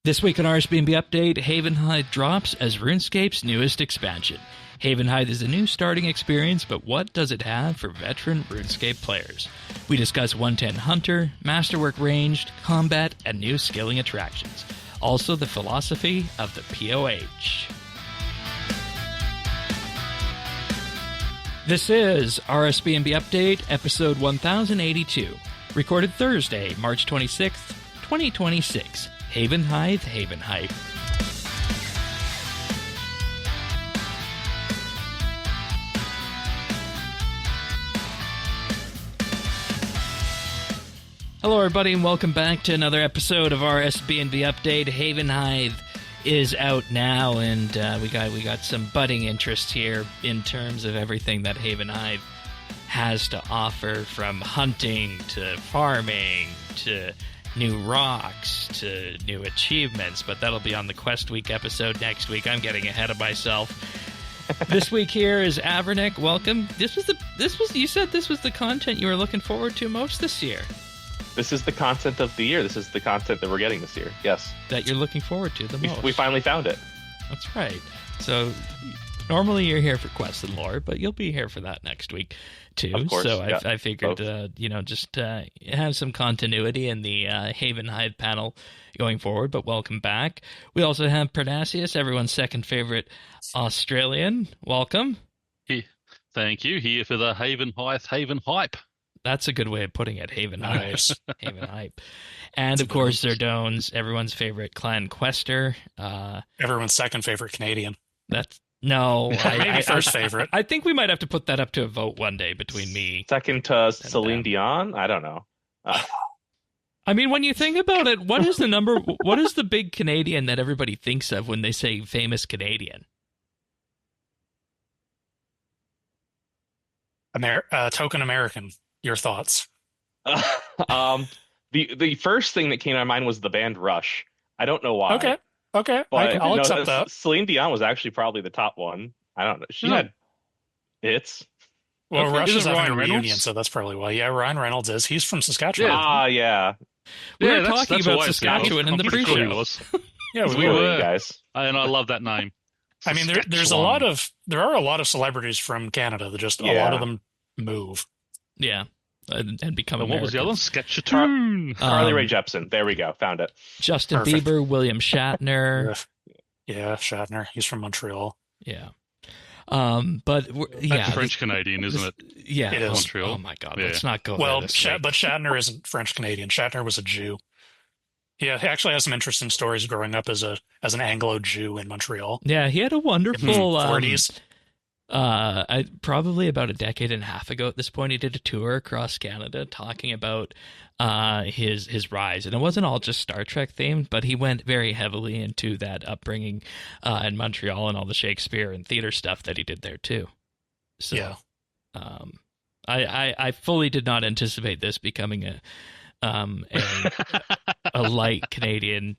This week on RSBANDB Update, Havenhythe drops as RuneScape's newest expansion. Havenhythe is a new starting experience, but what does it have for veteran RuneScape players? We discuss 110 Hunter, Masterwork Ranged, combat, and new skilling attractions. Also the philosophy of the POH. This is RSBANDB Update, episode 1082, recorded Thursday, March 26th, 2026. Havenhythe. Hello everybody and welcome back to another episode of RSBANDB Update. Havenhythe is out now, and we got some budding interest here in terms of everything that Havenhythe has to offer, from hunting to farming to new rocks to new achievements, but that'll be on the Quest Week episode next week. I'm getting ahead of myself. This week here is Avernick. Welcome. You said this was the content you were looking forward to most this year. This is the content of the year. This is the content that we're getting this year. Yes. That you're looking forward to the most. We finally found it. That's right. So normally you're here for Quest and Lore, but you'll be here for that next week too. Of course, so yeah. I figured, just have some continuity in the Havenhythe panel going forward, but welcome back. We also have Pernasius, everyone's second favorite Australian. Welcome. Thank you. Here for the Haven Hype. That's a good way of putting it, Havenhythe. Havenhythe. And of course, Zerdones, everyone's favorite clan quester. Everyone's second favorite Canadian. No, maybe first favorite. I think we might have to put that up to a vote one day between me. Second to Celine Dion? I don't know. I mean, when you think about it, what is the big Canadian that everybody thinks of when they say famous Canadian? Token American. Your thoughts? The first thing that came to my mind was the band Rush. I don't know why. Okay. I'll accept that. Celine Dion was actually probably the top one. I don't know. She had hits. Well, Rush is having a reunion, Reynolds? So that's probably why. Yeah, Ryan Reynolds is. He's from Saskatchewan. Yeah. We were talking about Saskatchewan in the pre-show. Yeah, we were, guys. And I love that name. I mean, there are a lot of celebrities from Canada that just a lot of them move. Yeah. And become What was the other one? Sketchatoon. Carly Rae Jepsen. There we go. Found it. Justin Bieber, William Shatner. Yeah, Shatner. He's from Montreal. Yeah. But That's French Canadian, isn't it? Yeah, it is. Montreal. Oh my God, let's not go. Well, but Shatner isn't French Canadian. Shatner was a Jew. Yeah, he actually has some interesting stories growing up as an Anglo Jew in Montreal. Yeah, he had a wonderful 40s. Probably about a decade and a half ago at this point, he did a tour across Canada talking about his rise, and it wasn't all just Star Trek themed, but he went very heavily into that upbringing in Montreal and all the Shakespeare and theater stuff that he did there too. So, yeah, I fully did not anticipate this becoming a light Canadian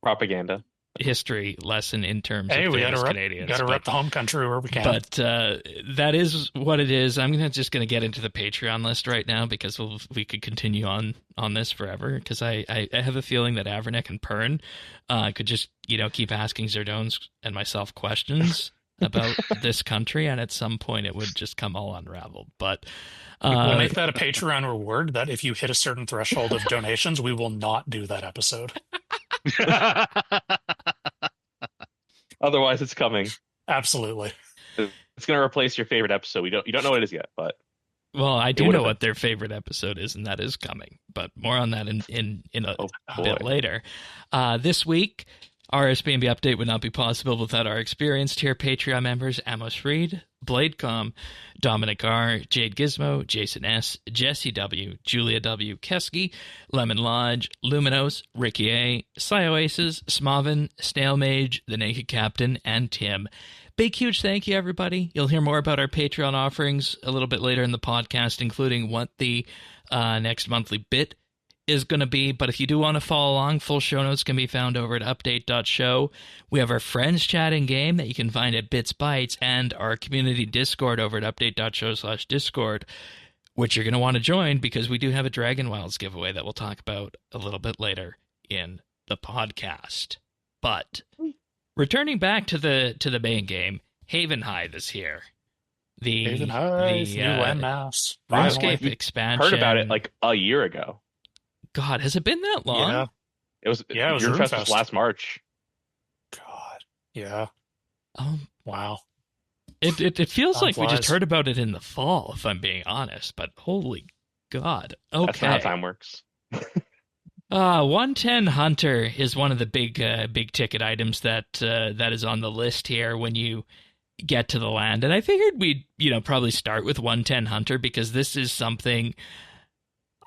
propaganda history lesson in terms of Canadians. Got to rep the home country where we can. But that is what it is. I'm just going to get into the Patreon list right now because we could continue on this forever. Because I have a feeling that Avernick and Pern could just keep asking Zerdones and myself questions about this country, and at some point it would just come all unraveled. But we'll make that a Patreon reward. That if you hit a certain threshold of donations, we will not do that episode. Otherwise, it's coming. Absolutely. It's going to replace your favorite episode. You don't know what it is yet, but I do know what their favorite episode is, and that is coming. But more on that in a bit later. This week, RSBANDB Update would not be possible without our experienced tier Patreon members: Amos Reed, Bladecom, Dominic R, Jade Gizmo, Jason S, Jesse W, Julia W, Kesky, Lemon Lodge, Luminos, Ricky A, Sioaces, Smavin, Snail Mage, The Naked Captain, and Tim. Big, huge thank you, everybody. You'll hear more about our Patreon offerings a little bit later in the podcast, including what the next monthly bit is going to be. But if you do want to follow along, full show notes can be found over at update.show. We have our friends chat in game that you can find at Bits Bytes, and our community Discord over at update.show/Discord, which you're going to want to join because we do have a Dragonwilds giveaway that we'll talk about a little bit later in the podcast. But returning back to the main game, Havenhythe is here. The Havenhythe, new landmass. RuneScape expansion. Heard about it like a year ago. God, has it been that long? Yeah. It was RuneFest was last March. God. Yeah. Wow. It feels Time like we just flies. heard about it in the fall, if I'm being honest, but holy God. Okay. That's not how time works. 110 Hunter is one of the big ticket items that is on the list here when you get to the land. And I figured we'd, probably start with 110 Hunter because this is something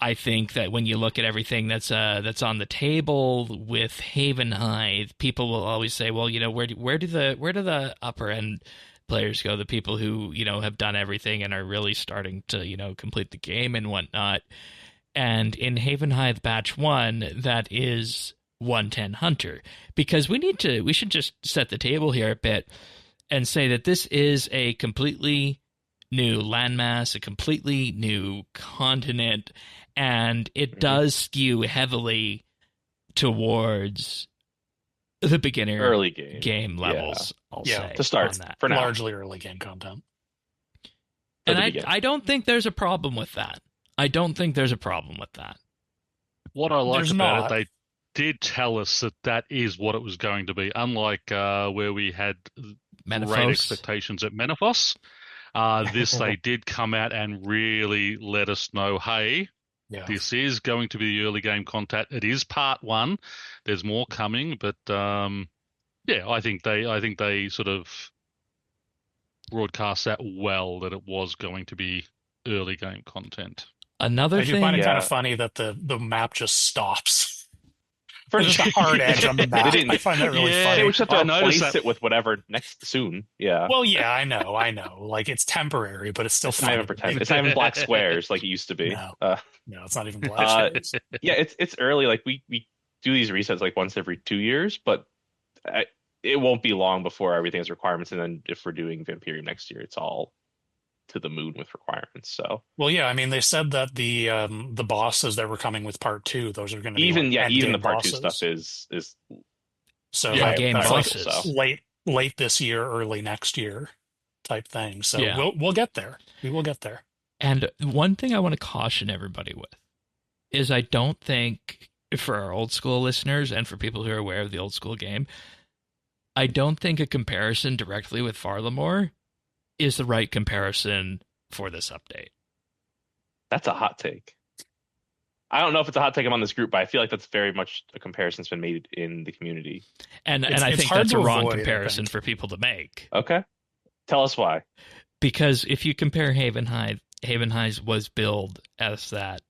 I think that when you look at everything that's on the table with Havenhythe, people will always say, well, where do the upper end players go, the people who, have done everything and are really starting to, complete the game and whatnot. And in Havenhythe Batch 1, that is 110 Hunter. Because we should just set the table here a bit and say that this is a completely new landmass, a completely new continent, and it does skew heavily towards the beginner early game levels, I'll say. To start, on that. for now. Largely early game content. And I don't think there's a problem with that. What I like There's about not. it, they did tell us that is what it was going to be, unlike where we had great Menaphos. expectations at Menaphos. This, they did come out and really let us know, hey, Yeah. this is going to be the early game content. It is part 1. There's more coming, but I think they sort of broadcast that well, that it was going to be early game content. Another I do thing, find it kind of funny that the map just stops. For There's just a hard edge on the map. They didn't- I find that really Yeah, funny. They would just have I to noticed replace that. it with whatever next soon. Yeah. Well, yeah, I know. Like, it's temporary, but it's still It's not funny. even pretend. It's not even black squares like it used to be. No. Uh, No, it's not even black. yeah, it's early. Like we do these resets like once every 2 years, but it won't be long before everything has requirements. And then if we're doing Vampirium next year, it's all to the moon with requirements. So Well, yeah, I mean, they said that the bosses that were coming with part 2, those are going to be even like even endgame the part 2 bosses. stuff is So Yeah, like, game that's like bosses. late this year, early next year type thing. So Yeah. we'll get there. We will get there. and one thing I want to caution everybody with is I don't think, for our old school listeners and for people who are aware of the old school game, I don't think a comparison directly with Varlamore is the right comparison for this update. that's a hot take. I don't know if it's a hot take among this group, but I feel like that's very much a comparison that's been made in the community. And It's- I it's think hard that's a to wrong avoid, I comparison think. for people to make. Okay, tell us why. Because if you compare Havenhythe was billed as that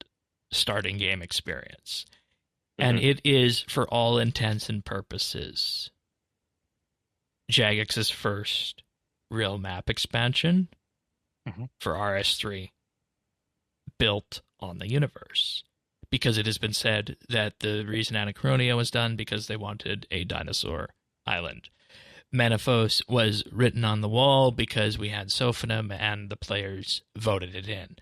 starting game experience. And Mhm. it is, for all intents and purposes, Jagex's first real map expansion Mhm. for RS3 built on the universe. Because it has been said that the reason Anachronia was done because they wanted a dinosaur island. Menaphos was written on the wall because we had Sophanum and the players voted it in.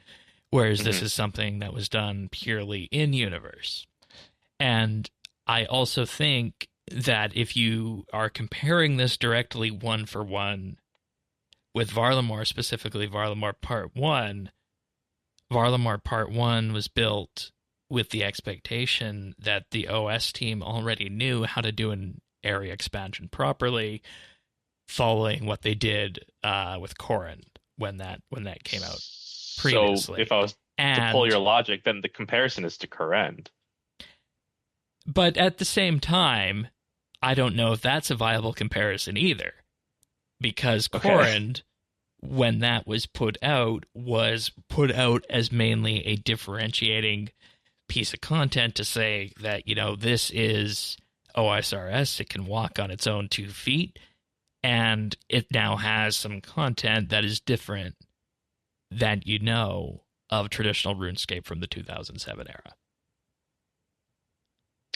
Whereas this is something that was done purely in universe. And I also think that if you are comparing this directly one for one with Varlamore, specifically Varlamore Part 1, Varlamore Part 1 was built with the expectation that the OS team already knew how to do an area expansion properly, following what they did with Corrin when that came out previously. So if I was to pull your logic, then the comparison is to Corrend. But at the same time, I don't know if that's a viable comparison either. Because Okay. Corrin, when that was put out as mainly a differentiating piece of content to say that, this is OSRS, it can walk on its own 2 feet, and it now has some content that is different than of traditional RuneScape from the 2007 era.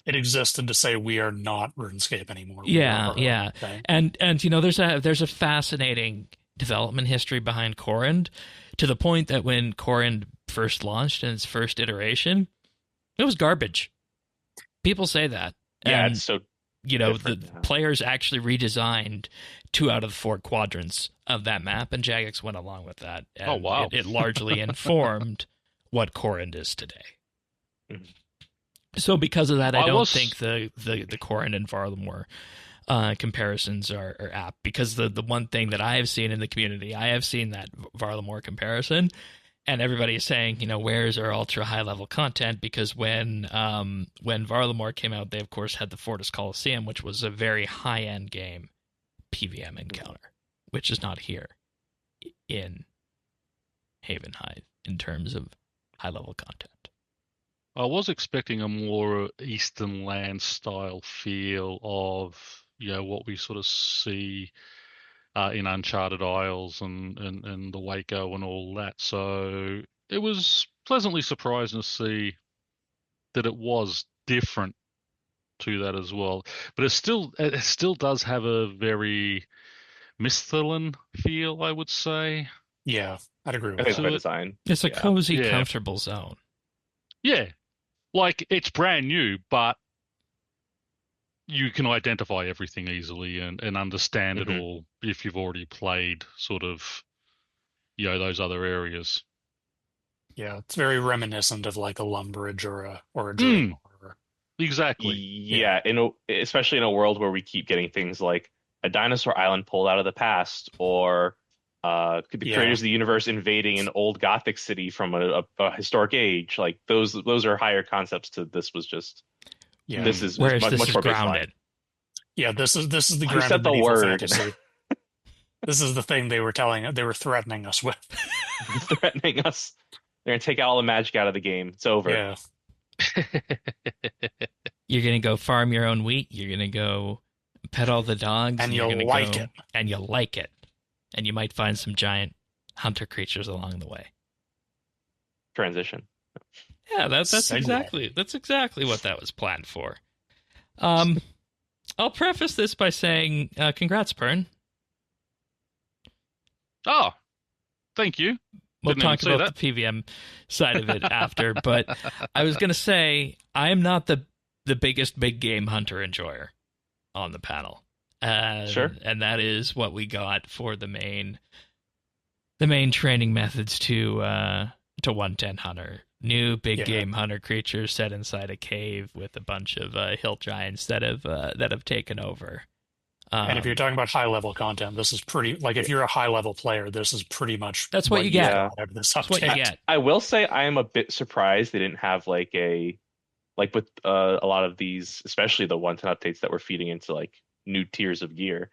It existed to say we are not RuneScape anymore. We Yeah, are our yeah. own thing. And there's a fascinating development history behind Corrin, to the point that when Corrin first launched in its first iteration, it was garbage. People say that. Yeah, And, it's so the players actually redesigned 2 out of the 4 quadrants of that map, and Jagex went along with that. And Oh, wow. It largely informed what Corund is today. Mm-hmm. So because of that, I don't think the Corund and Varlamore comparisons are apt, because the one thing that I have seen in the community, I have seen that Varlamore comparison, and everybody is saying, where's our ultra high level content? Because when Varlamore came out, they of course had the Fortis Coliseum, which was a very high end game PVM encounter, which is not here in Havenhythe in terms of high level content. I was expecting a more Eastern land style feel of what we sort of see in Uncharted Isles and the Waco and all that. So it was pleasantly surprising to see that it was different to that as well. But it still does have a very Misthalin feel, I would say. Yeah, I'd agree I with think that. by design. It's a cozy, comfortable zone. Yeah. Like, it's brand new, but you can identify everything easily and understand it all if you've already played sort of, those other areas. Yeah, it's very reminiscent of like a Lumbridge or a Dream. Exactly. Yeah, especially in a world where we keep getting things like a dinosaur island pulled out of the past, or could the creators of the universe invading an old Gothic city from a historic age. Like those are higher concepts to this was just. Yeah. This is much more grounded. Yeah, this is the grounded said the medieval word. fantasy. This is the thing they were threatening us with. Threatening us. They're gonna take all the magic out of the game. It's over. Yeah. You're gonna go farm your own wheat. You're gonna go pet all the dogs, and you'll like it. And you'll like it. And you might find some giant hunter creatures along the way. Transition. Yeah, that's exactly what that was planned for. I'll preface this by saying, congrats, Pern. Oh, thank you. We'll talk about the PVM side of it after, but I was going to say, I am not the biggest big game hunter enjoyer on the panel. Sure. And that is what we got for the main training methods to 110 hunter. New big game hunter creatures set inside a cave with a bunch of hill giants that have taken over. And if you're talking about high level content, this is pretty. Like if you're a high level player, this is pretty much that's what you get. That's what you get. I will say I am a bit surprised they didn't have with a lot of these, especially the 110 updates that were feeding into like new tiers of gear.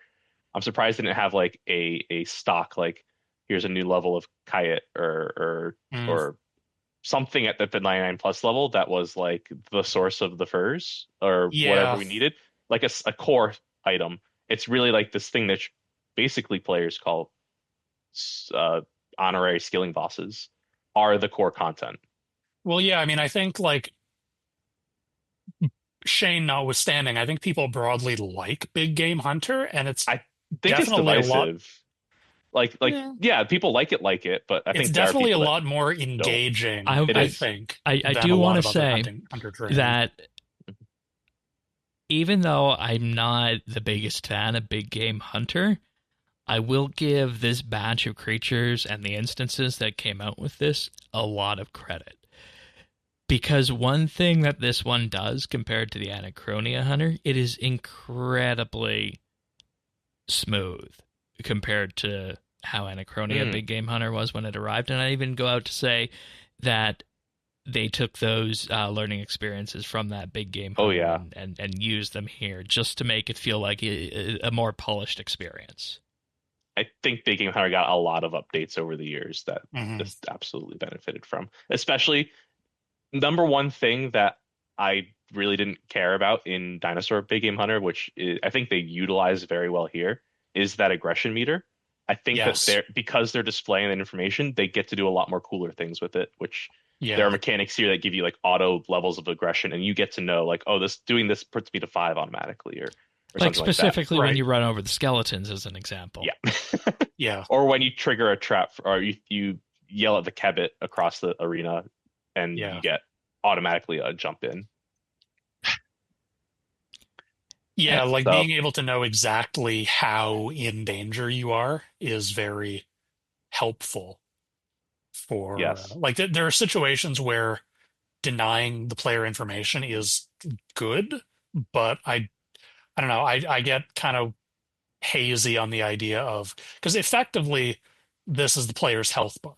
I'm surprised they didn't have like a stock, like here's a new level of Kayet or something at the 99 plus level that was like the source of the furs or whatever we needed, like a core item. It's really like this thing that basically players call honorary skilling bosses are the core content. Well, yeah, I mean, I think like Shane notwithstanding, I think people broadly like big game hunter, and I think it's divisive. People like it, but I think it's definitely a lot more engaging. I think I do want to say that even though I'm not the biggest fan of big game hunter, I will give this batch of creatures and the instances that came out with this a lot of credit. Because one thing that this one does compared to the Anachronia hunter, it is incredibly smooth compared to how Anachronia Big Game Hunter was when it arrived. And I even go out to say that they took those learning experiences from that Big Game Hunter and used them here just to make it feel like a more polished experience. I think Big Game Hunter got a lot of updates over the years that this absolutely benefited from. Especially, number one thing that I really didn't care about in Dinosaur Big Game Hunter, which I think they utilize very well here, is that aggression meter. I think that because they're displaying that information, they get to do a lot more cooler things with it, which there are mechanics here that give you like auto levels of aggression, and you get to know like, oh, doing this puts me to 5 automatically, or like specifically when you run over the skeletons as an example. Yeah. Or when you trigger a trap, or you yell at the Kebbit across the arena, and you get automatically a jump in. Yeah, like So, being able to know exactly how in danger you are is very helpful for yes, like there are situations where denying the player information is good, but I don't know, I get kind of hazy on the idea of because effectively this is the player's health bar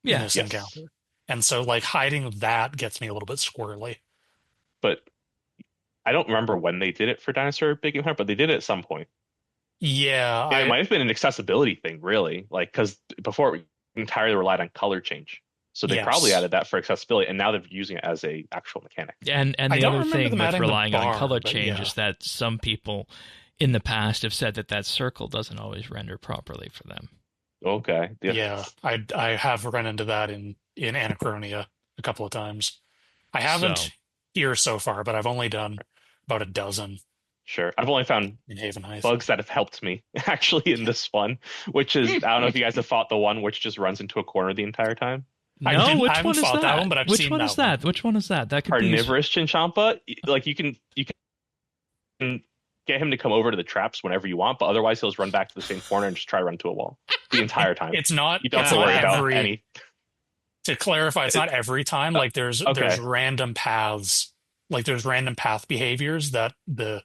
in Yeah. this yes. encounter. And so like hiding that gets me a little bit squirrely. But I don't remember when they did it for Dinosaur Big Game Hunt, but they did it at some point. Yeah, And it I might have been an accessibility thing, really, like because before we entirely relied on color change. So they probably yes. added that for accessibility, and now they're using it as a actual mechanic. And I the don't other remember thing them with adding the relying on bar, color but change yeah. is that some people in the past have said that circle doesn't always render properly for them. Okay, yeah, Yeah, I have run into that in Anachronia a couple of times. I So haven't here so far, but I've only done about a dozen sure. I've only found in Havenhythe. bugs that have helped me actually in this one, which is I don't know if you guys have fought the one which just runs into a corner the entire time. no, I which haven't one is fought that one, that? but I've Which seen one that is that? Which one is that? That could be Carnivorous Chinchompa, like you can get him to come over to the traps whenever you want, but otherwise he'll just run back to the same corner and just try to run to a wall the entire time. It's not You don't have it's to not worry about every any. to clarify, it's not every time. Like there's Okay, random paths, like there's random path behaviors that the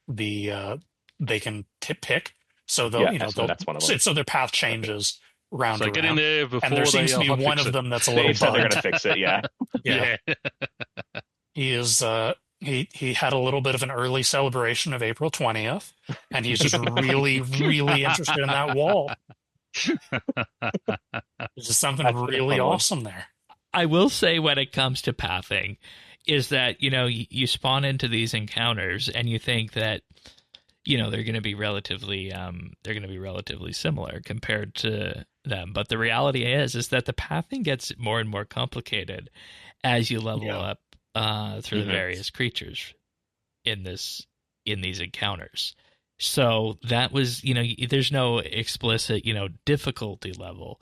they can pick. So they'll yeah, you know so they'll that's one of them. so their path Okay. changes round So to get in round. there And there before seems they to be one hotfix of it. them that's a little They said they're bugged. gonna fix it. Yeah. Yeah. Yeah. He is he had a little bit of an early celebration of April 20th, and he's just really, really interested in that wall. There's just something That's been a really fun one. awesome there. I will say when it comes to pathing is that, you spawn into these encounters and you think that, they're going to be relatively similar compared to them. But the reality is that the pathing gets more and more complicated as you level up through the various creatures in these encounters. So that was, there's no explicit, difficulty level.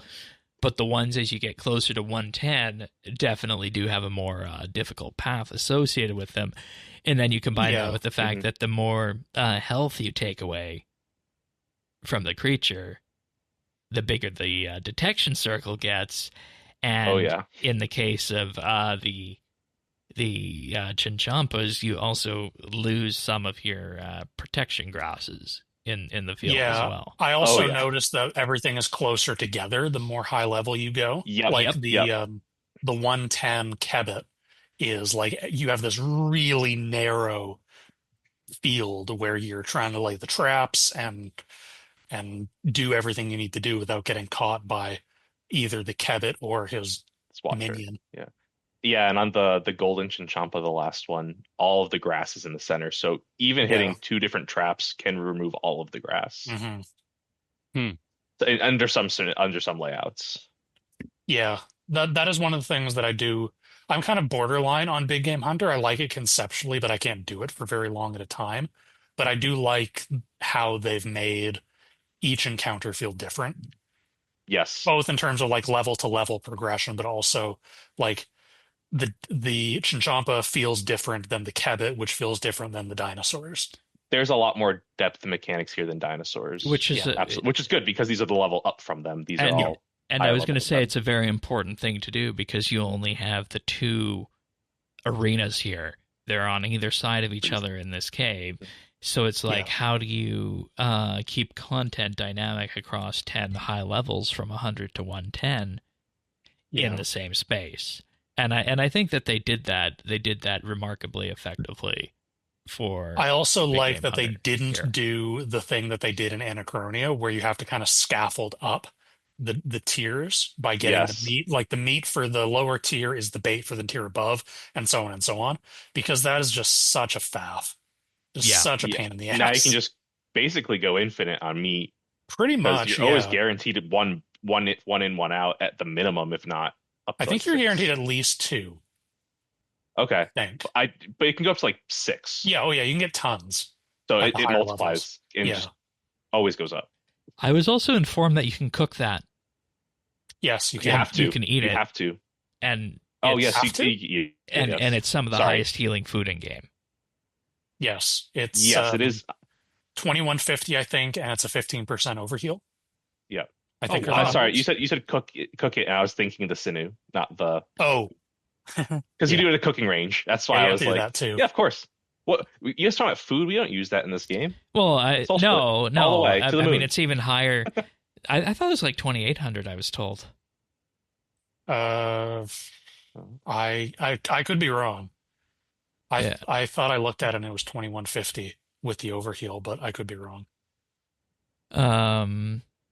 But the ones as you get closer to 110 definitely do have a more difficult path associated with them. And then you combine that with the fact that the more health you take away from the creature, the bigger the detection circle gets. And in the case of the Chinchompas, you also lose some of your protection grasses in the field as well. I also noticed that everything is closer together the more high level you go. The 110 Kebbit is like you have this really narrow field where you're trying to lay the traps and do everything you need to do without getting caught by either the Kebbit or his minion. Yeah, and on the Golden Chinchompa, the last one, all of the grass is in the center. So even hitting two different traps can remove all of the grass. Under some layouts. Yeah, that is one of the things that I do. I'm kind of borderline on Big Game Hunter. I like it conceptually, but I can't do it for very long at a time. But I do like how they've made each encounter feel different. Yes. Both in terms of like level to level progression, but also like the Chinchompa feels different than the Kebbit, which feels different than the dinosaurs. There's a lot more depth mechanics here than dinosaurs, which is which is good because these are the level up from them. These are all. And I was going to say it's a very important thing to do because you only have the two arenas here. They're on either side of each other in this cave. So it's like, how do you keep content dynamic across 10 high levels from 100 to 110 in the same space? And I think that they did that. They did that remarkably effectively. I also like that they didn't do the thing that they did in Anachronia, where you have to kind of scaffold up the tiers by getting the meat. Like the meat for the lower tier is the bait for the tier above, and so on and so on. Because that is just such a faff. Just such a pain in the ass. Now you can just basically go infinite on meat. Pretty much. You're always guaranteed one in, one out at the minimum, if not up to I think you're guaranteed at least 2. Okay. Thank. But it can go up to like 6. Yeah, you can get tons. So it multiplies and just always goes up. I was also informed that you can cook that. Yes, you can. You have to. You can eat it. You have to. And yes, and it's some of the highest healing food in game. Yes, it's it is 2150, I think, and it's a 15% overheal. Yeah. I think. wow. I'm sorry. You said cook it, and I was thinking the sinew, not the. Oh, because you do it at cooking range. That's why I was do like, that too. Yeah, of course. What you guys talking about food? We don't use that in this game. Well, no. All the way to the moon. I mean, it's even higher. I thought it was like 2,800. I was told. I could be wrong. I thought I looked at it and it was 2150 with the overheal, but I could be wrong.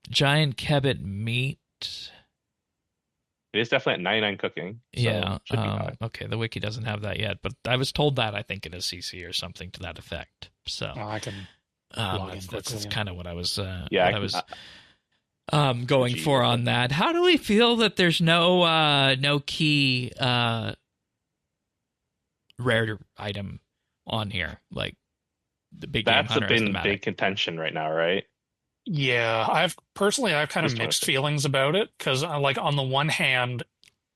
Giant kebbit meat. It is definitely at 99 cooking. So Yeah. should be high. Okay, the wiki doesn't have that yet, but I was told that, I think, in a CC or something to that effect. So I can. that's kind of what I was. Going for on that. How do we feel that there's no key rare item on here, like the big game hunter? That's a big contention right now, right? Yeah, I've kind of mixed feelings about it because, like, on the one hand,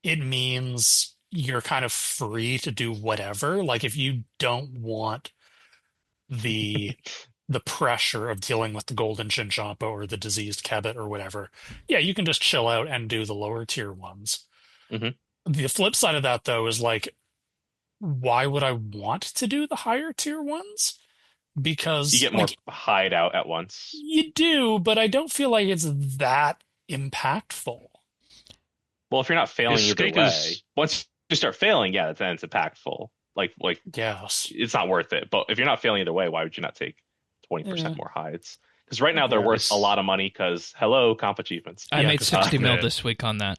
it means you're kind of free to do whatever. Like, if you don't want the pressure of dealing with the golden Chinchompa or the diseased kebbit or whatever, yeah, you can just chill out and do the lower tier ones. Mm-hmm. The flip side of that, though, is like, why would I want to do the higher tier ones? Because you get more hide out at once. You do, but I don't feel like it's that impactful. Well, if you're not failing either way, once you start failing, yeah, then it's impactful. Like yes, it's not worth it. But if you're not failing either way, why would you not take 20% more hides? Because right now they're worth a lot of money. Because comp achievements. I made 60 mil this week on that.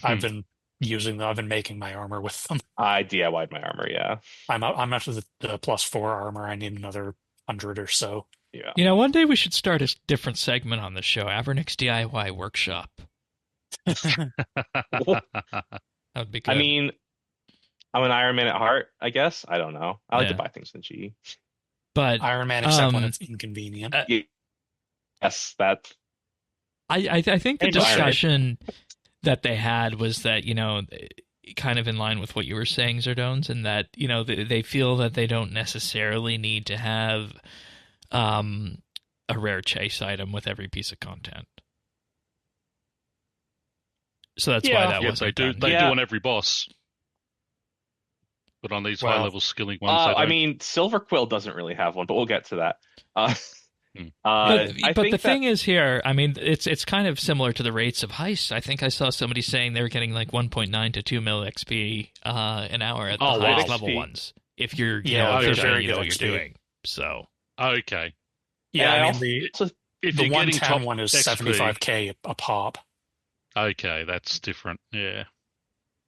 I've been using them. I've been making my armor with them. I DIY'd my armor. Yeah, I'm up to the +4 armor. I need another 100 or so. Yeah. One day we should start a different segment on the show. Avernick's DIY workshop. That would be good. I mean, I'm an Iron Man at heart, I guess. I don't know. I like to buy things in GE. But Iron Man, except when it's inconvenient. Yes, that. I think the discussion that they had was that, kind of in line with what you were saying, Zerdones, and that, they feel that they don't necessarily need to have a rare chase item with every piece of content. So that's why that was they do on every boss. But on these high-level skilling ones, I mean, Silverquil doesn't really have one, but we'll get to that. But the thing is here, I mean, it's kind of similar to the rates of heists. I think I saw somebody saying they were getting like 1.9 to 2 mil XP an hour at the highest level ones. If you're, very good what you're doing. So okay, I mean if the you're 110 one is 75k a pop. Okay, that's different. Yeah.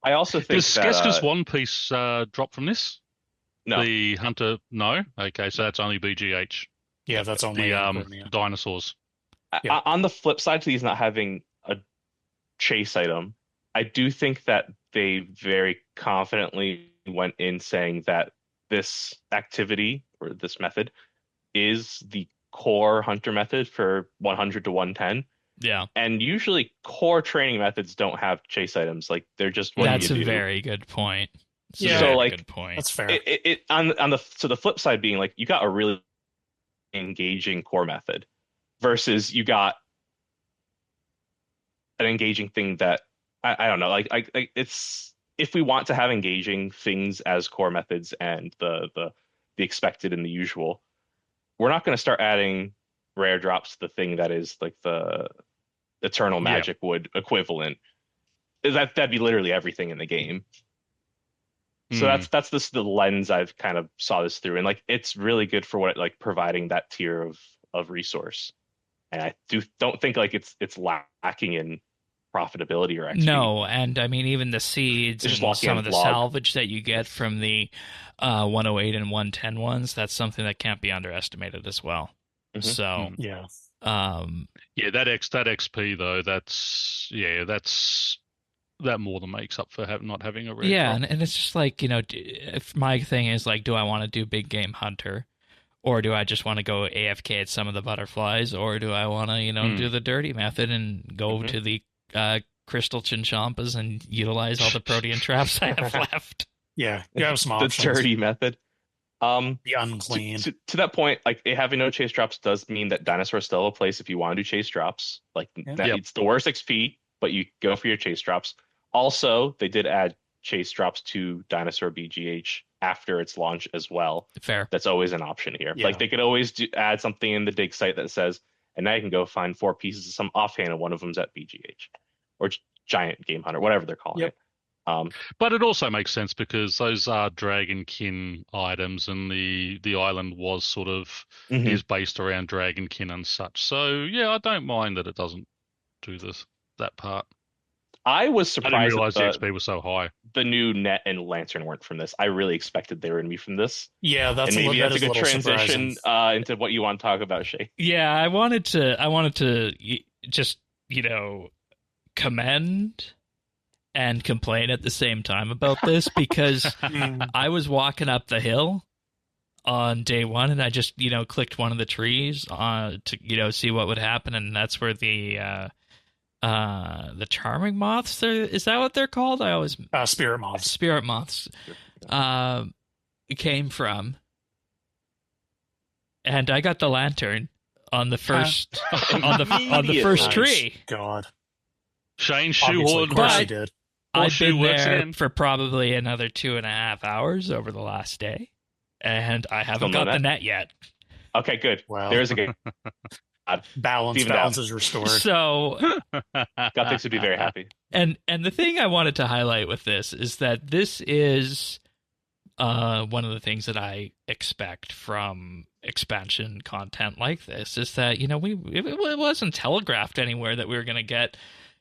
I also think does Skeska's one piece drop from this? No. The Hunter, no. Okay, so that's only BGH. Yeah, that's only the dinosaurs. Yeah. On the flip side to these not having a chase item, I do think that they very confidently went in saying that this activity or this method is the core hunter method for 100 to 110. Yeah. And usually core training methods don't have chase items. Like they're just what That's you do. a very good point. Good point. That's fair. On the flip side being like you got a really engaging core method versus you got an engaging thing that I don't know, like it's, if we want to have engaging things as core methods and the expected and the usual, we're not going to start adding rare drops to the thing that is like the eternal magic wood equivalent. That'd be literally everything in the game. So that's the lens I've kind of saw this through, and like it's really good for what like providing that tier of resource. And I don't think like it's lacking in profitability or XP. No, and I mean even the seeds and some of the salvage that you get from the 108 and 110 ones, that's something that can't be underestimated as well. Mm-hmm. So that XP though, that more than makes up for not having a rare drop. And it's just like, if my thing is like, do I want to do big game hunter, or do I just want to go AFK at some of the butterflies, or do I want to do the dirty method and go to the crystal Chinchompas and utilize all the protean traps I have left? Yeah, you have some the options. dirty method. The unclean. To that point, like having no chase drops does mean that dinosaurs still have a place if you want to do chase drops. Like it's the worst XP, but you go for your chase drops. Also, they did add chase drops to Dinosaur BGH after its launch as well. Fair. That's always an option here. Like they could always add something in the dig site that says, and now you can go find 4 pieces of some offhand, and one of them's at BGH or Giant Game Hunter, whatever they're calling it. But it also makes sense because those are Dragonkin items, and the island was sort of is based around Dragonkin and such. So yeah, I don't mind that it doesn't do that part. I was surprised. I didn't realize the XP was so high. The new net and lantern weren't from this. I really expected they were going to be from this. Yeah, that's and maybe that's a good transition into what you want to talk about, Shay. Yeah, I wanted to just commend and complain at the same time about this because I was walking up the hill on day one and I just clicked one of the trees to see what would happen, and that's where the charming moths, is that what they're called? I always spirit moths came from, and I got the lantern on the first on the first tree. God, Shane shoehorned, did. I've been there for probably another 2.5 hours over the last day, and I haven't got the net yet. Okay, good. Well, there's a good balance is restored. So Gothics would be very happy. And the thing I wanted to highlight with this is that this is one of the things that I expect from expansion content like this is that it wasn't telegraphed anywhere that we were going to get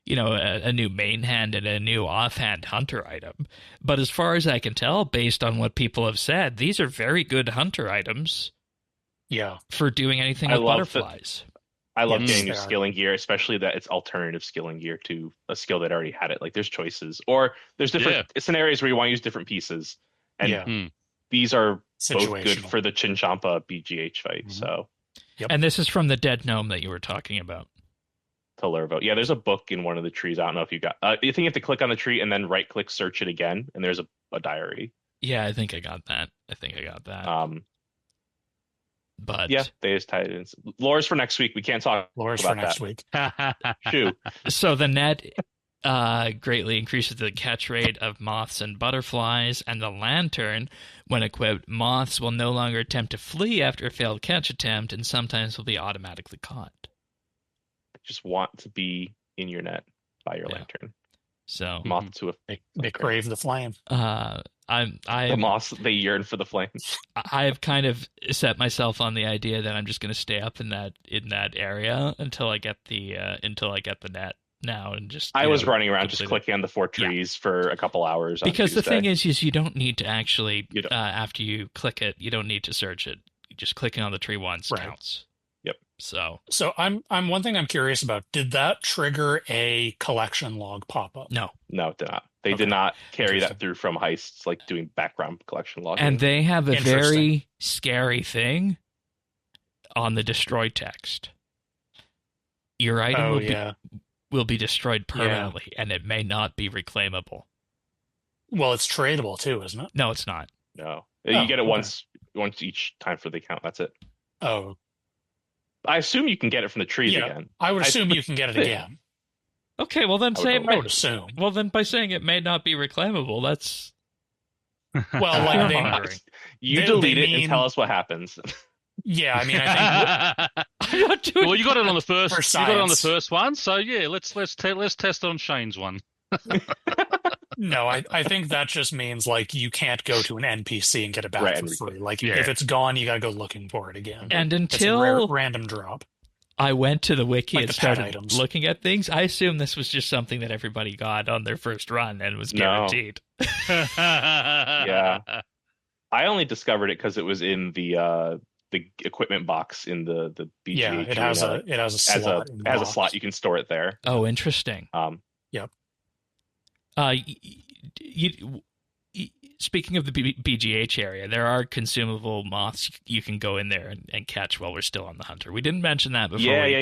a new main hand and a new offhand hunter item. But as far as I can tell, based on what people have said, these are very good hunter items. Yeah, for doing anything with butterflies. I love getting new skilling gear, especially that it's alternative skilling gear to a skill that already had it. Like there's choices, or there's different scenarios where you want to use different pieces. And these are both good for the Chinchompa BGH fight. So, and this is from the dead gnome that you were talking about. Tellervo. Yeah, there's a book in one of the trees. I don't know if you got. You think you have to click on the tree and then right click, search it again, and there's a diary. Yeah, I think I got that. But yeah, they just tied it in. Lore's for next week. We can't talk. Lore's about for next week. Shoo. So the net greatly increases the catch rate of moths and butterflies, and the lantern, when equipped, moths will no longer attempt to flee after a failed catch attempt, and sometimes will be automatically caught. Just want to be in your net by your lantern. So moth to a they crave the flame. The moths, they yearn for the flames. I've kind of set myself on the idea that I'm just going to stay up in that area until I get the net now, and just I was running around just clicking on the 4 trees for a couple hours because the thing is you don't need to actually after you click it, you don't need to search it. Just clicking on the tree once counts. Yep. So I'm one thing I'm curious about. Did that trigger a collection log pop up? No, it did not. They did not carry that through from heists, like doing background collection logging. And they have a very scary thing on the destroy text. Your item will be destroyed permanently, and it may not be reclaimable. Well, it's tradable too, isn't it? No, it's not. No, you get it once each time for the account. That's it. Oh, I assume you can get it from the trees again. I would assume you can get it again. Okay, well then I would assume. Well then, by saying it may not be reclaimable, that's well, like you delete it and tell us what happens. Yeah, I mean, I think I'm not doing. Well, you got it on the first. You got it on the first one, so yeah, let's test on Shane's one. No, I think that just means like you can't go to an NPC and get it back for free. Like if it's gone, you got to go looking for it again. And until random drop. I went to the wiki and started looking at things. I assume this was just something that everybody got on their first run and was guaranteed. Yeah, I only discovered it because it was in the equipment box in the BGH. Yeah, it has a slot. It has a slot. You can store it there. Oh, interesting. Yep. Speaking of the BGH area, there are consumable moths you can go in there and catch while we're still on the hunter. We didn't mention that before we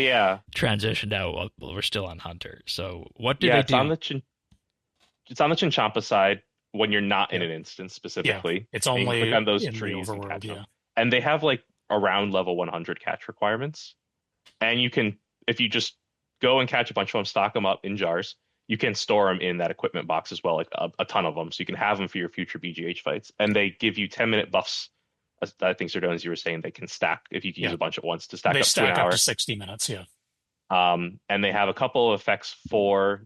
transitioned out while we're still on hunter. So what do they do? It's on the Chinchompa side. when you're not in an instance specifically. Yeah, it's only click on those in trees the and overworld, catch them. And they have like around level 100 catch requirements. And you can, if you just go and catch a bunch of them, stock them up in jars, you can store them in that equipment box as well, like a ton of them. So you can have them for your future BGH fights. And they give you 10-minute buffs. I think Sir Don, as you were saying, they can stack, if you can use a bunch at once, to stack up to an hour. They stack up to 60 minutes, yeah. And they have a couple of effects for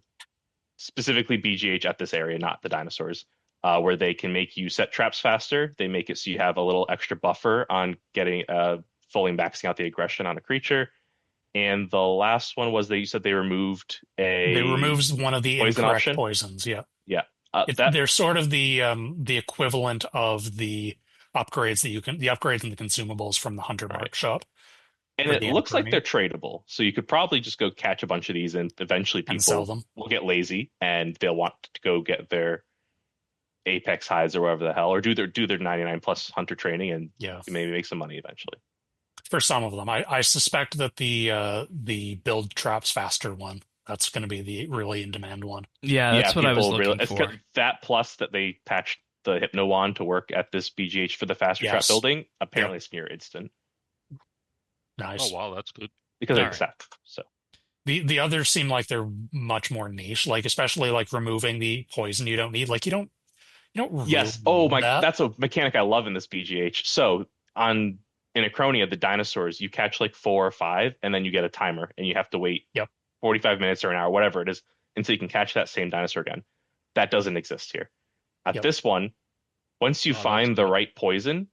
specifically BGH at this area, not the dinosaurs, where they can make you set traps faster. They make it so you have a little extra buffer on getting fully maxing out the aggression on a creature. And the last one was you said they removed They removed one of the incorrect poisons. Yeah, yeah. They're sort of the equivalent of the upgrades the upgrades and the consumables from the Hunter Mark shop. And it looks like they're tradable, so you could probably just go catch a bunch of these, and eventually people will get lazy and they'll want to go get their Apex hides or whatever the hell, or do their 99 plus Hunter training, and maybe make some money eventually. For some of them, I suspect that the build traps faster one, that's going to be the really in demand one. Yeah, that's what I was looking for. That plus that they patched the Hypno Wand to work at this BGH for the faster trap building. Apparently, it's near instant. Nice. Oh wow, that's good. Because it's that. So the others seem like they're much more niche, like especially like removing the poison you don't need. Like you don't yes. Oh my, that's a mechanic I love in this BGH. So in Acronia, the dinosaurs, you catch like 4 or 5, and then you get a timer, and you have to wait 45 minutes or an hour, whatever it is, until you can catch that same dinosaur again. That doesn't exist here. At this one, once you find the right poison,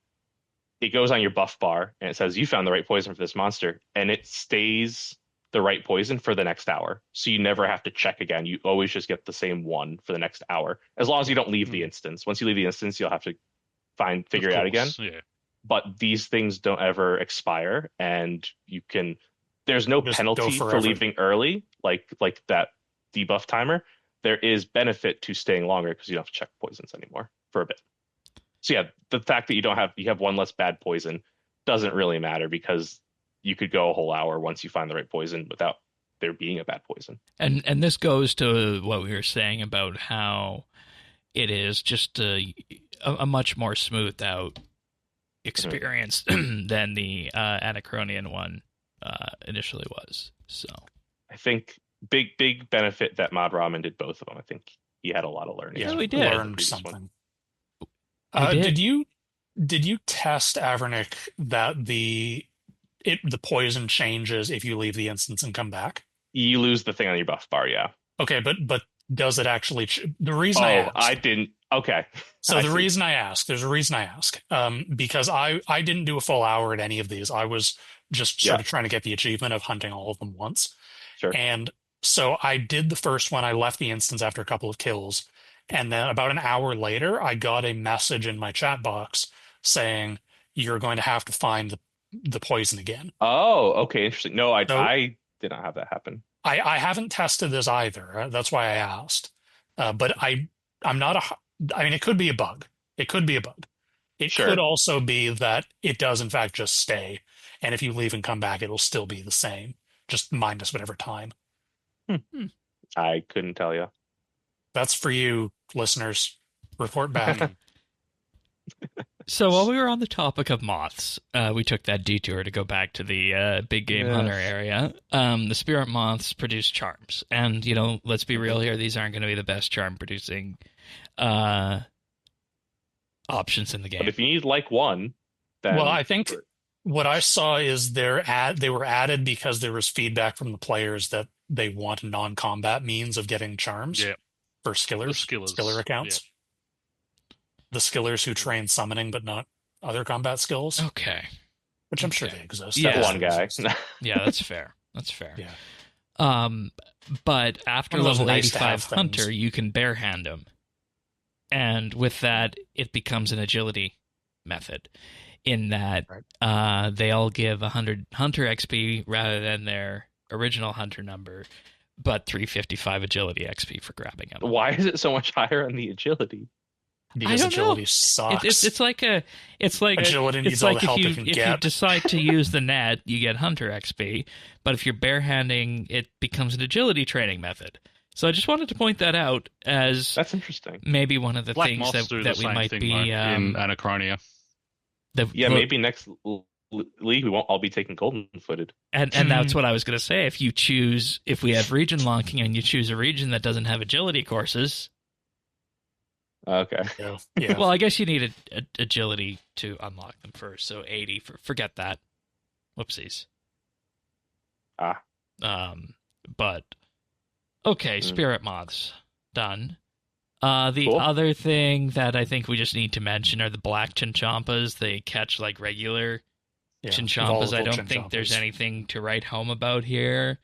it goes on your buff bar, and it says you found the right poison for this monster, and it stays the right poison for the next hour. So you never have to check again. You always just get the same one for the next hour, as long as you don't leave the instance. Once you leave the instance, you'll have to figure it out again. Yeah. But these things don't ever expire, and there's no penalty for leaving early, like that debuff timer. There is benefit to staying longer because you don't have to check poisons anymore for a bit. So yeah, the fact that you have one less bad poison doesn't really matter, because you could go a whole hour once you find the right poison without there being a bad poison. And this goes to what we were saying about how it is just a much more smoothed out experience than the Anachronian one initially was. So I think big benefit that Mod Ramen did both of them. I think he had a lot of learning. Yeah, we did. Learned something. Did you test Avernick that the poison changes if you leave the instance and come back? You lose the thing on your buff bar, yeah. Okay, but does it actually? The reason I asked, I didn't. Okay. So there's a reason I ask. Because I didn't do a full hour at any of these. I was just sort of trying to get the achievement of hunting all of them once. Sure. And so I did the first one. I left the instance after a couple of kills. And then about an hour later, I got a message in my chat box saying, you're going to have to find the poison again. Oh, okay. Interesting. No, I did not have that happen. I haven't tested this either. That's why I asked. But I'm not I mean, it could be a bug. It could also be that it does, in fact, just stay. And if you leave and come back, it'll still be the same, just minus whatever time. I couldn't tell you. That's for you, listeners. Report back. So while we were on the topic of moths, we took that detour to go back to the big game hunter area. The spirit moths produce charms. And, let's be real here, these aren't going to be the best charm producing options in the game. But if you need one, then... Well, I think what I saw is they were added because there was feedback from the players that they want non-combat means of getting charms for skiller accounts. Yeah. The skillers who train summoning but not other combat skills. Okay. Which I'm sure they exist. Yeah. One guy. Yeah, that's fair. Yeah. But after level 85 Hunter, you can barehand them. And with that, it becomes an agility method in that they all give 100 Hunter XP rather than their original Hunter number, but 355 agility XP for grabbing them. Why is it so much higher on the agility? Because agility sucks. It's like agility needs all the help it can get. If you decide to use the net, you get Hunter XP, but if you're barehanding, it becomes an agility training method. So I just wanted to point that out as that's interesting. Maybe one of the Black things Moths that we might be in Anachronia. Maybe next league we won't all be taking golden footed. And that's what I was going to say. If we have region locking and you choose a region that doesn't have agility courses. Okay. Yeah. Well, I guess you need agility to unlock them first. So 80 forget that. Whoopsies. But okay, Spirit Moths done. The other thing that I think we just need to mention are the black Chinchompas. They catch like regular Chinchompas. I don't think there's anything to write home about here.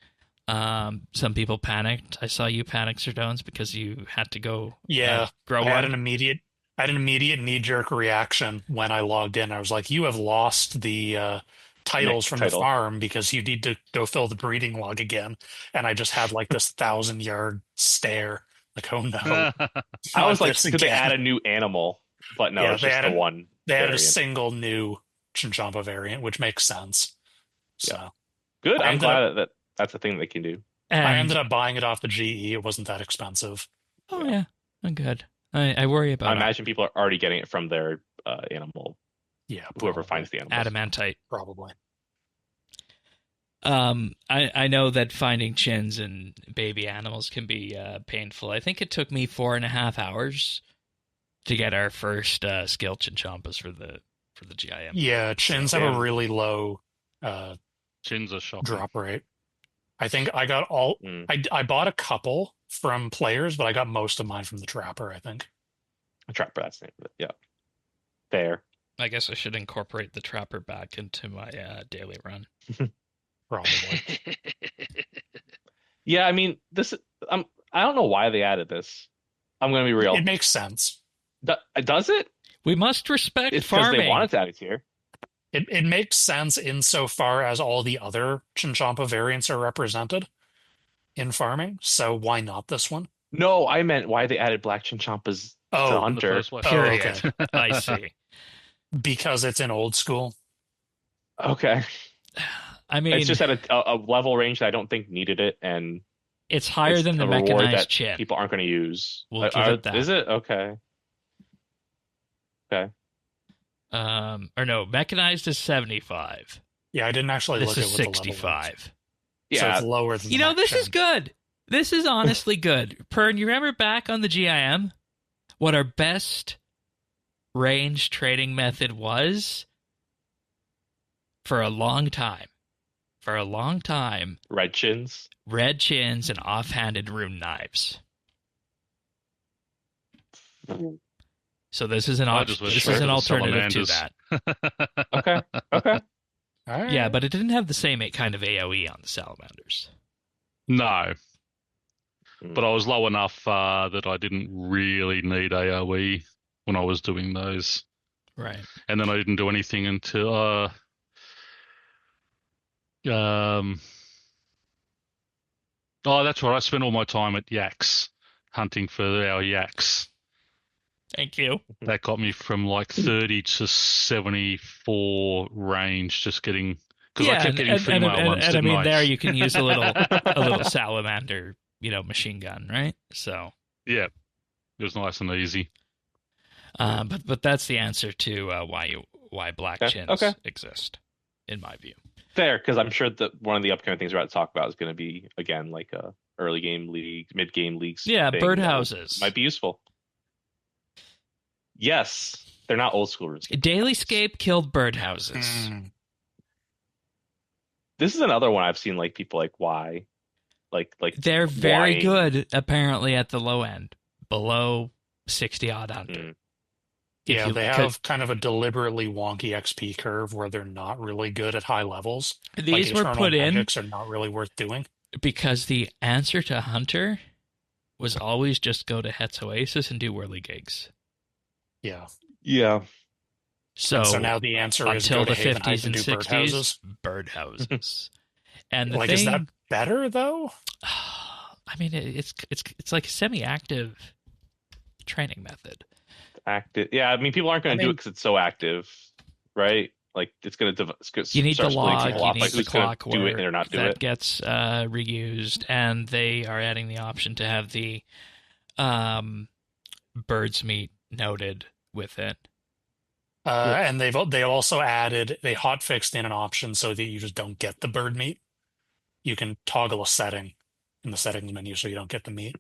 Some people panicked. I saw you panic, Serdones, because you had to go grow one. I had an immediate knee-jerk reaction when I logged in. I was like, you have lost the titles from the farm because you need to go fill the breeding log again. And I just had like this 1,000-yard stare. Like, oh no. I was like, could they add a new animal? But no, it's just the one. They added a single new Chinchompa variant, which makes sense. So good. I'm glad that's a thing they can do. And I ended up buying it off the GE. It wasn't that expensive. Oh yeah, I'm good. I worry about. I imagine people are already getting it from their animal. Yeah, whoever finds the animal. Adamantite, probably. I know that finding chins and baby animals can be painful. I think it took me 4.5 hours to get our first skill Chinchompas for the GIM. Yeah, chins have a really low chins are shocking. Drop rate. I think I got all. I bought a couple from players, but I got most of mine from the Trapper. I think. A Trapper, that's the name of it. Yeah. Fair. I guess I should incorporate the Trapper back into my daily run. Probably. Yeah, I mean, this. I don't know why they added this. I'm going to be real. It makes sense. Does it? We must respect it's farming. Because they wanted to add it here. It makes sense insofar as all the other Chinchompa variants are represented in farming. So why not this one? No, I meant why they added black Chinchompas to Hunter. Period. Okay. I see. Because it's in old school. Okay. I mean, it's just at a level range that I don't think needed it, and it's higher than the mechanized chip. People aren't going to use. We'll give it that. Is it? Okay. Okay. Or no, mechanized is 75. Yeah, I didn't actually look at what 65. Yeah, so it's lower than. This is good. This is honestly good. Pern, you remember back on the GIM what our best range trading method was for a long time. Red chins and offhanded rune knives. So this is an alternative to that. Okay. All right. Yeah, but it didn't have the same kind of AoE on the salamanders. No. But I was low enough that I didn't really need AoE when I was doing those. Right. And then I didn't do anything until oh, that's right. I spent all my time at yaks, hunting for our yaks. Thank you. That got me from like 30 to 74 range, just getting... Because I kept getting female ones, and I mean, there you can use a little salamander, machine gun, right? So... Yeah. It was nice and easy. But that's the answer to why black chins exist, in my view. Fair, because I'm sure that one of the upcoming things we're about to talk about is going to be, again, like a early game league, mid game leagues. Yeah, birdhouses might be useful. Yes, they're not old school RuneScape. Dailyscape killed birdhouses. This is another one I've seen like people like why, like they're very good apparently at the low end, below 60 odd Hunter. Yeah, they have kind of a deliberately wonky XP curve where they're not really good at high levels. These were put in are not really worth doing because the answer to Hunter was always just go to Het's Oasis and do whirly gigs. Yeah. So now the answer is until go the to 50s and 60s, birdhouses. And the is that better though? I mean, it's like a semi-active training method. Active, yeah. I mean, people aren't going to do it because it's so active, right? Like it's going to you need the log, you need like, the clockwork do it or not do that it. gets reused, and they are adding the option to have the bird's meat noted with it. And they also added, they hotfixed in an option so that you just don't get the bird meat. You can toggle a setting in the settings menu so you don't get the meat.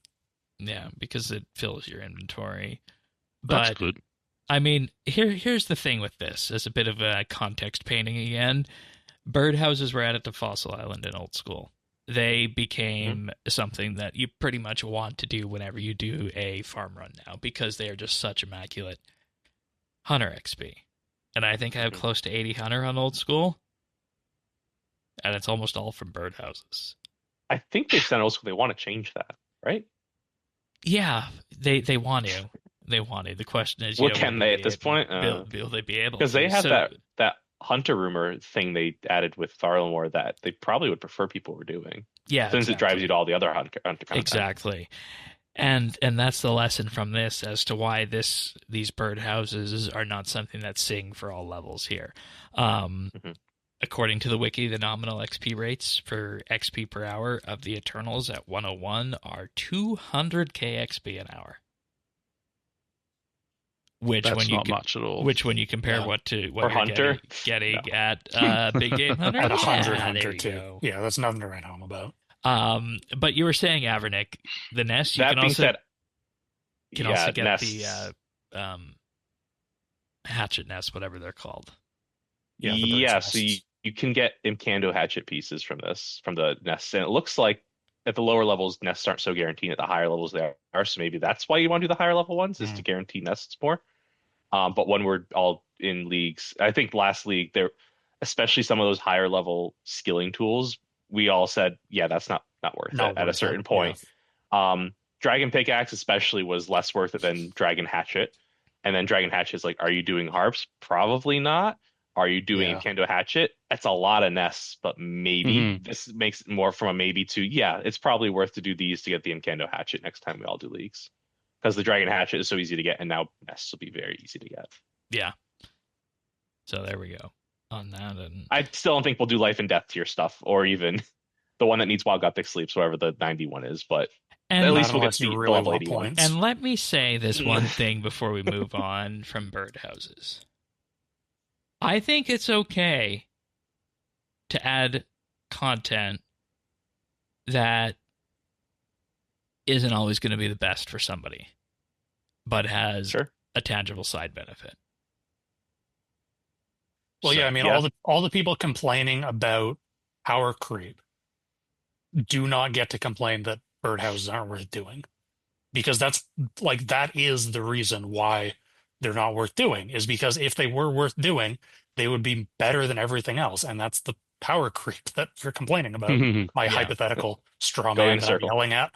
Yeah, because it fills your inventory. That's But good. I mean, here's the thing with this, as a bit of a context painting again. Birdhouses were added to Fossil Island in Old School. They became something that you pretty much want to do whenever you do a farm run now, because they are just such immaculate Hunter XP. And I think I have close to 80 Hunter on Old School, and it's almost all from Birdhouses. I think they said also they want to change that, right? Yeah, they want to. They want to. The question is, what can they at this point? Will they be able? Because they have that Hunter rumor thing they added with Tharlamore that they probably would prefer people were doing. Yeah, since it drives you to all the other Hunter content. Exactly. And that's the lesson from this as to why these birdhouses are not something that's sing for all levels here. According to the wiki, the nominal XP rates for XP per hour of the Eternals at 101 are 200k XP an hour. That's not much at all. Which, when you compare what you're Hunter getting at Big Game Hunter, at 100 yeah, Hunter too. Go. Yeah, that's nothing to write home about. But you were saying, Avernick, the nest. You that can being also said, also get nests. the hatchet nests, whatever they're called. Yeah, so you can get Imcando hatchet pieces from the nests, and it looks like at the lower levels nests aren't so guaranteed. At the higher levels they are, so maybe that's why you want to do the higher level ones is to guarantee nests more. But when we're all in leagues, I think last league there, especially some of those higher level skilling tools, we all said, yeah, that's not worth it at a certain point. Yeah. Dragon Pickaxe especially was less worth it than Dragon Hatchet. And then Dragon Hatchet is like, are you doing harps? Probably not. Are you doing Kendo Hatchet? That's a lot of nests, but maybe. This makes it more from a maybe to, yeah, it's probably worth to do these to get the Imcando Hatchet next time we all do leagues. Because the Dragon Hatchet is so easy to get, and now nests will be very easy to get. Yeah. So there we go on that. And I still don't think we'll do life and death tier stuff, or even the one that needs Wild Gothic Sleeps, whatever the 91 is, but at least we'll get the level 80 points. And let me say this one thing before we move on from birdhouses. I think it's okay to add content that isn't always going to be the best for somebody, but has a tangible side benefit. Well, yeah, I mean, all the people complaining about power creep do not get to complain that birdhouses aren't worth doing, because that is the reason why they're not worth doing, is because if they were worth doing, they would be better than everything else, and that's the power creep that you're complaining about. My hypothetical straw man that I'm yelling at.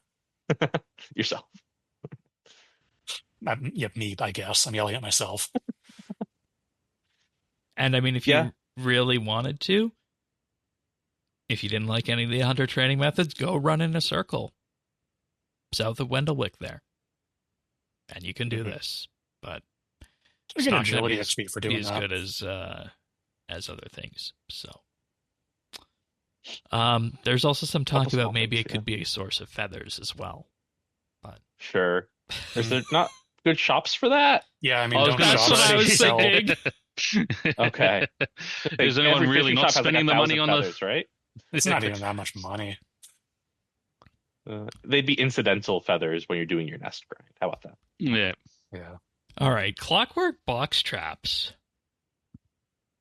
Yourself. Me, I guess. I'm yelling at myself. And I mean, if you really wanted to, if you didn't like any of the hunter training methods, go run in a circle south of Wendelwick there. And you can do this. But it's not agility XP for doing as that. Good as other things. So there's also some talk about maybe it could be a source of feathers as well. But sure. Is there not good shops for that? Yeah, I mean, that's what I was thinking. Okay. Is anyone really not spending the money on feathers, right? It's not even that much money. They'd be incidental feathers when you're doing your nest grind. How about that? Yeah. All right, Clockwork Box Traps.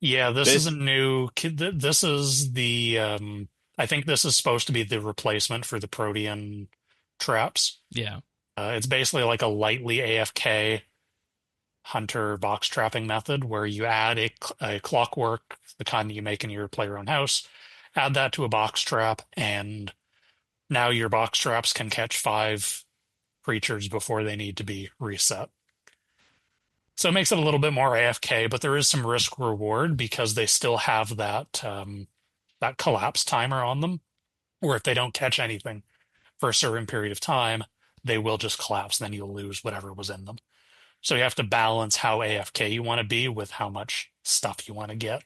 Yeah, this isn't new. This is the. I think this is supposed to be the replacement for the Protean traps. Yeah. It's basically like a lightly AFK hunter box trapping method where you add a clockwork, the kind that you make in your play your own house, add that to a box trap, and now your box traps can catch 5 creatures before they need to be reset. So it makes it a little bit more AFK, but there is some risk reward because they still have that that collapse timer on them, where if they don't catch anything for a certain period of time, they will just collapse. Then you'll lose whatever was in them. So you have to balance how AFK you want to be with how much stuff you want to get.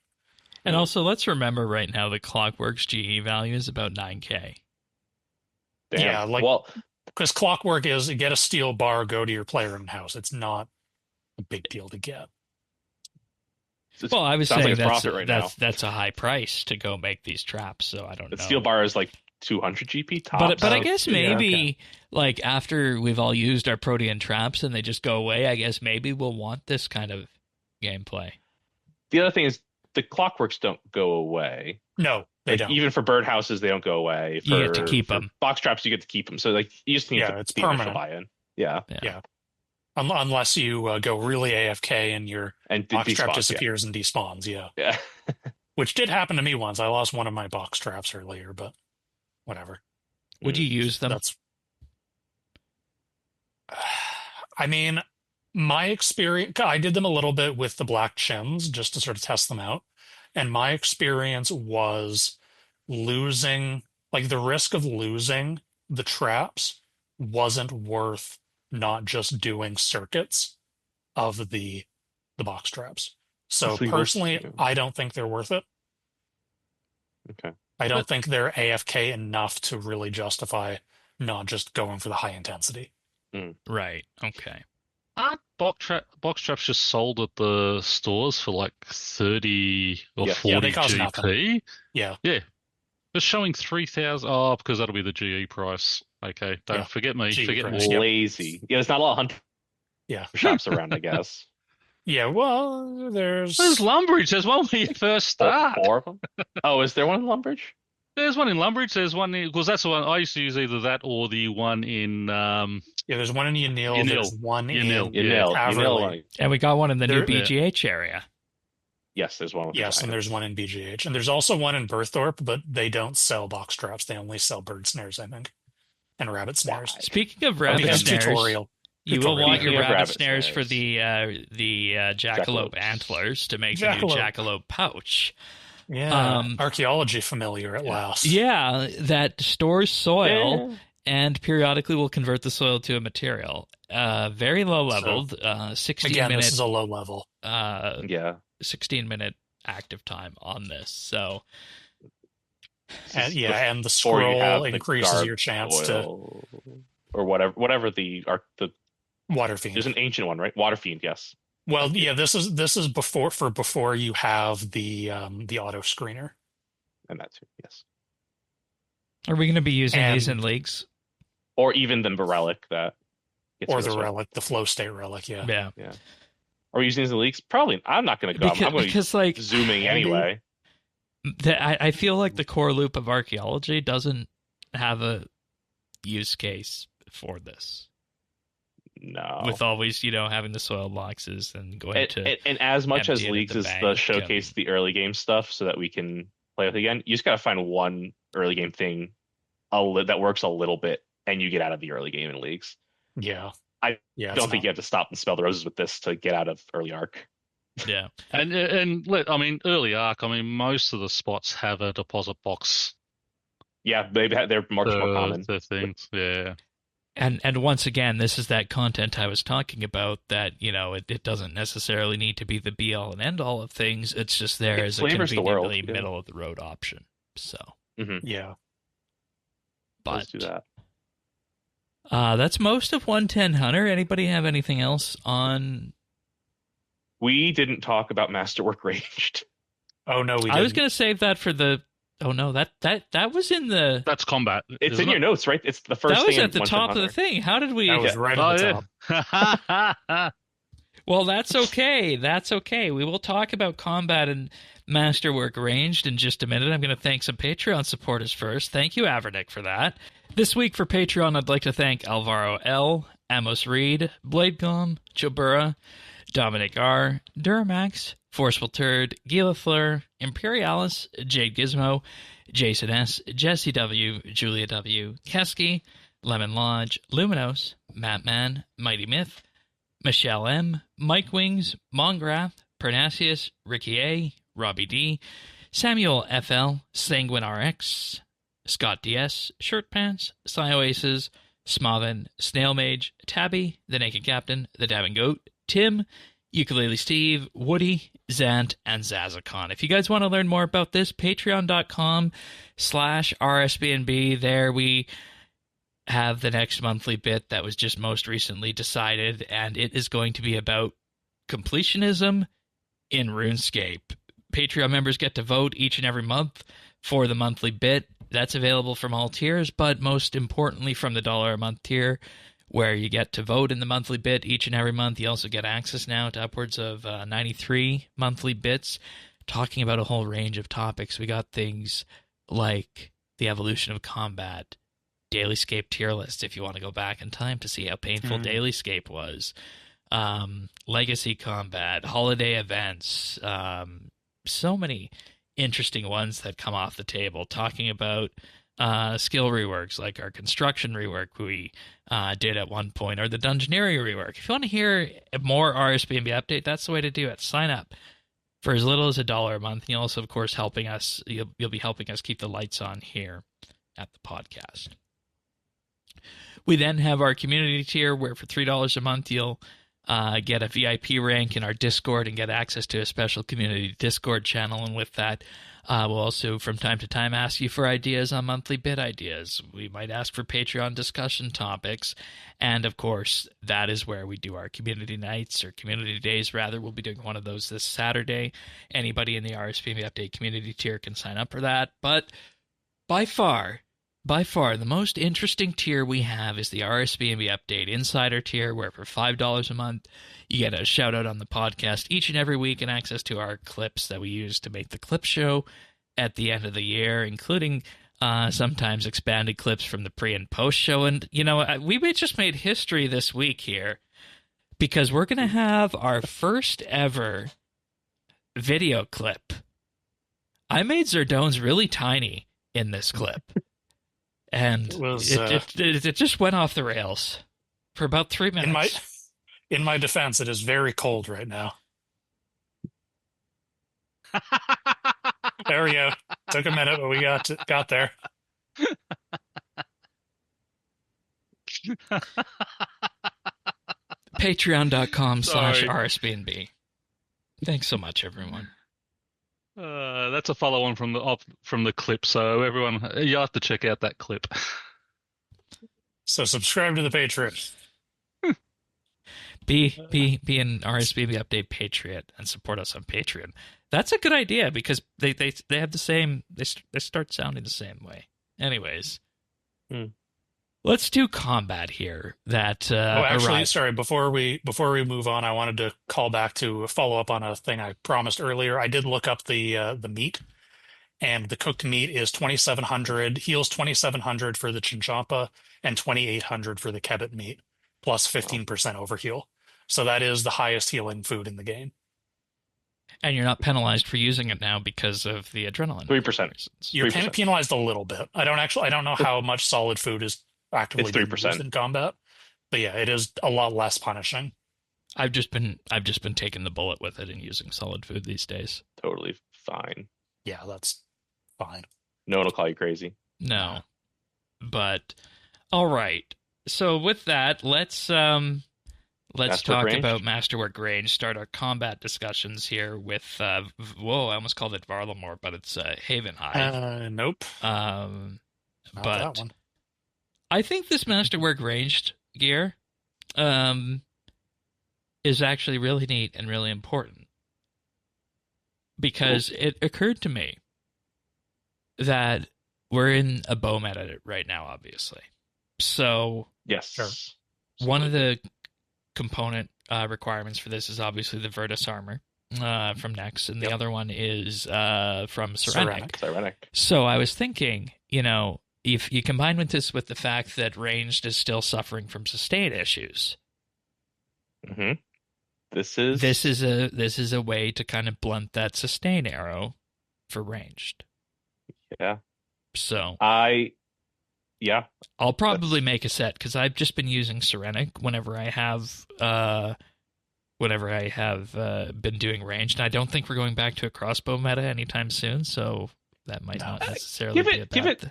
And also, let's remember right now the Clockwork's GE value is about 9K. Damn. Yeah, like, well, because Clockwork is get a steel bar, go to your player in house. It's not a big deal to get. Well, I was sounds saying like profit right now. that's a high price to go make these traps, so I don't know. The steel bar is like 200 GP tops. But I guess maybe like after we've all used our Protean traps and they just go away, I guess maybe we'll want this kind of gameplay. The other thing is the Clockworks don't go away. No, they don't. Even for birdhouses, they don't go away. You get to keep them. Box traps, you get to keep them. So like you just need to it's the permanent. initial buy-in. Yeah. Unless you go really AFK and your box trap disappears and despawns. Yeah. Which did happen to me once. I lost one of my box traps earlier, but whatever. Would you use them? I mean, my experience, I did them a little bit with the black chims just to sort of test them out. And my experience was losing, like the risk of losing the traps wasn't worth not just doing circuits of the box traps. So personally, I don't think they're worth it. Okay. I don't think they're AFK enough to really justify not just going for the high intensity. Right. Okay. Aren't box traps just sold at the stores for like 30 or 40 they cost GP? nothing. Yeah. They're showing 3,000. Oh, because that'll be the GE price. Okay, don't forget me. GE forget price, me. Lazy. Yeah, there's not a lot of Hunter shops around, I guess. Yeah, well, there's Lumbridge. There's one when you first start. 4 of them? Oh, is there one in Lumbridge? There's one in Lumbridge. There's one because that's the one I used to use, either that or the one in. There's one in Yanil. There's one in Yanil. And we got one in the new BGH area. Yes, there's one. And there's one in BGH, and there's also one in Berthorpe, but they don't sell box traps. They only sell bird snares, I think, and rabbit snares. Speaking of rabbit snares, you will want your rabbit snares for the Jackalope antlers to make the new Jackalope pouch. Yeah, archaeology familiar at last. Yeah, that stores soil and periodically will convert the soil to a material. Very low leveled, 16 again, minute. This is a low level. 16-minute active time on this. So, and the scroll increases your chance to, or whatever the Water Fiend. There's an ancient one, right? Water Fiend, yes. Well, yeah, this is before you have the auto screener. And that too, yes. Are we going to be using these in leagues? Or even the relic that or the relic, the flow state relic, yeah. Are we using these in leagues? Probably. I'm not going to go. I'm going to be like zooming anyway. I feel like the core loop of archaeology doesn't have a use case for this. No. With always, having the soil boxes and going and as much as leagues is the showcase the early game stuff so that we can play with it again, you just got to find one early game thing that works a little bit and you get out of the early game in leagues. Yeah. I don't think you have to stop and spell the roses with this to get out of early arc. Yeah. and early arc, most of the spots have a deposit box. Yeah, they're much more common. The things, yeah. And once again, this is that content I was talking about that, it doesn't necessarily need to be the be-all and end-all of things. It's just there as a conveniently middle-of-the-road option. So, yeah. But let's do that. That's most of 110, Hunter. Anybody have anything else on? We didn't talk about Masterwork Ranged. Oh, no, we didn't. I was going to save that for the... Oh, no, that was in the... That's combat. It's in your notes, right? It's the first thing. That was at the top of the thing. How did we... That was right at the top. Well, that's okay. That's okay. We will talk about combat and Masterwork Ranged in just a minute. I'm going to thank some Patreon supporters first. Thank you, Avernick, for that. This week for Patreon, I'd like to thank Alvaro L., Amos Reed, Bladegom, Chobura, Dominic R., Duramax, Forceful Turd, Gila Fleur, Imperialis, Jade Gizmo, Jason S., Jesse W., Julia W., Kesky, Lemon Lodge, Luminos, Mattman, Mighty Myth, Michelle M., Mike Wings, Mongrath, Parnassius, Ricky A., Robbie D., Samuel FL, Sanguine RX, Scott DS, Shirt Pants, Oasis, Smavin, Snail Mage, Tabby, The Naked Captain, The Dabbing Goat, Tim, Ukulele Steve, Woody, Zant, and Zazakon. If you guys want to learn more about this, patreon.com/RSBNB. There we have the next monthly bit that was just most recently decided, and it is going to be about completionism in RuneScape. Patreon members get to vote each and every month for the monthly bit. That's available from all tiers, but most importantly from the $1 a month tier, where you get to vote in the monthly bit each and every month. You also get access now to upwards of 93 monthly bits, talking about a whole range of topics. We got things like the evolution of combat, Dailyscape tier list, if you want to go back in time to see how painful Dailyscape was, legacy combat, holiday events, so many interesting ones that come off the table, talking about skill reworks like our construction rework we did at one point, or the dungeoneering rework. If you want to hear more RSBNB update, that's the way to do it. Sign up for as little as $1 a month. And you'll also, of course, you'll be helping us keep the lights on here at the podcast. We then have our community tier, where for $3 a month you'll get a VIP rank in our Discord and get access to a special community Discord channel. And with that, we'll also from time to time ask you for ideas on monthly bit ideas. We might ask for Patreon discussion topics. And of course, that is where we do our community nights, or community days rather. We'll be doing one of those this Saturday. Anybody in the RSBANDB Update community tier can sign up for that. But by far, the most interesting tier we have is the RSBANDB Update Insider tier, where for $5 a month, you get a shout-out on the podcast each and every week and access to our clips that we use to make the clip show at the end of the year, including sometimes expanded clips from the pre- and post-show. And, we just made history this week here, because we're going to have our first ever video clip. I made Zerdones really tiny in this clip. And it just went off the rails for about 3 minutes. In my defense, it is very cold right now. There we go. Took a minute, but we got there. Patreon.com/RSBNB. Thanks so much, everyone. That's a follow-on from the clip, so everyone, you'll have to check out that clip. So subscribe to the Patreon. Be an RSBANDB Update Patriot and support us on Patreon. That's a good idea, because they have the same. They start sounding the same way. Anyways, let's do combat here. Sorry. Before we move on, I wanted to call back to follow up on a thing I promised earlier. I did look up the meat, and the cooked meat is 2,700, heals 2,700 for the Chinchompa, and 2,800 for the Kebbit meat, plus 15% overheal. So that is the highest healing food in the game. And you're not penalized for using it now because of the adrenaline. 3%. You're penalized a little bit. I don't know how much solid food is actively being used in combat, but yeah, it is a lot less punishing. I've just been taking the bullet with it and using solid food these days. Totally fine. Yeah, that's fine. No one will call you crazy. No, but all right. So with that, let's talk about Masterwork Ranged. Start our combat discussions here with I almost called it Varlamore, but it's Havenhythe. Nope. Not but that one. I think this Masterwork Ranged gear is actually really neat and really important, because it occurred to me that we're in a bow meta right now, obviously. So yes, sure. One of the component requirements for this is obviously the Virtus armor from Nex, and the other one is from Sirenic. So I was thinking, if you combine this with the fact that Ranged is still suffering from sustain issues, this is a way to kind of blunt that sustain arrow for Ranged. Yeah. So I'll probably make a set, because I've just been using Sirenic whenever I have been doing Ranged. And I don't think we're going back to a crossbow meta anytime soon, so that might not necessarily be a bad give it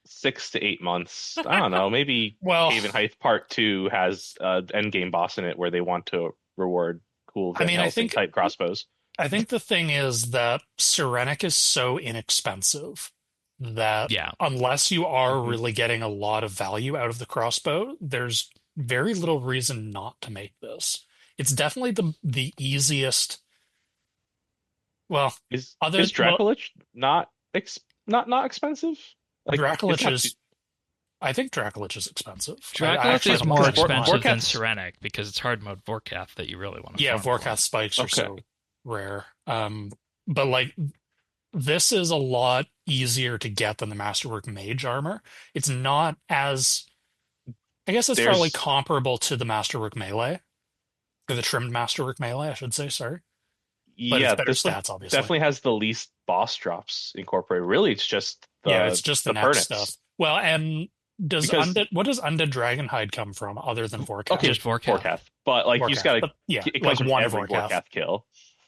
6 to 8 months. I don't know. Maybe Havenhythe Part 2 has Endgame boss in it where they want to reward cool Van Helsing type crossbows. I think the thing is that Sirenic is so inexpensive that unless you are really getting a lot of value out of the crossbow, there's very little reason not to make this. It's definitely the easiest. Well, is Dracolich not expensive? Like, Dracolich is. I think Dracolich is expensive. Dracolich is more expensive than Sirenic because it's hard mode Vorkath that you really want to. Yeah, Vorkath spikes are so rare. But like this is a lot easier to get than the Masterwork Mage armor. It's not as, I guess it's probably comparable to the Masterwork Melee, or the trimmed Masterwork Melee, I should say. Sorry. But it's better stats, obviously. Definitely has the least boss drops incorporated. Really, it's just the next stuff. Well, and what does Undead Dragonhide come from other than Vorkath? Okay, just Vorkath. But like you just gotta it comes from every Vorkath kill.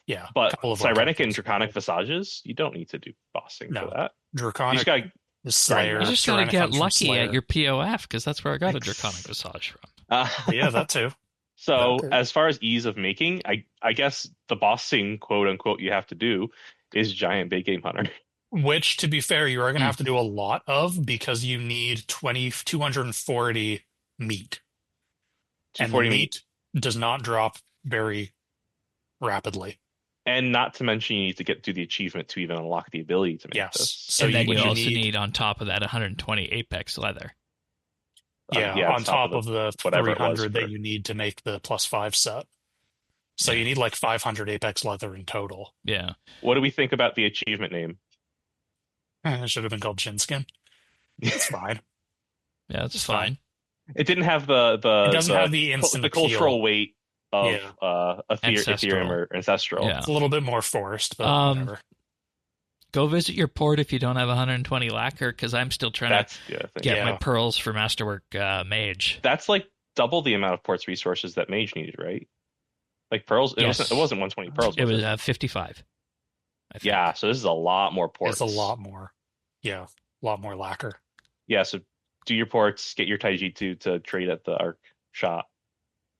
Yeah. But Sirenic and Draconic Visages, you don't need to do bossing for that. Draconic Slayer. You just gotta get lucky at your POF, because that's where I got a Draconic Visage from. Yeah, that too. So as far as ease of making, I guess the bossing, quote unquote, you have to do is Giant Big Game Hunter. Which, to be fair, you are going to have to do a lot of because you need 240 meat. 240 and meat does not drop very rapidly. And not to mention you need to get through the achievement to even unlock the ability to make this. So and then you also need on top of that 120 Apex leather. Yeah, on top of the 300 that you need to make the +5 set. So you need like 500 Apex leather in total. Yeah. What do we think about the achievement name? It should have been called Chinskin. It's fine. Yeah, it's fine. It didn't have it doesn't have the instant the cultural weight of Ethereum or Ancestral. Yeah. It's a little bit more forced, but whatever. Go visit your port if you don't have 120 lacquer, because I'm still trying to get my pearls for Masterwork Mage. That's like double the amount of ports resources that Mage needed, right? Like pearls, it wasn't 120 pearls. It was 55. Yeah, so this is a lot more ports. It's a lot more. Yeah, a lot more lacquer. Yeah, so do your ports, get your Taijutsu to trade at the Arc shop.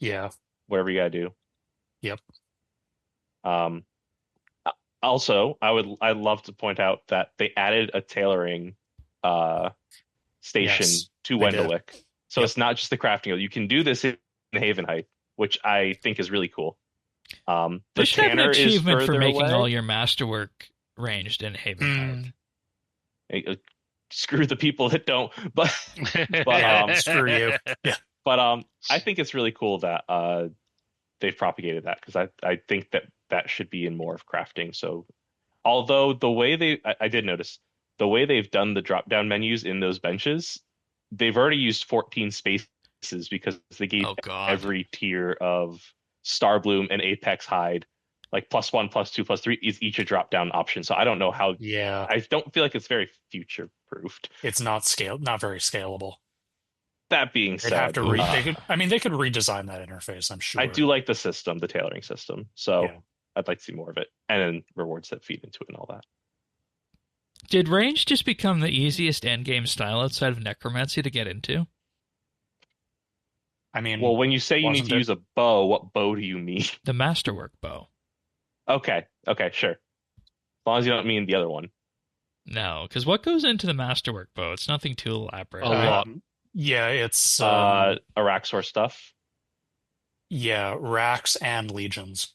Yeah. Whatever you gotta do. Yep. Also, I'd love to point out that they added a tailoring station to Wendelick. So it's not just the crafting. You can do this in Havenhythe, which I think is really cool. The Tanner is achievement for making all your Masterwork ranged in Havenhythe. Screw the people that don't, but screw you. Yeah. But I think it's really cool that they've propagated that, because I think that should be in more of crafting. So although the way I did notice the way they've done the drop down menus in those benches, they've already used 14 spaces because they gave every tier of Starbloom and Apex Hide like +1, +2, +3 is each a drop down option. So I don't know how. Yeah, I don't feel like it's very future proofed. It's not very scalable. That being said, have to they could redesign that interface, I'm sure. I do like the system, the tailoring system. So I'd like to see more of it, and then rewards that feed into it and all that. Did range just become the easiest endgame style outside of necromancy to get into? I mean, well, when you say you need to use a bow, what bow do you mean? The Masterwork bow. Okay, sure. As long as you don't mean the other one. No, because what goes into the Masterwork bow? It's nothing too elaborate. A lot. Yeah, it's Araxor stuff. Yeah, Rax and Legions.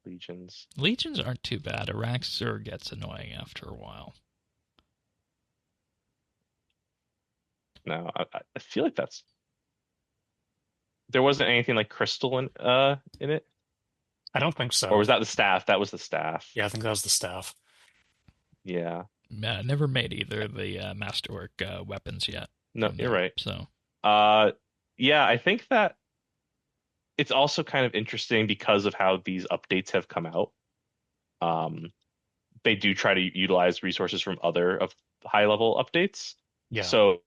Legions aren't too bad. Araxor gets annoying after a while. No, I feel like there wasn't anything like crystal in it. I don't think so. Or was that the staff? That was the staff. Yeah, I think that was the staff. Yeah. Never made either of the Masterwork weapons yet. No, you're right. So, yeah, I think that it's also kind of interesting because of how these updates have come out. They do try to utilize resources from other of high level updates. Yeah. So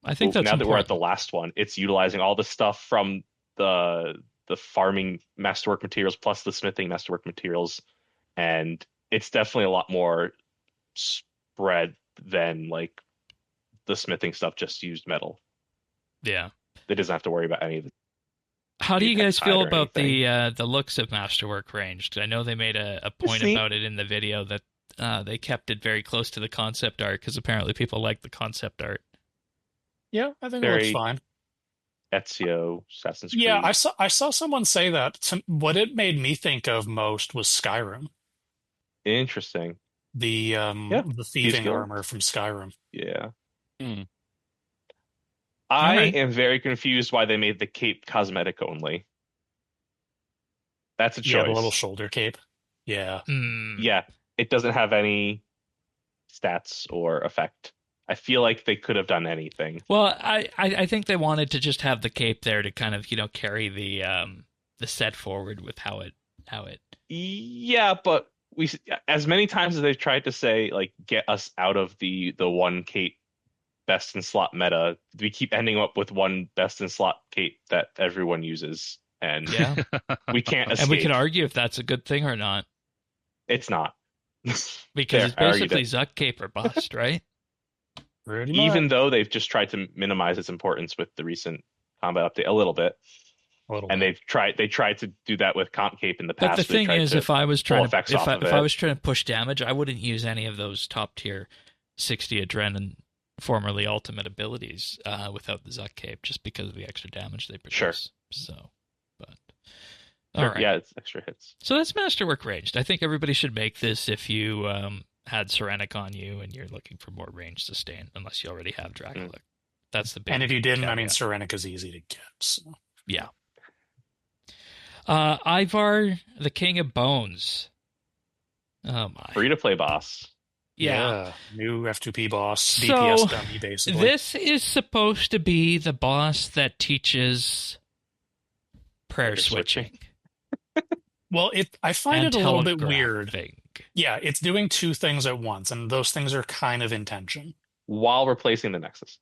I think that's now that we're at the last one, it's utilizing all the stuff from the farming Masterwork materials plus the smithing Masterwork materials, and it's definitely a lot more spread than like the smithing stuff just used metal. Yeah. It doesn't have to worry about any of it. How do you guys feel about anything. the looks of Masterwork Ranged? I know they made a point about it in the video that they kept it very close to the concept art because apparently people like the concept art. Yeah, I think it looks fine. Ezio, Assassin's Creed. Yeah, I saw someone say that. What it made me think of most was Skyrim. Interesting. The thieving armor from Skyrim. Yeah. Mm. I am very confused why they made the cape cosmetic only. That's a choice. Yeah, the little shoulder cape. Yeah. Yeah, it doesn't have any stats or effect. I feel like they could have done anything. Well, I think they wanted to just have the cape there to kind of, carry the set forward with how it. Yeah, but we, as many times as they've tried to say, like, get us out of the one cape best in slot meta, we keep ending up with one best in slot cape that everyone uses, and we can't escape. And we can argue if that's a good thing or not. It's not. Because it's basically Zuck cape or bust, right? Even though they've just tried to minimize its importance with the recent combat update a little bit. They tried to do that with comp cape in the past. But the thing is, if I was trying to push damage, I wouldn't use any of those top tier 60 adrenaline formerly ultimate abilities without the Zuck cape, just because of the extra damage they produce. Sure. So, but all right. Yeah, it's extra hits. So that's Masterwork Ranged. I think everybody should make this if you had Serenic on you and you're looking for more range sustain, unless you already have Dracula. That's the big. And if you didn't, I mean, Serenic is easy to get. So. Yeah. Ivar, the King of Bones. Oh my. Free to play boss. Yeah. New F2P boss, DPS dummy, basically. This is supposed to be the boss that teaches prayer switching. Well, I find it a little bit weird. Yeah, it's doing two things at once, and those things are kind of intention. While replacing the Nexus.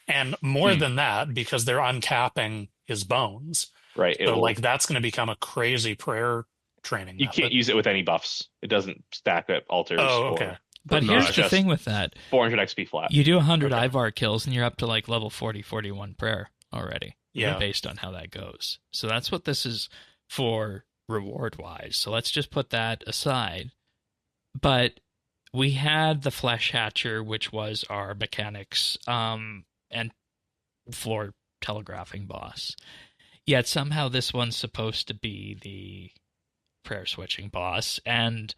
And more than that, because they're uncapping his bones. Right. So, that's going to become a crazy prayer training method. You can't use it with any buffs. It doesn't stack at altars. Oh, okay. But here's the thing with that. 400 XP flat. You do 100 Ivar kills, and you're up to, level 40, 41 prayer already. Yeah. Based on how that goes. So that's what this is for reward-wise. So let's just put that aside. But we had the Flesh Hatcher, which was our mechanics and floor telegraphing boss. Yet somehow this one's supposed to be the prayer switching boss. And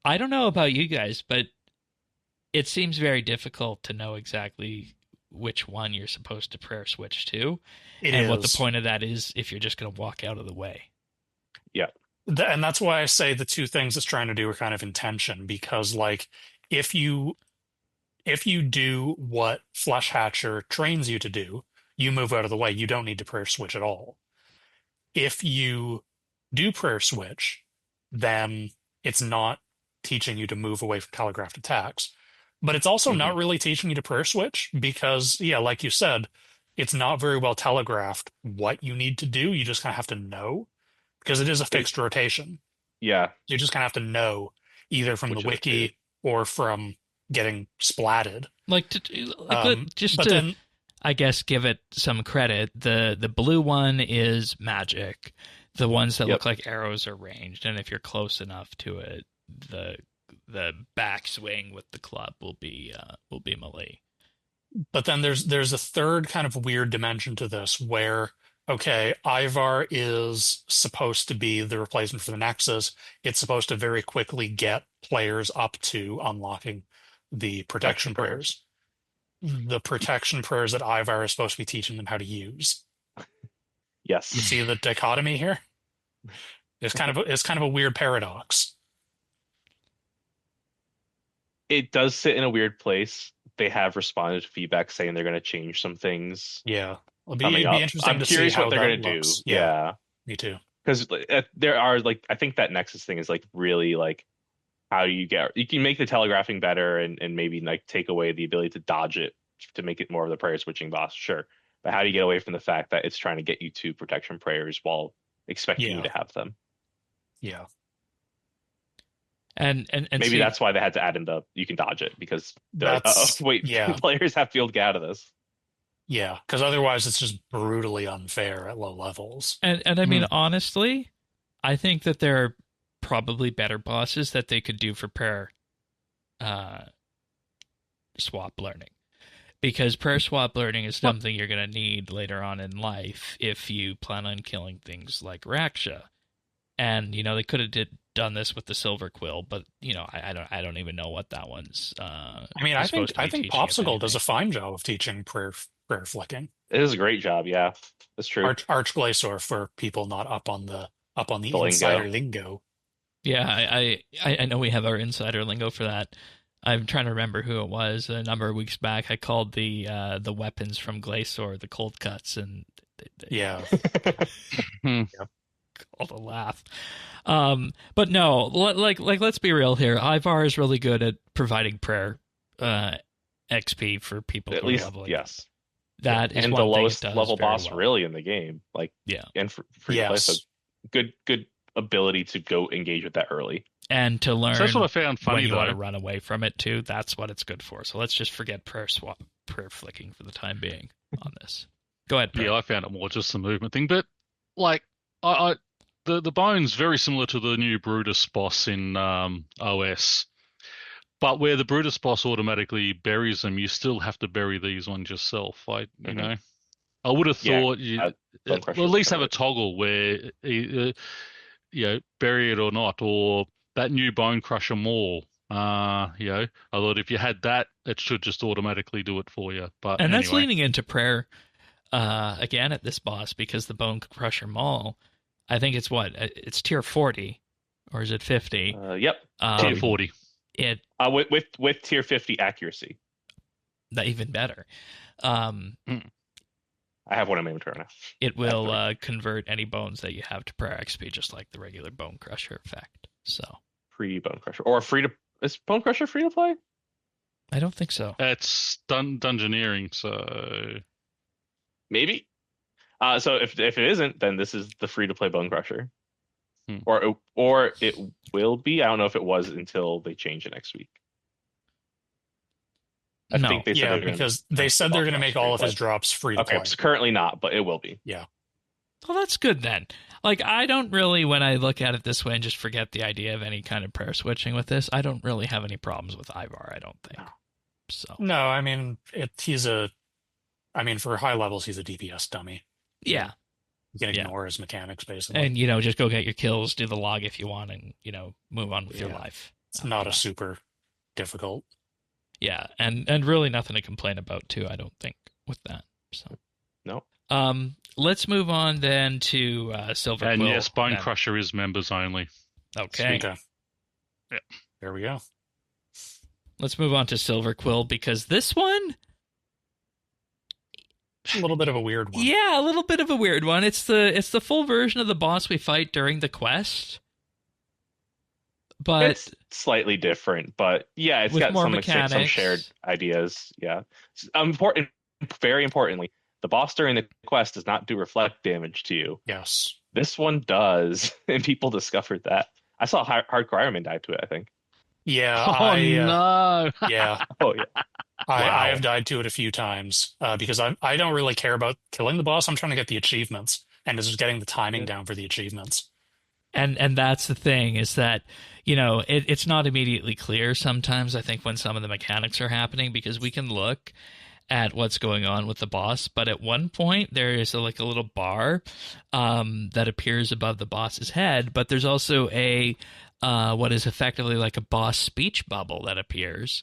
I don't know about you guys, but it seems very difficult to know exactly which one you're supposed to prayer switch to. What the point of that is if you're just going to walk out of the way. Yeah. And that's why I say the two things it's trying to do are kind of intention, because if you do what Flesh Hatcher trains you to do, you move out of the way. You don't need to prayer switch at all. If you do prayer switch, then it's not teaching you to move away from telegraphed attacks. But it's also not really teaching you to prayer switch because, like you said, it's not very well telegraphed what you need to do. You just kind of have to know because it is a fixed rotation. Yeah. You just kind of have to know either from the wiki or from getting splatted. I guess, give it some credit. The blue one is magic. The ones that look like arrows are ranged. And if you're close enough to it, the backswing with the club will be melee. But then there's a third kind of weird dimension to this where, okay, Ivar is supposed to be the replacement for the Nexus. It's supposed to very quickly get players up to unlocking the protection prayers. The protection prayers that Ivar is supposed to be teaching them how to use. Yes. You see the dichotomy here? It's kind of a weird paradox. It does sit in a weird place. They have responded to feedback saying they're going to change some things. Yeah. It'd be interesting to see how what they're going to do. Yeah. Me too. Because there are I think that Nexus thing is really how you can make the telegraphing better and maybe take away the ability to dodge it to make it more of the prayer switching boss. Sure. But how do you get away from the fact that it's trying to get you to protection prayers while expecting you to have them? Yeah. And maybe that's why they had to add in you can dodge it because players have to be able to get out of this. Yeah, because otherwise it's just brutally unfair at low levels. And I mean, honestly, I think that there are probably better bosses that they could do for prayer swap learning. Because prayer swap learning is something you're going to need later on in life if you plan on killing things like Raksha. And, they could have done this with the Silverquil, but, I don't even know what that one's I think Popsicle does a fine job of teaching prayer flicking. It is a great job, yeah. That's true. Arch Glacier for people not up on the insider lingo. Yeah, I know we have our insider lingo for that. I'm trying to remember who it was. A number of weeks back, I called the weapons from Glacier the cold cuts, and yeah, called a laugh. But no, let's be real here. Ivar is really good at providing prayer XP for people. At least, leveling. Yes. That is and one the lowest thing level boss really in the game. And for play, so good ability to go engage with that early. And to learn. So that's what I found funny, when you want to run away from it too. That's what it's good for. So let's just forget prayer flicking for the time being on this. Go ahead. Prayer. Yeah, I found it more just a movement thing, but the bone's very similar to the new Brutus boss in OS. But where the Brutus boss automatically buries them, you still have to bury these ones yourself. I would have thought you at least have a toggle where bury it or not, or that new Bone Crusher Maul. I thought if you had that, it should just automatically do it for you. But anyway. That's leaning into prayer again at this boss, because the Bone Crusher Maul, I think it's tier 40, or is it 50? Yep, tier 40. It with tier 50 accuracy. That even better. I have one in my inventory now. It will convert any bones that you have to prayer XP, just like the regular Bone Crusher effect. So free Bone Crusher, or is Bone Crusher free to play? I don't think so. It's dungeoneering, so maybe. So if it isn't, then this is the free to play Bone Crusher, or it will be. I don't know if it was until they change it next week. I think they said because they said they're going to make all of his drops free to play. Okay, so currently not, but it will be. Yeah. Well, that's good then. I don't really, when I look at it this way and just forget the idea of any kind of prayer switching with this, I don't really have any problems with Ivar, I don't think. So. No, I mean, for high levels, he's a DPS dummy. Yeah. You can ignore his mechanics, basically. And, just go get your kills, do the log if you want, and, move on with your life. It's not a super difficult. Yeah, and really nothing to complain about, too, I don't think, with that. So. No. Let's move on then to Silverquil. And yes, Bone Crusher is members only. Okay. Yeah. There we go. Let's move on to Silverquil, because this one... A little bit of a weird one. Yeah, a little bit of a weird one. It's the full version of the boss we fight during the quest. But it's slightly different, but yeah, it's got some shared ideas. Yeah. Very importantly, the boss during the quest does not do reflect damage to you. Yes. This one does, and people discovered that. I saw Hardcore Iron Man die to it, I think. Yeah. No. Yeah. Oh, yeah. I have died to it a few times because I don't really care about killing the boss. I'm trying to get the achievements, and it's just getting the timing down for the achievements. And that's the thing, is that, it's not immediately clear sometimes, I think, when some of the mechanics are happening, because we can look at what's going on with the boss, but at one point there is a little bar that appears above the boss's head, but there's also a what is effectively like a boss speech bubble that appears,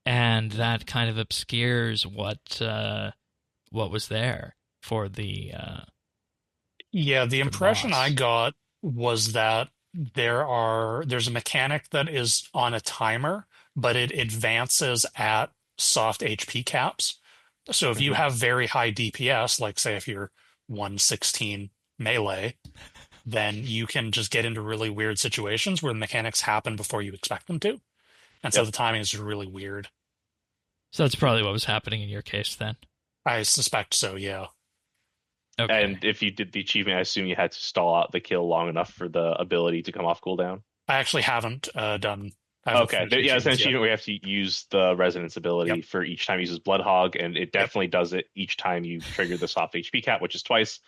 and that kind of obscures what was there for the the impression I got was that there's a mechanic that is on a timer, but it advances at soft HP caps. So if you have very high DPS, like say if you're 116 melee, then you can just get into really weird situations where the mechanics happen before you expect them to. And so the timing is really weird. So that's probably what was happening in your case then? I suspect so, yeah. Okay. And if you did the achievement, I assume you had to stall out the kill long enough for the ability to come off cooldown? I actually haven't done Okay, essentially we have to use the resonance ability for each time it uses Bloodhog, and it definitely does it each time you trigger the soft HP cap, which is twice,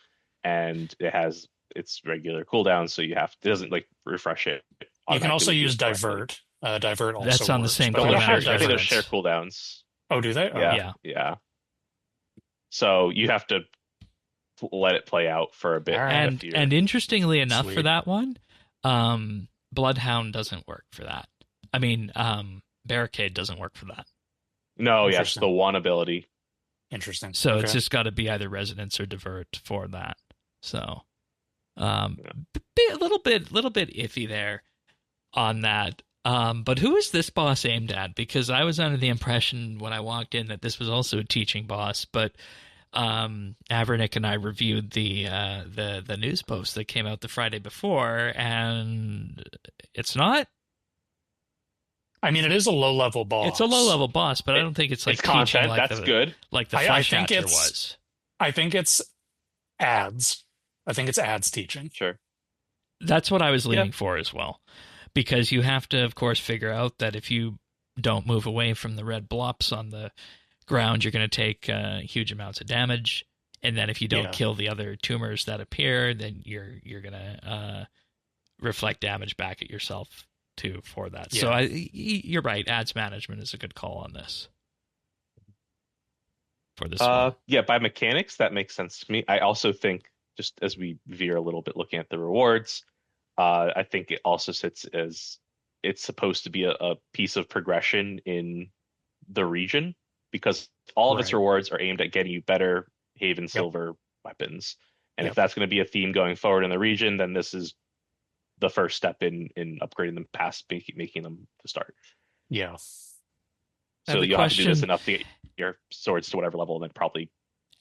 and it has its regular cooldown, so it doesn't like refresh it. You can also use Divert. Divert also That's on works, the same cooldown. cooldown. I think those share cooldowns. Oh, do they? Oh. Yeah. So you have to let it play out for a bit. And interestingly enough, for that one, Bloodhound doesn't work for that. I mean, Barricade doesn't work for that. No, yes, the one ability. Interesting. So it's just got to be either Resonance or Divert for that. So, a little bit iffy there on that. But who is this boss aimed at? Because I was under the impression when I walked in that this was also a teaching boss, but Avernick and I reviewed the news post that came out the Friday before, and it's not. I mean, it is a low-level boss. It's a low-level boss, but I don't think it's like it's content. Like that's good. Like the Flycatcher was. I think it's ads. I think it's ads teaching. Sure. That's what I was leaning for as well. Because you have to, of course, figure out that if you don't move away from the red blops on the ground, you're going to take huge amounts of damage. And then if you don't kill the other tumors that appear, then you're going to reflect damage back at yourself too for that. So you're right. Ads management is a good call on this. For this one. Yeah, by mechanics, that makes sense to me. I also think, just as we veer a little bit looking at the rewards, I think it also sits as it's supposed to be a piece of progression in the region, because all of its rewards are aimed at getting you better Haven Silver weapons. And if that's going to be a theme going forward in the region, then this is the first step in upgrading them past making them to start. Yeah. So you'll have to do this enough to get your swords to whatever level, and then probably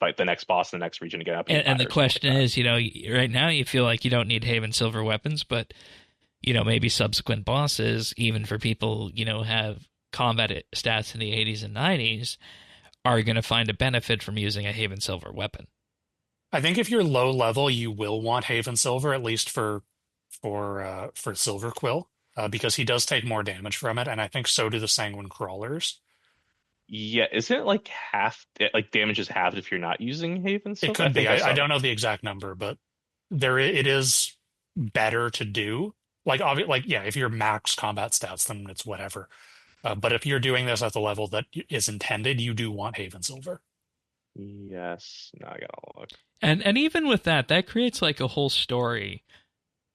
fight the next boss in the next region to get up. And the question is, right now you feel like you don't need Haven Silver weapons, but maybe subsequent bosses, even for people have combat stats in the 80s and 90s, are going to find a benefit from using a Haven Silver weapon. I think if you're low level, you will want Haven Silver, at least for Silverquil, because he does take more damage from it, and I think so do the Sanguine Crawlers. Yeah, isn't it like half? Like damage is halved if you're not using Haven Silver? It could be. I don't know the exact number, but it is better to do. If you're max combat stats, then it's whatever. But if you're doing this at the level that is intended, you do want Haven Silver. Yes. Now I gotta look. And even with that creates like a whole story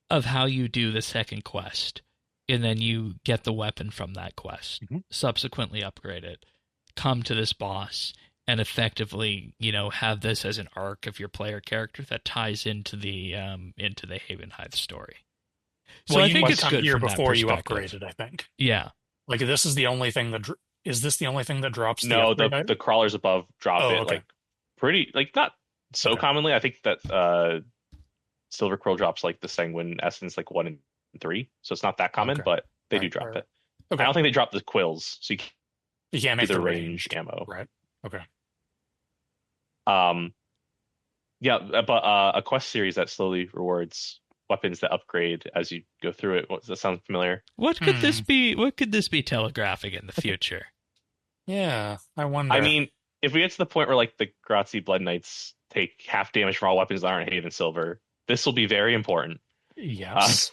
of how you do the second quest, and then you get the weapon from that quest, subsequently upgrade it, come to this boss, and effectively, have this as an arc of your player character that ties into the Havenhythe story. So I think it's good here from before that you upgrade it. I think. Yeah. Like this is the only thing that is this the only thing that drops? The crawlers above drop it like pretty not so commonly. I think that Silverquil drops like the Sanguine Essence like 1 and 3, so it's not that common, but they do drop it. Okay. I don't think they drop the quills, so you can't make the range ammo. Right. Okay. Yeah, but a quest series that slowly rewards weapons that upgrade as you go through it. Does that sound familiar? What could this be? What could this be telegraphing in the future? Yeah, I wonder. I mean, if we get to the point where like the Grazi Blood Knights take half damage from all weapons that aren't Haven Silver, this will be very important. Yes.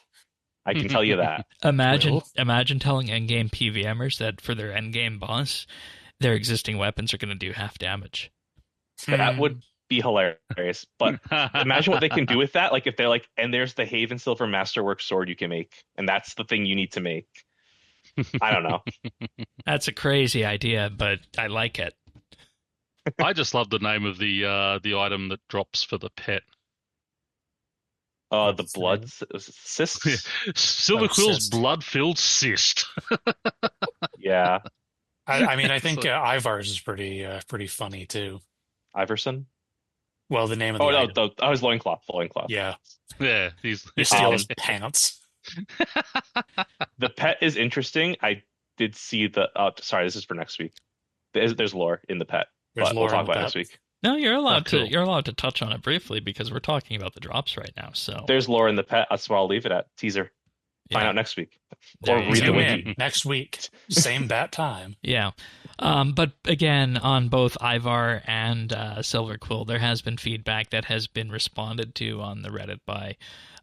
I can tell you that. Imagine telling endgame PVMers that for their endgame boss, their existing weapons are going to do half damage. That would be hilarious. But imagine what they can do with that. Like if they're like, and there's the Haven Silver Masterwork sword you can make, and that's the thing you need to make. I don't know. That's a crazy idea, but I like it. I just love the name of the item that drops for the pet. The blood cysts. Yeah. Silverquil's blood-filled cyst. Yeah. I mean, I think Ivar's is pretty funny too. Iverson. Well, the name of the item. I was loincloth. Yeah. Yeah. You steal his pants. The pet is interesting. I did see the. Sorry, this is for next week. There's lore in the pet. We'll talk about it next week. No, you're allowed to. You're allowed to touch on it briefly because we're talking about the drops right now. So there's lore in the pet. That's where I'll leave it at. Teaser. Find out next week. There Or you read go. the wiki. Next week. Same bat time. Yeah. But again, on both Ivar and Silverquil, there has been feedback that has been responded to on the Reddit by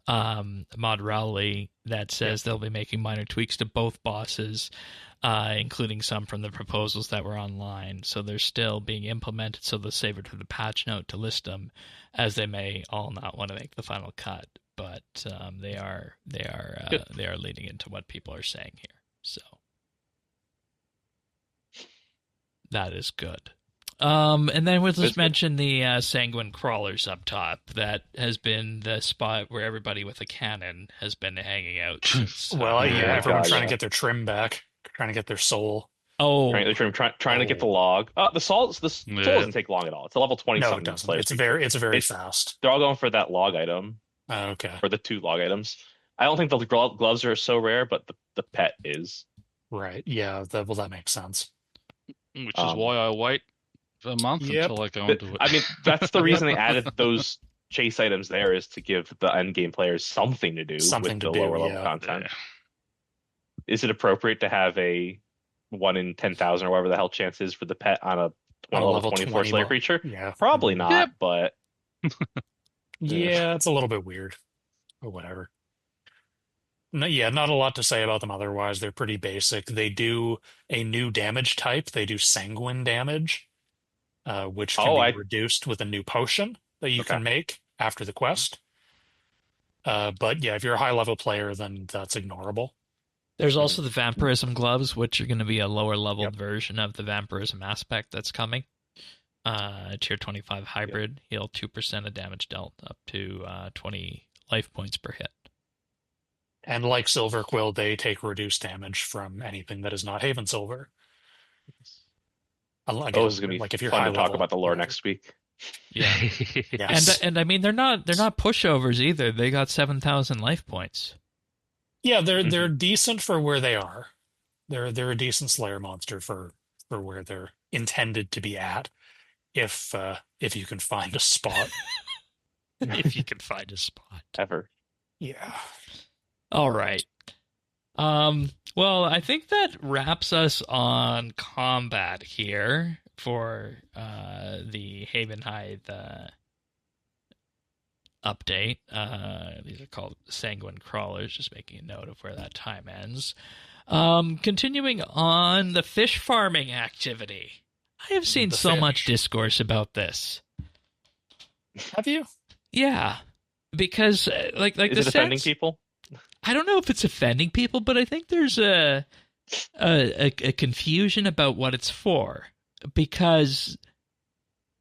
Mod Rowley that says they'll be making minor tweaks to both bosses, including some from the proposals that were online. So they're still being implemented, so they'll save it to the patch note to list them, as they may all not want to make the final cut. But they are leading into what people are saying here. So that is good. And then we'll just mention the Sanguine Crawlers up top. That has been the spot where everybody with a cannon has been hanging out since. Everyone's trying to get their trim back, trying to get their soul. Oh, right, they're trying to get the log. The soul doesn't take long at all. It's a level 20 No, something. it doesn't. It's very fast. They're all going for that log item. Okay. Or the 2 log items. I don't think the gloves are so rare, but the pet is. Right. Yeah. That makes sense. Which is why I wait a month until I go into it. I mean, that's the reason they added those chase items there, is to give the endgame players something to do with the lower level content. Yeah. Is it appropriate to have a 1 in 10,000 or whatever the hell chance is for the pet on a level 24 Slayer creature? Yeah. Probably not, but. Yeah, it's a little bit weird, but whatever. No, not a lot to say about them otherwise. They're pretty basic. They do a new damage type. They do sanguine damage, which can be reduced with a new potion that you can make after the quest. But yeah, if you're a high-level player, then that's ignorable. There's also the Vampirism gloves, which are going to be a lower-leveled version of the Vampirism aspect that's coming. Tier 25 hybrid, heal 2% of damage dealt, up to 20 life points per hit. And like Silverquil, they take reduced damage from anything that is not Haven Silver. Again, this is going to be if you're fun to talk about the lore next week. Yeah. Yes. And I mean, they're not pushovers either. They got 7,000 life points. Yeah, they're decent for where they are. They're a decent Slayer monster for where they're intended to be at. If you can find a spot. If you can find a spot. Ever. Yeah. All right. Well, I think that wraps us on combat here for the Havenhythe update. These are called Sanguine Crawlers, just making a note of where that time ends. Continuing on the fish farming activity. I have seen so much discourse about this. Have you? Yeah, because like is it offending people? I don't know if it's offending people, but I think there's a confusion about what it's for, because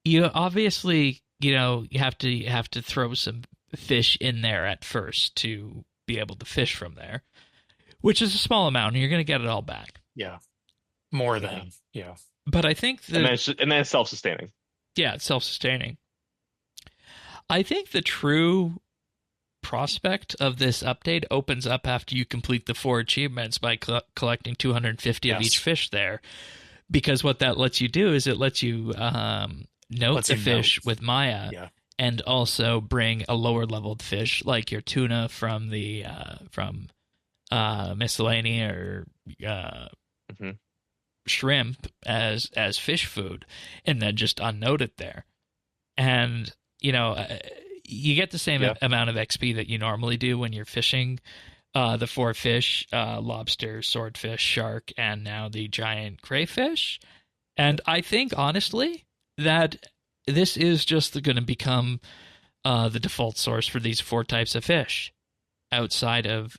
you obviously you have to throw some fish in there at first to be able to fish from there, which is a small amount, and you're going to get it all back. Yeah, more than But I think that... And then it's self-sustaining. Yeah, it's self-sustaining. I think the true prospect of this update opens up after you complete the 4 achievements by collecting 250 of each fish there. Because what that lets you do is it lets you note the fish with Maya and also bring a lower-leveled fish like your tuna from the Miscellania or... shrimp as fish food, and then just unnote it there, and you get the same amount of XP that you normally do when you're fishing the 4 fish, lobster, swordfish, shark, and now the giant crayfish. And I think honestly that this is just going to become the default source for these 4 types of fish. Outside of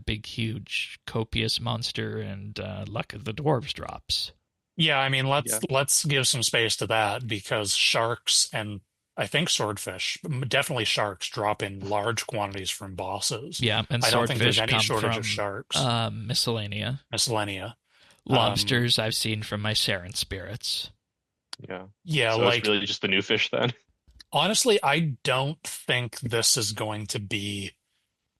big, huge, copious monster and Luck of the Dwarves drops. Yeah, I mean, let's give some space to that, because sharks and I think swordfish, definitely sharks, drop in large quantities from bosses. Yeah, and I don't think there's any shortage from, of sharks. Miscellania. Lobsters I've seen from my Saren spirits. Yeah, so it's really just the new fish then? Honestly, I don't think this is going to be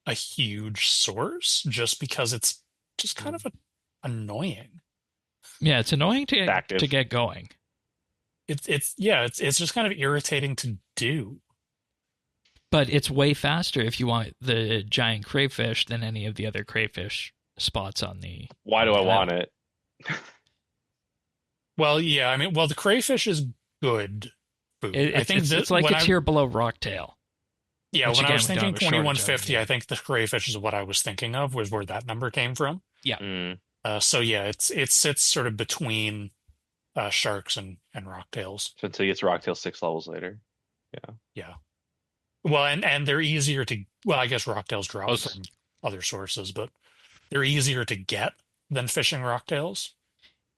a huge source, just because it's just kind of annoying. Yeah, it's annoying to get going. It's just kind of irritating to do. But it's way faster if you want the giant crayfish than any of the other crayfish spots on the. Why do I want it? Well, yeah, I mean, the crayfish is good food. I think it's like a tier below rocktail. Yeah, when I was thinking 2150, I think the crayfish is what I was thinking of, was where that number came from. Yeah. So yeah, it sits sort of between sharks and rocktails. So until you get to rocktail 6 levels later. Yeah. Yeah. Well, and they're easier to. Well, I guess rocktails drop from other sources, but they're easier to get than fishing rocktails.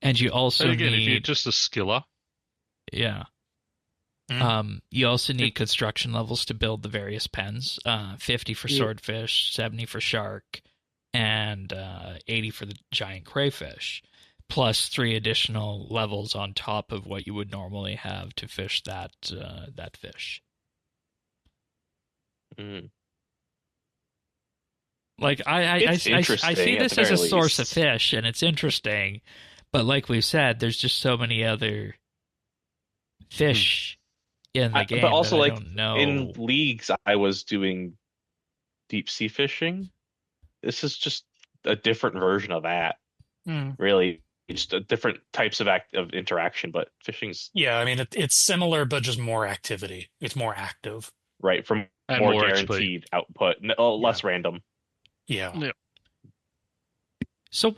And you also again, need, if you're just a skiller. Yeah. You also need construction levels to build the various pens. 50 for swordfish, 70 for shark, and 80 for the giant crayfish, plus 3 additional levels on top of what you would normally have to fish that fish. Like I see this as a source of fish, and it's interesting, but like we've said, there's just so many other fish in the game. But also, like in leagues, I was doing deep sea fishing. This is just a different version of that. Really, just a different types of interaction. But fishing's I mean it's similar, but just more activity. It's more active, right? From more guaranteed output, less random. Yeah. So do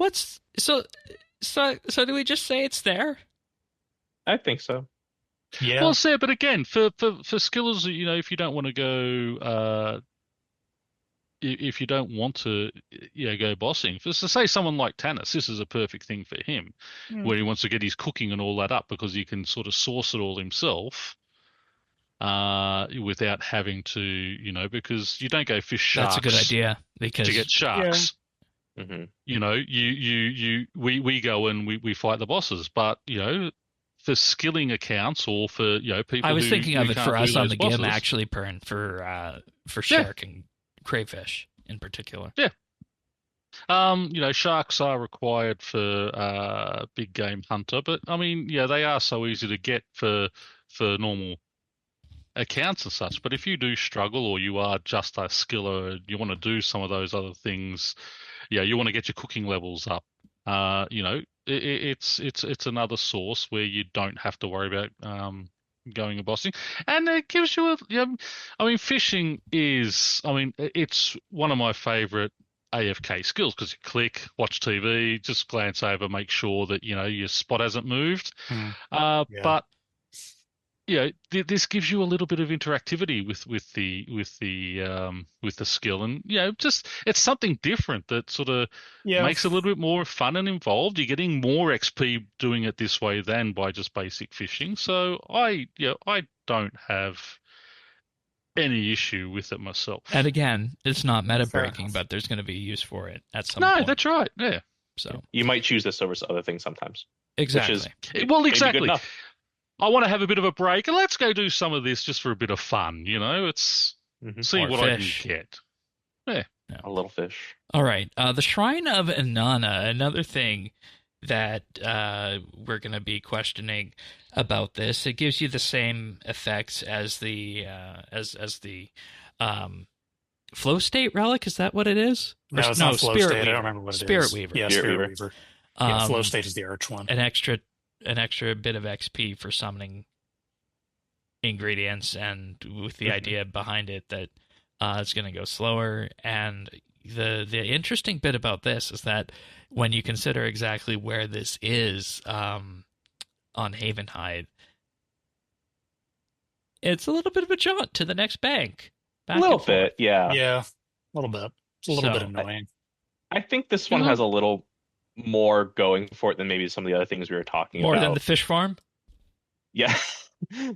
we just say it's there? I think so. Yeah. Well, but again, for skillers, if you don't want to go, if you don't want to, go bossing. For say someone like Tanis, this is a perfect thing for him, where he wants to get his cooking and all that up because he can sort of source it all himself, without having to, because you don't go fish sharks. That's a good idea because to get sharks. Yeah. We go and we fight the bosses, but for skilling accounts or for people. I was who, thanking of it for us on the bosses. game actually, Pern, for shark and crayfish in particular. Yeah. Sharks are required for big game hunter, but I mean, they are so easy to get for normal accounts and such. But if you do struggle or you are just a skiller, you want to do some of those other things, you want to get your cooking levels up. It's another source where you don't have to worry about going and bossing, and it gives you fishing is, it's one of my favorite AFK skills because you click, watch TV, just glance over, make sure that your spot hasn't moved. But this gives you a little bit of interactivity with the skill, and just it's something different that sort of makes it a little bit more fun and involved. You're getting more XP doing it this way than by just basic fishing. So I don't have any issue with it myself. And again, it's not meta breaking, but there's going to be use for it at some point. No, that's right. Yeah. So you might choose this over other things sometimes. Exactly. Exactly. I want to have a bit of a break, and let's go do some of this just for a bit of fun. It's see or what fish. I can get. Yeah. A little fish. All right. The Shrine of Inanna, another thing that we're going to be questioning about this. It gives you the same effects as the flow state relic. Is that what it is? No, it's not flow state. I don't remember what it is. Spirit Weaver. Yeah, Spirit Weaver. Flow state is the arch one. An extra bit of XP for summoning ingredients, and with the idea behind it that it's going to go slower. And the interesting bit about this is that when you consider exactly where this is on Havenhythe, it's a little bit of a jaunt to the next bank. A little bit, yeah. Yeah, a little bit. It's a little bit annoying. I think this one has a little more going for it than maybe some of the other things we were talking about. More than the fish farm? Yeah.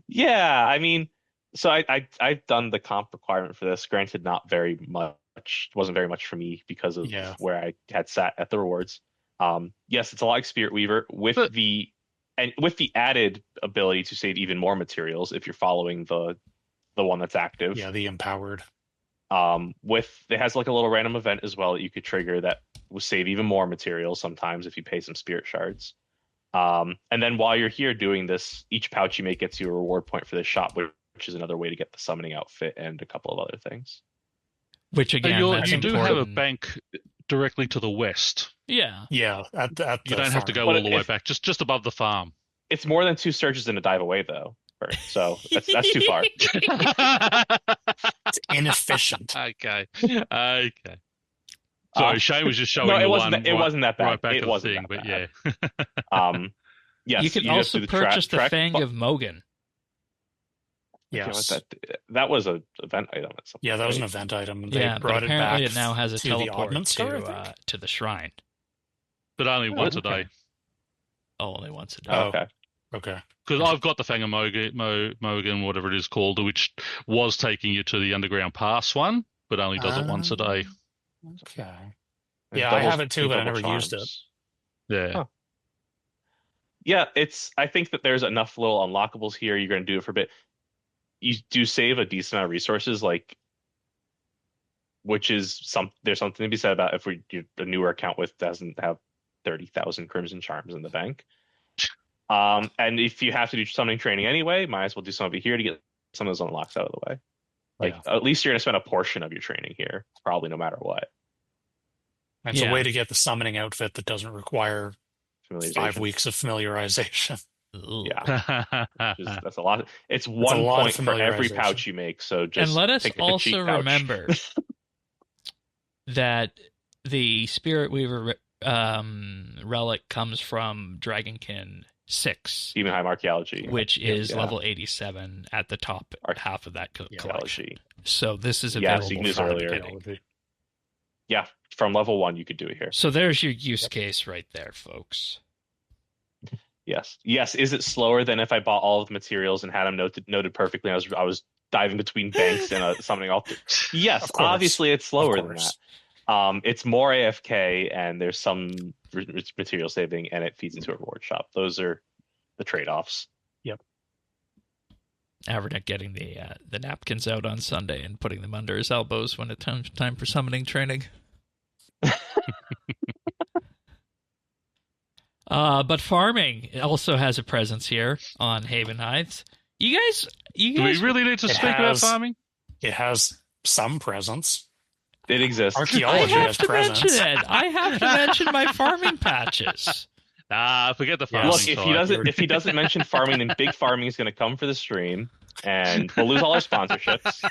Yeah, I mean, so I've done the comp requirement for this. Granted, not very much. Wasn't very much for me because of where I had sat at the rewards. Yes, it's a lot like Spirit Weaver with the added ability to save even more materials if you're following the one that's active. Yeah, the empowered. It has like a little random event as well that you could trigger that will save even more materials sometimes if you pay some spirit shards. And then while you're here doing this, each pouch you make gets you a reward point for this shop, which which is another way to get the summoning outfit and a couple of other things. Which again, that's you do important. have a bank directly to the west. Yeah. Yeah. You don't have to go all the way back, just above the farm. It's more than 2 searches and a dive away, though. So that's too far. It's inefficient. Okay. Sorry, Shane was just showing it wasn't that bad. Right back it to the wasn't thing, that but bad. yeah. Yes, you can also purchase the Fang of Mogan. Yes. That was an event item. Yeah, that was an event item. They Yeah, brought but apparently it back it now has a to teleport the Oddment Star, to the shrine. But only once a day. Oh, only once a day. Oh, okay. Because I've got the Fang of Mogan, whatever it is called, which was taking you to the Underground Pass one, but only does it once a day. Okay. Yeah, I have it too, but I never used it. Yeah. Huh. Yeah, I think that there's enough little unlockables here. You're going to do it for a bit. You do save a decent amount of resources, which is there's something to be said about if a newer account doesn't have 30,000 Crimson Charms in the bank. And if you have to do something training anyway, might as well do some of it here to get some of those unlocks out of the way. At least you're going to spend a portion of your training here, probably no matter what. It's a way to get the summoning outfit that doesn't require 5 weeks of familiarization. Yeah, that's a lot. It's 1 point for every pouch you make. So just and let us also remember that the Spirit Weaver relic comes from Dragonkin 6, Demon Hive Archaeology, which is level 87 at the top half of that collection. So this is available. So you can use earlier. Yeah, from level 1 you could do it here. So there's your use case right there, folks. Yes. Is it slower than if I bought all of the materials and had them noted perfectly? And I was diving between banks and something else. Yes, obviously it's slower than that. It's more AFK, and there's some material saving, and it feeds into a reward shop. Those are the trade-offs. Yep. Avernette getting the napkins out on Sunday and putting them under his elbows when it's time for summoning training. But farming also has a presence here on Havenhythe. You guys, do we really need to speak about farming? It has some presence. It exists. Archaeology has presence. I have to mention my farming patches. Forget the farming. Look, if he doesn't mention farming, then big farming is going to come for the stream, and we'll lose all our sponsorships.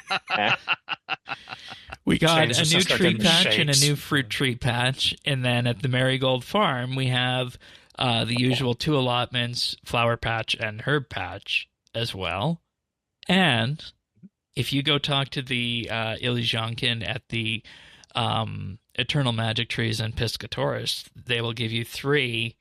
We got a new tree patch and a new fruit tree patch, and then at the Marigold Farm we have the usual 2 allotments, flower patch and herb patch as well. And if you go talk to the Ilijankin at the Eternal Magic Trees and Piscatoris, they will give you 3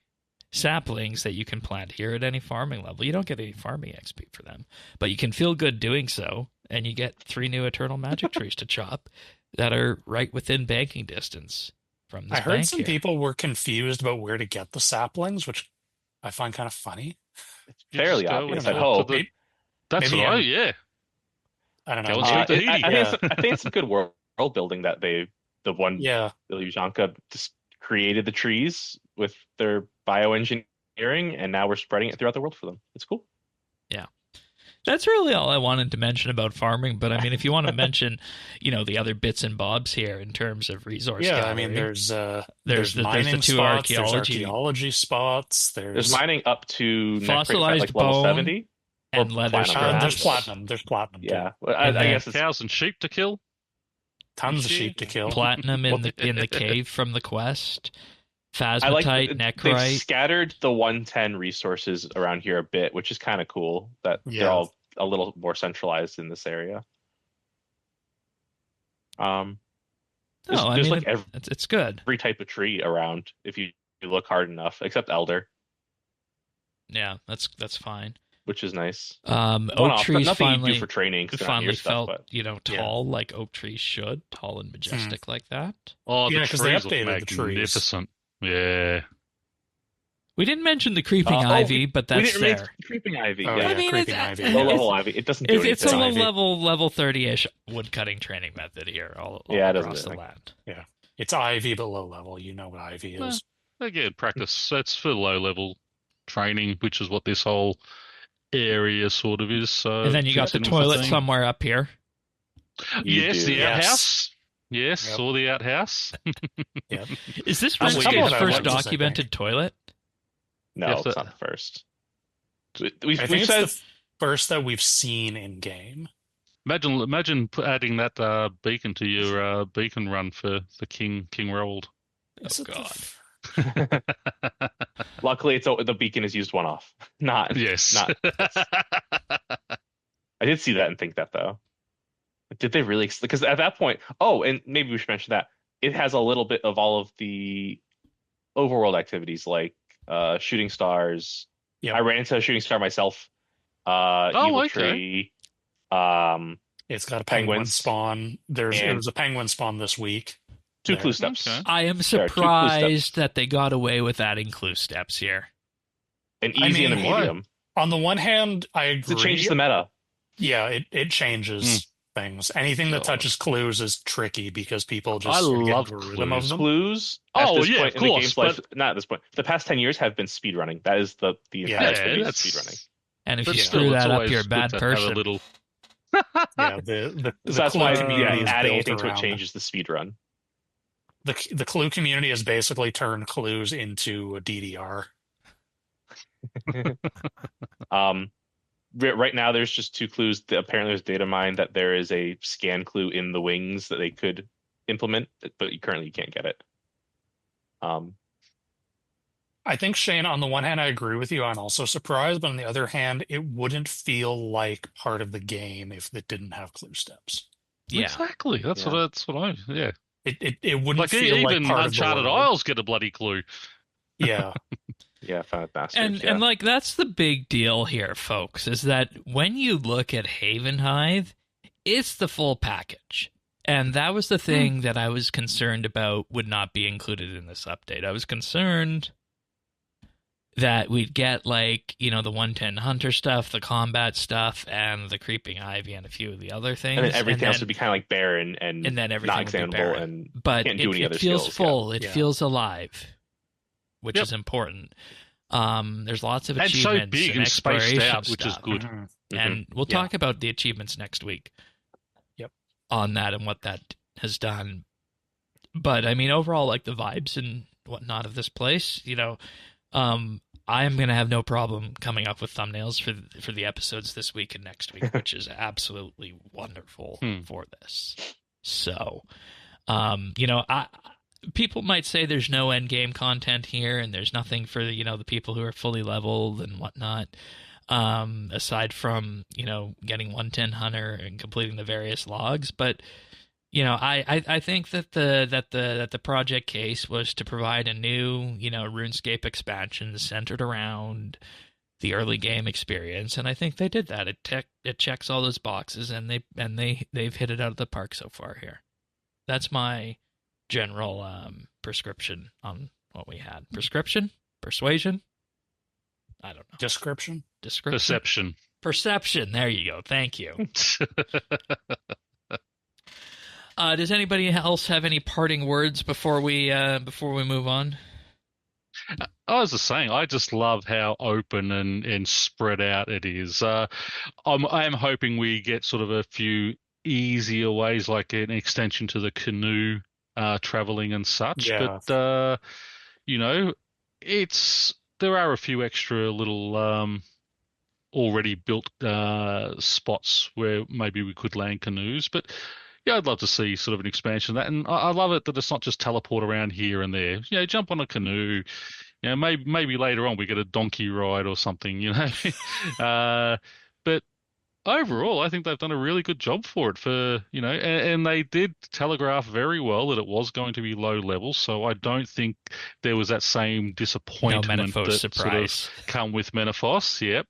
saplings that you can plant here at any farming level. You don't get any farming XP for them, but you can feel good doing so, and you get 3 new Eternal Magic Trees to chop that are right within banking distance from this I heard bank some people were confused about where to get the saplings, which I find kind of funny. It's fairly obvious, I hope. That's right, yeah. I don't know. I think it's some good world building that Ilijanka just created the trees with their bioengineering, and now we're spreading it throughout the world for them. It's cool. Yeah. That's really all I wanted to mention about farming, but I mean, if you want to mention, the other bits and bobs here in terms of resource gathering, I mean, there's mining the 2 spots, there's archaeology spots, there's mining up to fossilized level bone 70 and leather scraps. There's platinum. Yeah, I guess it's cows and sheep to kill. Tons of sheep to kill. Platinum in the cave from the quest. Phasmatite, Necrite. They've scattered the 110 resources around here a bit, which is kind of cool. That they're all a little more centralized in this area. It's good. Every type of tree around if you look hard enough, except elder. Yeah, that's fine. Which is nice. Oak trees finally for training. Finally felt tall like oak trees should, tall and majestic like that. Oh, the trees look magnificent. Yeah. We didn't mention the creeping ivy, but that's there. Creeping ivy. Oh, yeah. I mean, creeping ivy. Low level ivy. It doesn't do anything. It's a level 30-ish woodcutting training method here all across the land. Yeah, it's ivy but low level. You know what ivy is. Again, practice. That's for low level training, which is what this whole area sort of is. So and then you got the toilet somewhere up here. The outhouse. Yes, saw the outhouse. Yeah. Is this RuneScape's first documented toilet? No, it's not the first. I think it's the first that we've seen in game. Imagine adding that beacon to your beacon run for the King Rolled. Oh God. Luckily, the beacon is used one-off. Not. I did see that and think that though. Did they really? Because at that point, and maybe we should mention that it has a little bit of all of the overworld activities like shooting stars. Yep. I ran into a shooting star myself. Evil Tree. It's got a penguin spawn. There was a penguin spawn this week. 2 clue steps. Okay. I am surprised that they got away with adding clue steps here. An easy and a medium. On the one hand, I agree. It changes the meta. Yeah, it changes things. Anything that touches clues is tricky because people just love clues. Clues. Oh this yeah, point of course. Life, not at this point. The past 10 years have been speedrunning. That is the speedrunning. And if you screw that up, you're a bad person. That's why adding anything to it changes the speedrun. The clue community has basically turned clues into a DDR. Right now, there's just 2 clues. Apparently, there's data mined that there is a scan clue in the wings that they could implement, but currently you can't get it. I think, Shane, on the one hand, I agree with you. I'm also surprised, but on the other hand, it wouldn't feel like part of the game if it didn't have clue steps. Yeah, exactly. That's what I. Yeah. It wouldn't feel like part Uncharted of the world. Isles get a bloody clue. Yeah. Yeah, found bastards. And like that's the big deal here, folks, is that when you look at Havenhythe, it's the full package. And that was the thing that I was concerned about would not be included in this update. I was concerned that we'd get the 110 hunter stuff, the combat stuff, and the creeping ivy and a few of the other things. And then everything else would be kind of like barren and then everything not examinable and but can't do any other feels skills. Full. It feels alive, which is important. There's lots of achievements and so big and spaced out, stuff. which is good. And we'll talk about the achievements next week. Yep. On that and what that has done. But I mean, overall, like the vibes and whatnot of this place, I am going to have no problem coming up with thumbnails for the episodes this week and next week, which is absolutely wonderful for this. So, people might say there's no endgame content here and there's nothing for the people who are fully leveled and whatnot, aside from getting 110 hunter and completing the various logs. But I think that the project case was to provide a new RuneScape expansion centered around the early game experience, and I think they did that. It checks all those boxes, and they've hit it out of the park so far here. That's my general prescription on what we had. Prescription? Persuasion? I don't know. Description? Perception. There you go. Thank you. Does anybody else have any parting words before we move on? I was just saying, I just love how open and spread out it is. I am hoping we get sort of a few easier ways, like an extension to the canoe traveling and such. Yeah. But there are a few extra little already built spots where maybe we could land canoes, but. Yeah, I'd love to see sort of an expansion of that, and I love it that it's not just teleport around here and there. Jump on a canoe. Maybe later on we get a donkey ride or something. But overall, I think they've done a really good job for it. And they did telegraph very well that it was going to be low level, so I don't think there was that same disappointment that surprise. Sort of come with Menaphos. Yep.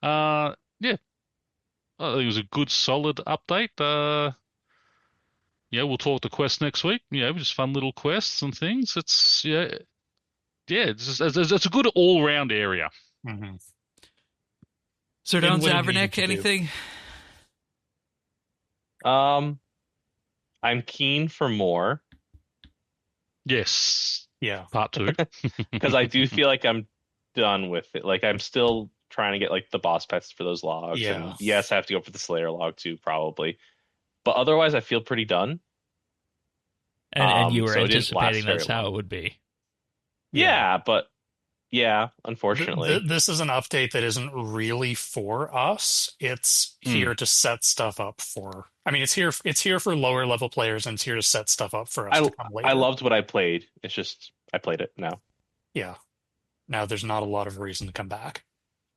I think it was a good, solid update. We'll talk the quest next week. Just fun little quests and things. It's it's a good all-round area. Mm-hmm. So, Don Zavernick, anything? I'm keen for more. Yes. Yeah. Part 2. Because I do feel like I'm done with it. Like I'm still trying to get like the boss pets for those logs. Yeah. And yes, I have to go for the Slayer log too, probably. But otherwise, I feel pretty done. And you were so it didn't last anticipating that's very how long. it would be. Yeah, but yeah, unfortunately. This is an update that isn't really for us. It's here to set stuff up for. I mean, it's here for lower level players, and it's here to set stuff up for us to come later. I loved what I played. It's just I played it now. Yeah. Now there's not a lot of reason to come back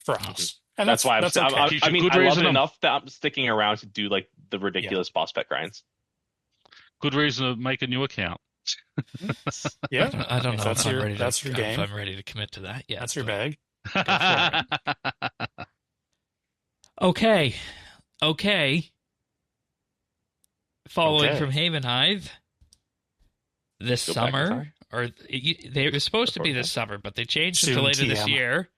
for us. And that's why okay. I mean, I love it enough that I'm sticking around to do like the ridiculous boss pet grinds. Good reason to make a new account. Yeah, I don't know. That's your game. If I'm ready to commit to that. Yeah, that's your bag. Okay. Following from Havenhythe, this summer, or they were supposed to be this summer, but they changed it to later this year.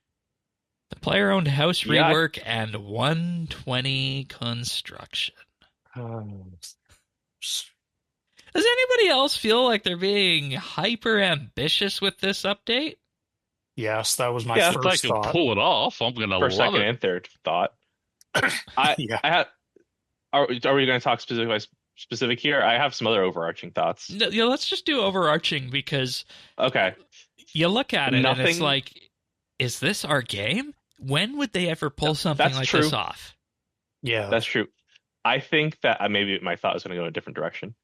The player-owned house rework and 120 construction. Does anybody else feel like they're being hyper ambitious with this update? Yes, that was my first if I thought. can pull it off, I'm going to love it. First, second, and third thought. Are we going to talk specific here? I have some other overarching thoughts. No, yeah, let's just do overarching because you look at it and it's like, is this our game? When would they ever pull something like this off? Yeah, that's true. I think that maybe my thought was going to go in a different direction.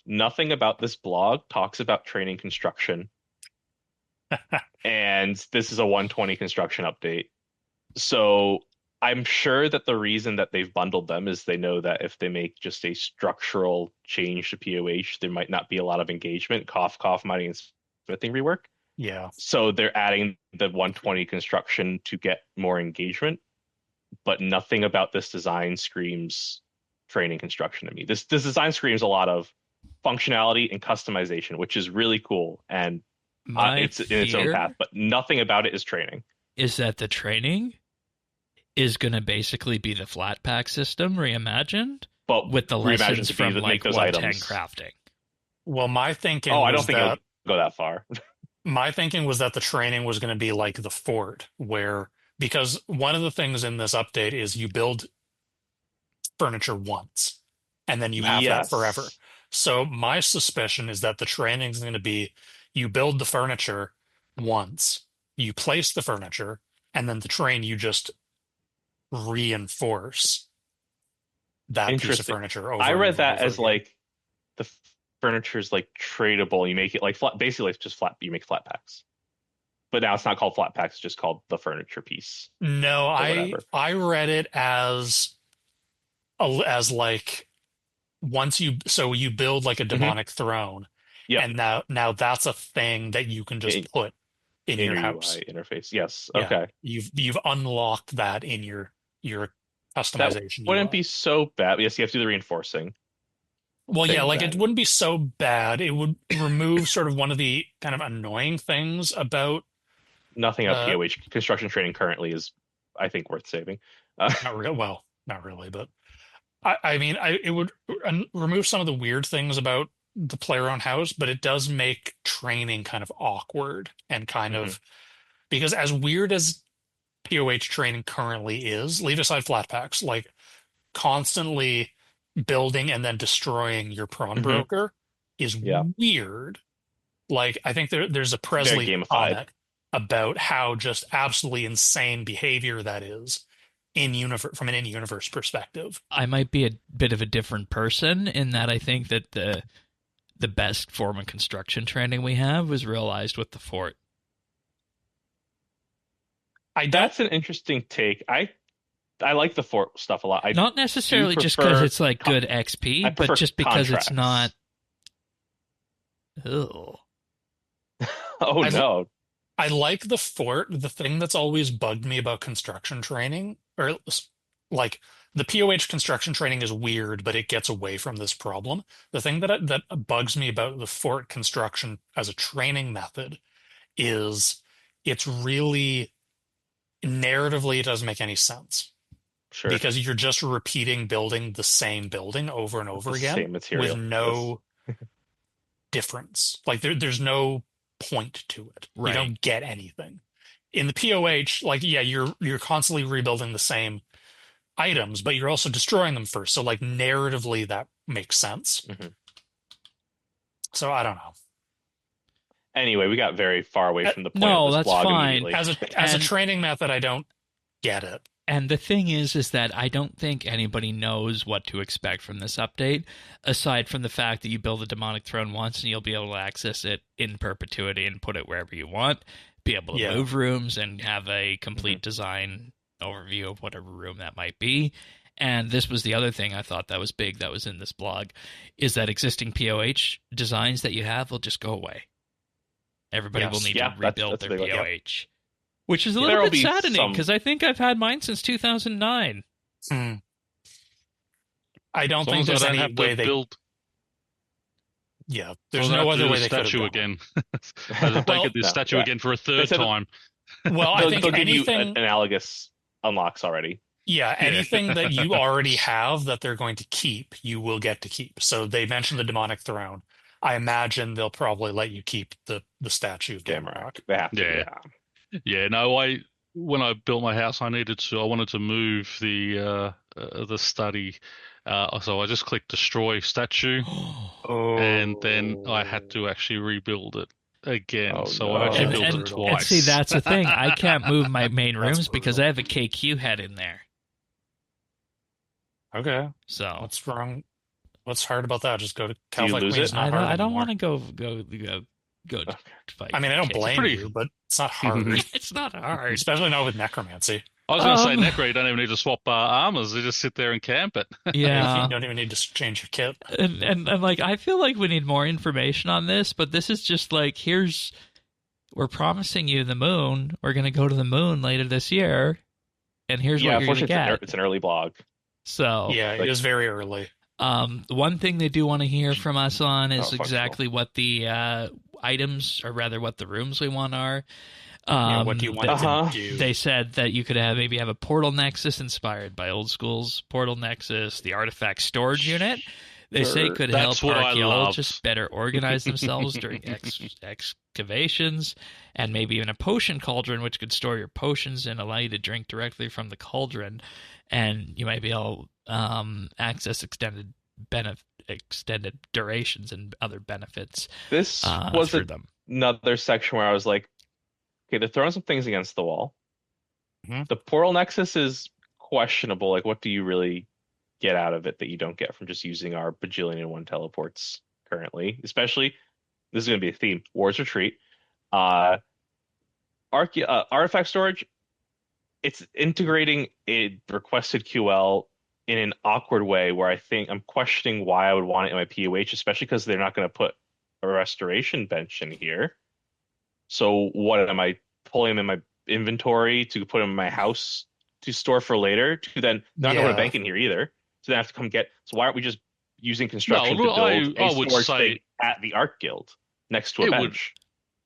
Nothing about this blog talks about training construction. And this is a 120 construction update. So I'm sure that the reason that they've bundled them is they know that if they make just a structural change to POH, there might not be a lot of engagement. Cough, cough, mining and smithing rework. Yeah. So they're adding the 120 construction to get more engagement. But nothing about this design screams training construction to me. This design screams a lot of functionality and customization, which is really cool. And it's in its own path, but nothing about it is training. Is that the training is going to basically be the flat pack system reimagined, but with the lessons from like 110 crafting? Well, my thinking. I don't think it'll go that far. My thinking was that the training was going to be like the fort, because one of the things in this update is you build furniture once, and then you have that forever. So my suspicion is that the training is going to be you build the furniture once, you place the furniture, and then the train you just reinforce that piece of furniture over. I read that as like the furniture's like tradable. You make it like flat, basically it's just flat. You make flat packs, but now it's not called flat packs; it's just called the furniture piece. No, I read it as like once you build like a demonic throne, and now that's a thing that you can just put in your house UI interface. Yes, okay. You've unlocked that in your customization. That wouldn't be so bad. Yes, you have to do the reinforcing. Well, yeah, like it wouldn't be so bad. It would remove sort of one of the kind of annoying things about nothing about POH construction training currently is, I think, worth saving. Not really, but I mean, it would remove some of the weird things about the player-owned house, but it does make training kind of awkward and kind of, because as weird as POH training currently is, leave aside flat packs, like constantly building and then destroying your prawn broker is weird. Like, I think there's a Presley comic about how just absolutely insane behavior that is from an in-universe perspective. I might be a bit of a different person in that I think that the best form of construction training we have was realized with the fort. That's an interesting take. I like the fort stuff a lot. Not necessarily just because it's like good XP, but just because it's not. Ugh. No. I like the fort. The thing that's always bugged me about construction training, or like the POH construction training is weird, but it gets away from this problem. The thing that bugs me about the fort construction as a training method is it's really narratively, it doesn't make any sense. Sure. Because you're just repeating building the same building over and over again same material. with no difference. Like there's no point to it. Right. You don't get anything. in the POH, like, yeah, you're constantly rebuilding the same items, but you're also destroying them first. So, like, narratively, that makes sense. Mm-hmm. So I don't know. Anyway, we got very far away from the point no, of this that's blog fine. immediately. As a training method, I don't get it. And the thing is that I don't think anybody knows what to expect from this update, aside from the fact that you build a demonic throne once and you'll be able to access it in perpetuity and put it wherever you want, be able to move rooms and have a complete design overview of whatever room that might be. And this was the other thing I thought that was big that was in this blog, is that existing POH designs that you have will just go away. Everybody will need to rebuild their POH. Which is a little bit saddening, because I think I've had mine since 2009. I don't think there's any way they build. Yeah, there's no other way they could have done again. They get this statue again for a third time. Well, I think anything analogous unlocks already. Yeah, anything that you already have that they're going to keep, you will get to keep. So they mentioned the demonic throne. I imagine they'll probably let you keep the statue of Gamorok. They have to, Yeah, no, when I built my house, I wanted to move the study. So I just clicked destroy statue, and then I had to actually rebuild it again. I actually built it twice. And see, that's the thing. I can't move my main rooms because I have a KQ head in there. Okay. So what's wrong? What's hard about that? Just go to Cal. Do you lose it? I don't want to go fight. I mean, I don't blame you, but it's not hard. It's not hard, especially not with necromancy. I was going to say, Necro, you don't even need to swap armors. You just sit there and camp it. Yeah. You don't even need to change your kit. And like, I feel like we need more information on this, but this is just like, we're promising you the moon. We're going to go to the moon later this year, and here's what you're going to get. It's an early blog. So yeah, it is very early. One thing they do want to hear from us on is exactly what the items, or rather what the rooms we want are. What do you want to do? They said that you could maybe have a portal nexus inspired by old school's portal nexus, the artifact storage unit. They say could help archaeologists better organize themselves during excavations, and maybe even a potion cauldron, which could store your potions and allow you to drink directly from the cauldron, and you might be able to access extended durations and other benefits. This was another section where I was like, okay, they're throwing some things against the wall. The portal nexus is questionable. Like, what do you really get out of it that you don't get from just using our bajillion and one teleports currently? Especially, this is going to be a theme: Wars Retreat, artifact storage. It's integrating a requested QL in an awkward way where I think I'm questioning why I would want it in my POH, especially because they're not going to put a restoration bench in here. So what am I pulling them in my inventory to put them in my house to store for later? To then not going to bank in here either. So then I have to come get. So why aren't we just using construction to build a storage thing at the Art Guild next to a bench?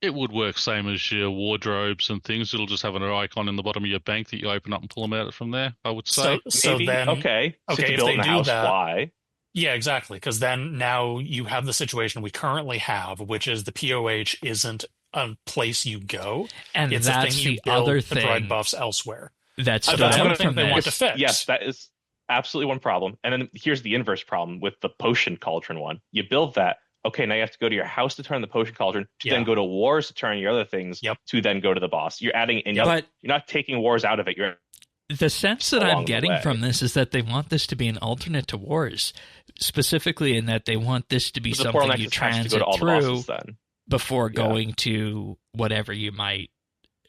It would work same as your wardrobes and things. It'll just have an icon in the bottom of your bank that you open up and pull them out from there, I would say. So then, okay, to build in the house, why? Yeah, exactly. Because then now you have the situation we currently have, which is the POH isn't a place you go. And it's that's a thing you the other thing. Provide buffs elsewhere. That's one thing they want to fix. Yes, that is absolutely one problem. And then here's the inverse problem with the potion cauldron one. You build that. Okay, now you have to go to your house to turn the potion cauldron, to then go to wars to turn your other things, to then go to the boss. You're adding, and you're not taking wars out of it. The sense that I'm getting from this is that they want this to be an alternate to wars, specifically in that they want this to be something you transit through before going to whatever you might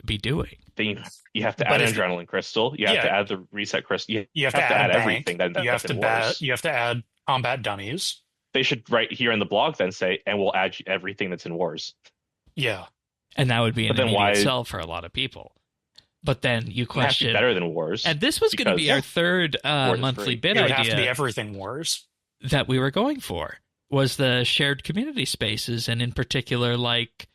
be doing. Then you have to add an adrenaline crystal. You have to add the reset crystal. You have to add everything. You have to add combat dummies. They should write here in the blog then say, and we'll add everything that's in wars. Yeah. And that would be an immediate sell for a lot of people. But then you question... better than wars. And this was going to be our third monthly bid idea. It would have to be everything wars. That we were going for, was the shared community spaces. And in particular, like,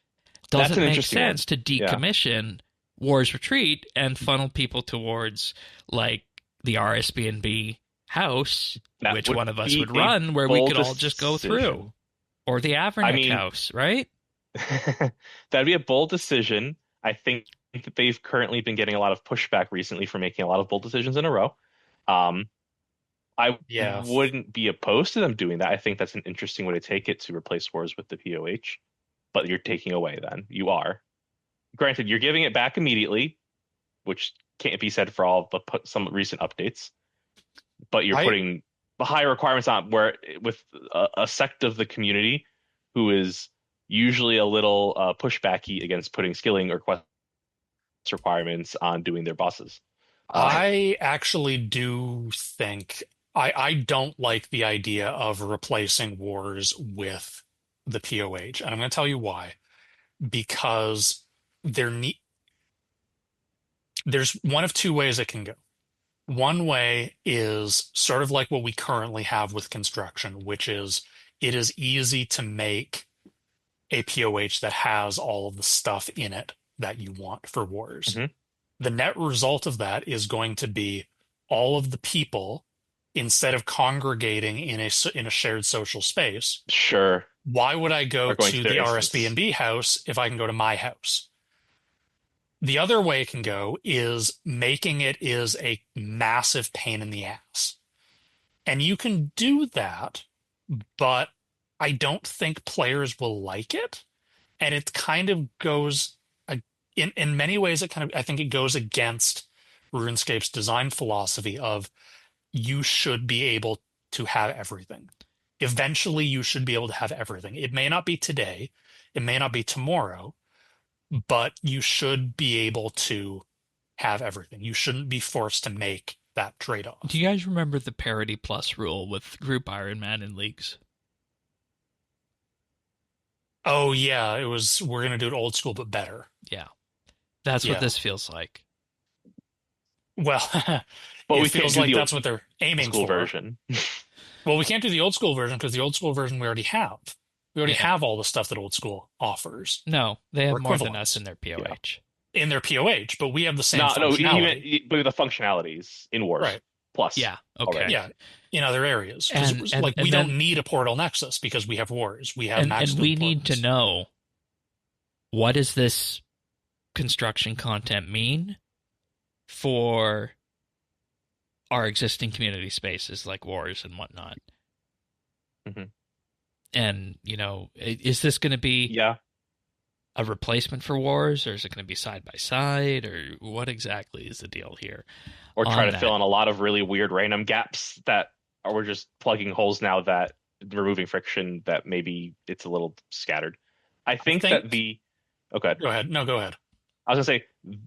does it make sense to decommission Wars Retreat and funnel people towards, like, the RSBANDB house, which one of us would run, where we could all just go through, or the Havenhythe house, right? That'd be a bold decision. I think that they've currently been getting a lot of pushback recently for making a lot of bold decisions in a row. I wouldn't be opposed to them doing that. I think that's an interesting way to take it, to replace wars with the POH. But you're taking away then. You are. Granted, you're giving it back immediately, which can't be said for all of some recent updates. But you're putting the high requirements on, where with a sect of the community who is usually a little pushbacky against putting skilling or quest requirements on doing their bosses. I actually do think I don't like the idea of replacing wars with the POH, and I'm going to tell you why. Because there's one of two ways it can go. One way is sort of like what we currently have with construction, which is it is easy to make a POH that has all of the stuff in it that you want for wars. Mm-hmm. The net result of that is going to be all of the people, instead of congregating in a shared social space. Sure. Why would I go to the RSBANDB house if I can go to my house? The other way it can go is making it is a massive pain in the ass. And you can do that, but I don't think players will like it. And it kind of goes, in many ways, I think it goes against RuneScape's design philosophy of you should be able to have everything. Eventually, you should be able to have everything. It may not be today, it may not be tomorrow, but you should be able to have everything. You shouldn't be forced to make that trade-off. Do you guys remember the parity plus rule with Group Iron Man in leagues? Oh, yeah. It was, we're going to do it old school, but better. Yeah. That's what this feels like. Well, but it feels like that's what they're aiming for. Version. Well, we can't do the old school version because the old school version we already have. We already have all the stuff that old school offers. No, they have more than us in their POH. Yeah. In their POH, but we have the same functionality. But the functionalities in Wars. Right. Plus. Yeah, okay. Already. Yeah, in other areas. We don't need a Portal Nexus because we have Wars. We have and we need to know, what does this construction content mean for our existing community spaces like Wars and whatnot? Mm-hmm. And, is this going to be a replacement for Wars, or is it going to be side by side, or what exactly is the deal here? Or try to fill in a lot of really weird random gaps that we're just plugging holes now, that removing friction, that maybe it's a little scattered. I think that okay. Go ahead. No, go ahead. I was going to say,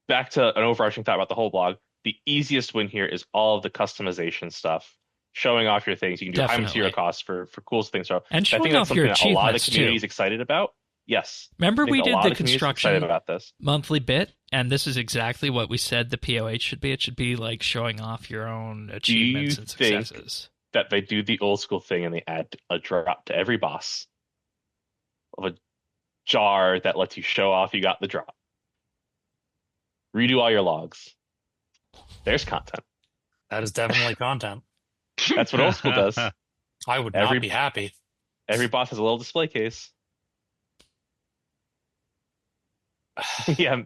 back to an overarching thought about the whole blog, the easiest win here is all of the customization stuff. Showing off your things. You can do high material costs for cool things. So and I think that's something that a lot of the community is excited about. Yes. Remember we did the construction monthly bit, and this is exactly what we said the POH should be. It should be like showing off your own achievements and successes. That they do the old school thing and they add a drop to every boss of a jar that lets you show off you got the drop. Redo all your logs. There's content. That is definitely content. That's what old school does. I would not be happy. Every boss has a little display case. Yeah,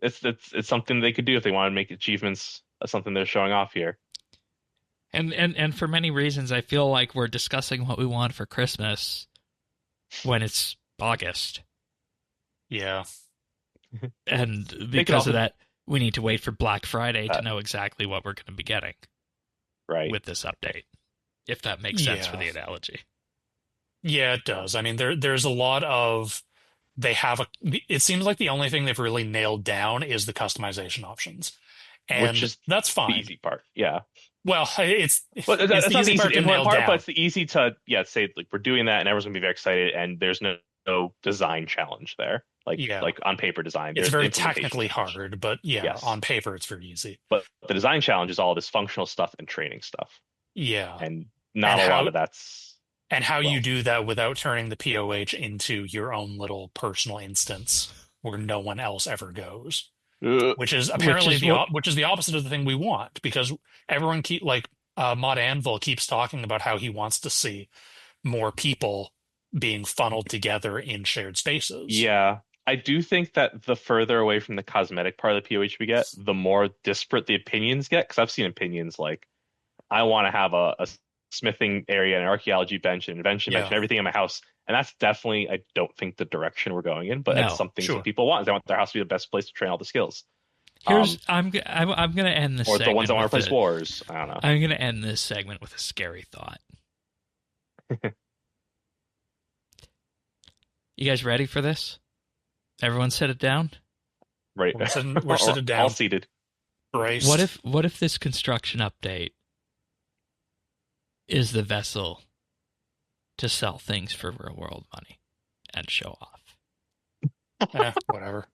it's something they could do if they want to make achievements something they're showing off here. And for many reasons, I feel like we're discussing what we want for Christmas when it's August. Yeah. And because of that, we need to wait for Black Friday to know exactly what we're going to be getting. Right. With this update, if that makes sense for the analogy. Yeah, it does. I mean, there's a lot of, it seems like the only thing they've really nailed down is the customization options. And which is that's fine. The easy part. Yeah. Well, it's the easy part to nail down. But it's the easy to, say, like, we're doing that and everyone's going to be very excited and there's no design challenge there. Like on paper design. It's very technically hard, but on paper it's very easy. But the design challenge is all this functional stuff and training stuff. Yeah. And not a lot of that's... And how you do that without turning the POH into your own little personal instance where no one else ever goes. Which is apparently which is the opposite of the thing we want, because everyone Mod Anvil keeps talking about how he wants to see more people being funneled together in shared spaces. Yeah. I do think that the further away from the cosmetic part of the POH we get, the more disparate the opinions get. Because I've seen opinions like, I want to have a smithing area, an archaeology bench, an invention bench, and everything in my house. And that's definitely, I don't think the direction we're going in, but it's something some people want. They want their house to be the best place to train all the skills. I'm going to end this. Or the ones that want to play wars. I don't know. I'm going to end this segment with a scary thought. You guys ready for this? Everyone sit it down? Right. We're sitting down. All seated. Braced. What if this construction update is the vessel to sell things for real world money and show off? Whatever.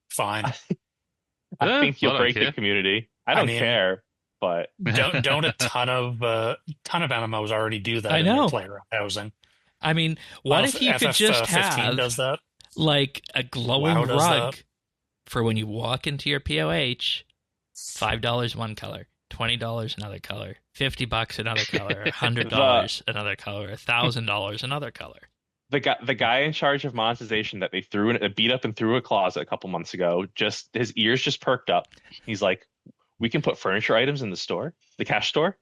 Fine. I think you'll break the community. I mean, care, but don't a ton of MMOs already do that? I know. In player housing. I mean, what if you could just have does that? Like a glowing rug for when you walk into your POH? $5 one color, $20 another color, $50 another color, $100 another color, $1,000 another color. The guy in charge of monetization that they beat up and threw a closet a couple months ago, just his ears just perked up. He's like, "We can put furniture items in the store, the cash store."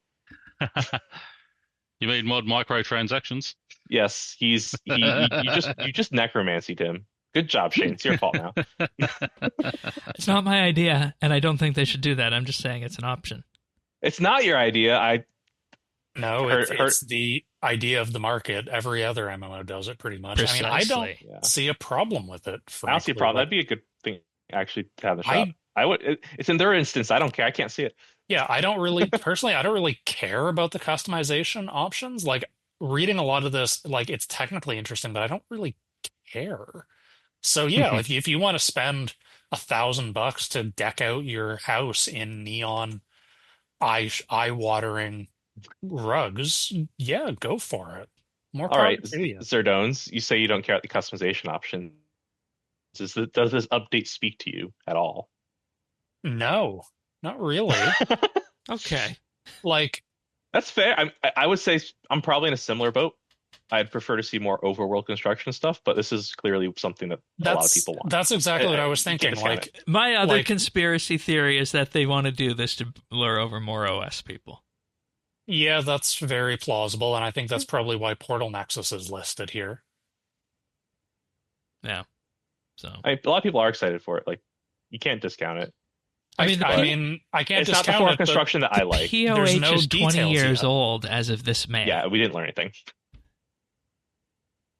You mean mod microtransactions? Yes, you just necromancied him. Good job, Shane. It's your fault now. It's not my idea, and I don't think they should do that. I'm just saying it's an option. It's not your idea. It's the idea of the market. Every other MMO does it pretty much. Precisely. I mean, I don't see a problem with it. Frankly. I don't see a problem. That'd be a good thing actually to have in the shop. I would. It's in their instance. I don't care. I can't see it. Yeah, I don't really personally. I don't really care about the customization options. Like reading a lot of this, like it's technically interesting, but I don't really care. So yeah, if you want to spend $1,000 to deck out your house in neon, eye-watering rugs, yeah, go for it. More all right, Zerdones, you say you don't care about the customization option. Does this update speak to you at all? No, not really. Okay, like that's fair. I would say I'm probably in a similar boat. I'd prefer to see more overworld construction stuff, but this is clearly something that a lot of people want. That's exactly what I was thinking. Like my other conspiracy theory is that they want to do this to lure over more OS people. Yeah, that's very plausible, and I think that's probably why Portal Nexus is listed here. Yeah. So a lot of people are excited for it. Like you can't discount it. I mean, I can't it's discount not the form of construction that I like. POH is 20 years old as of this May. Yeah, we didn't learn anything.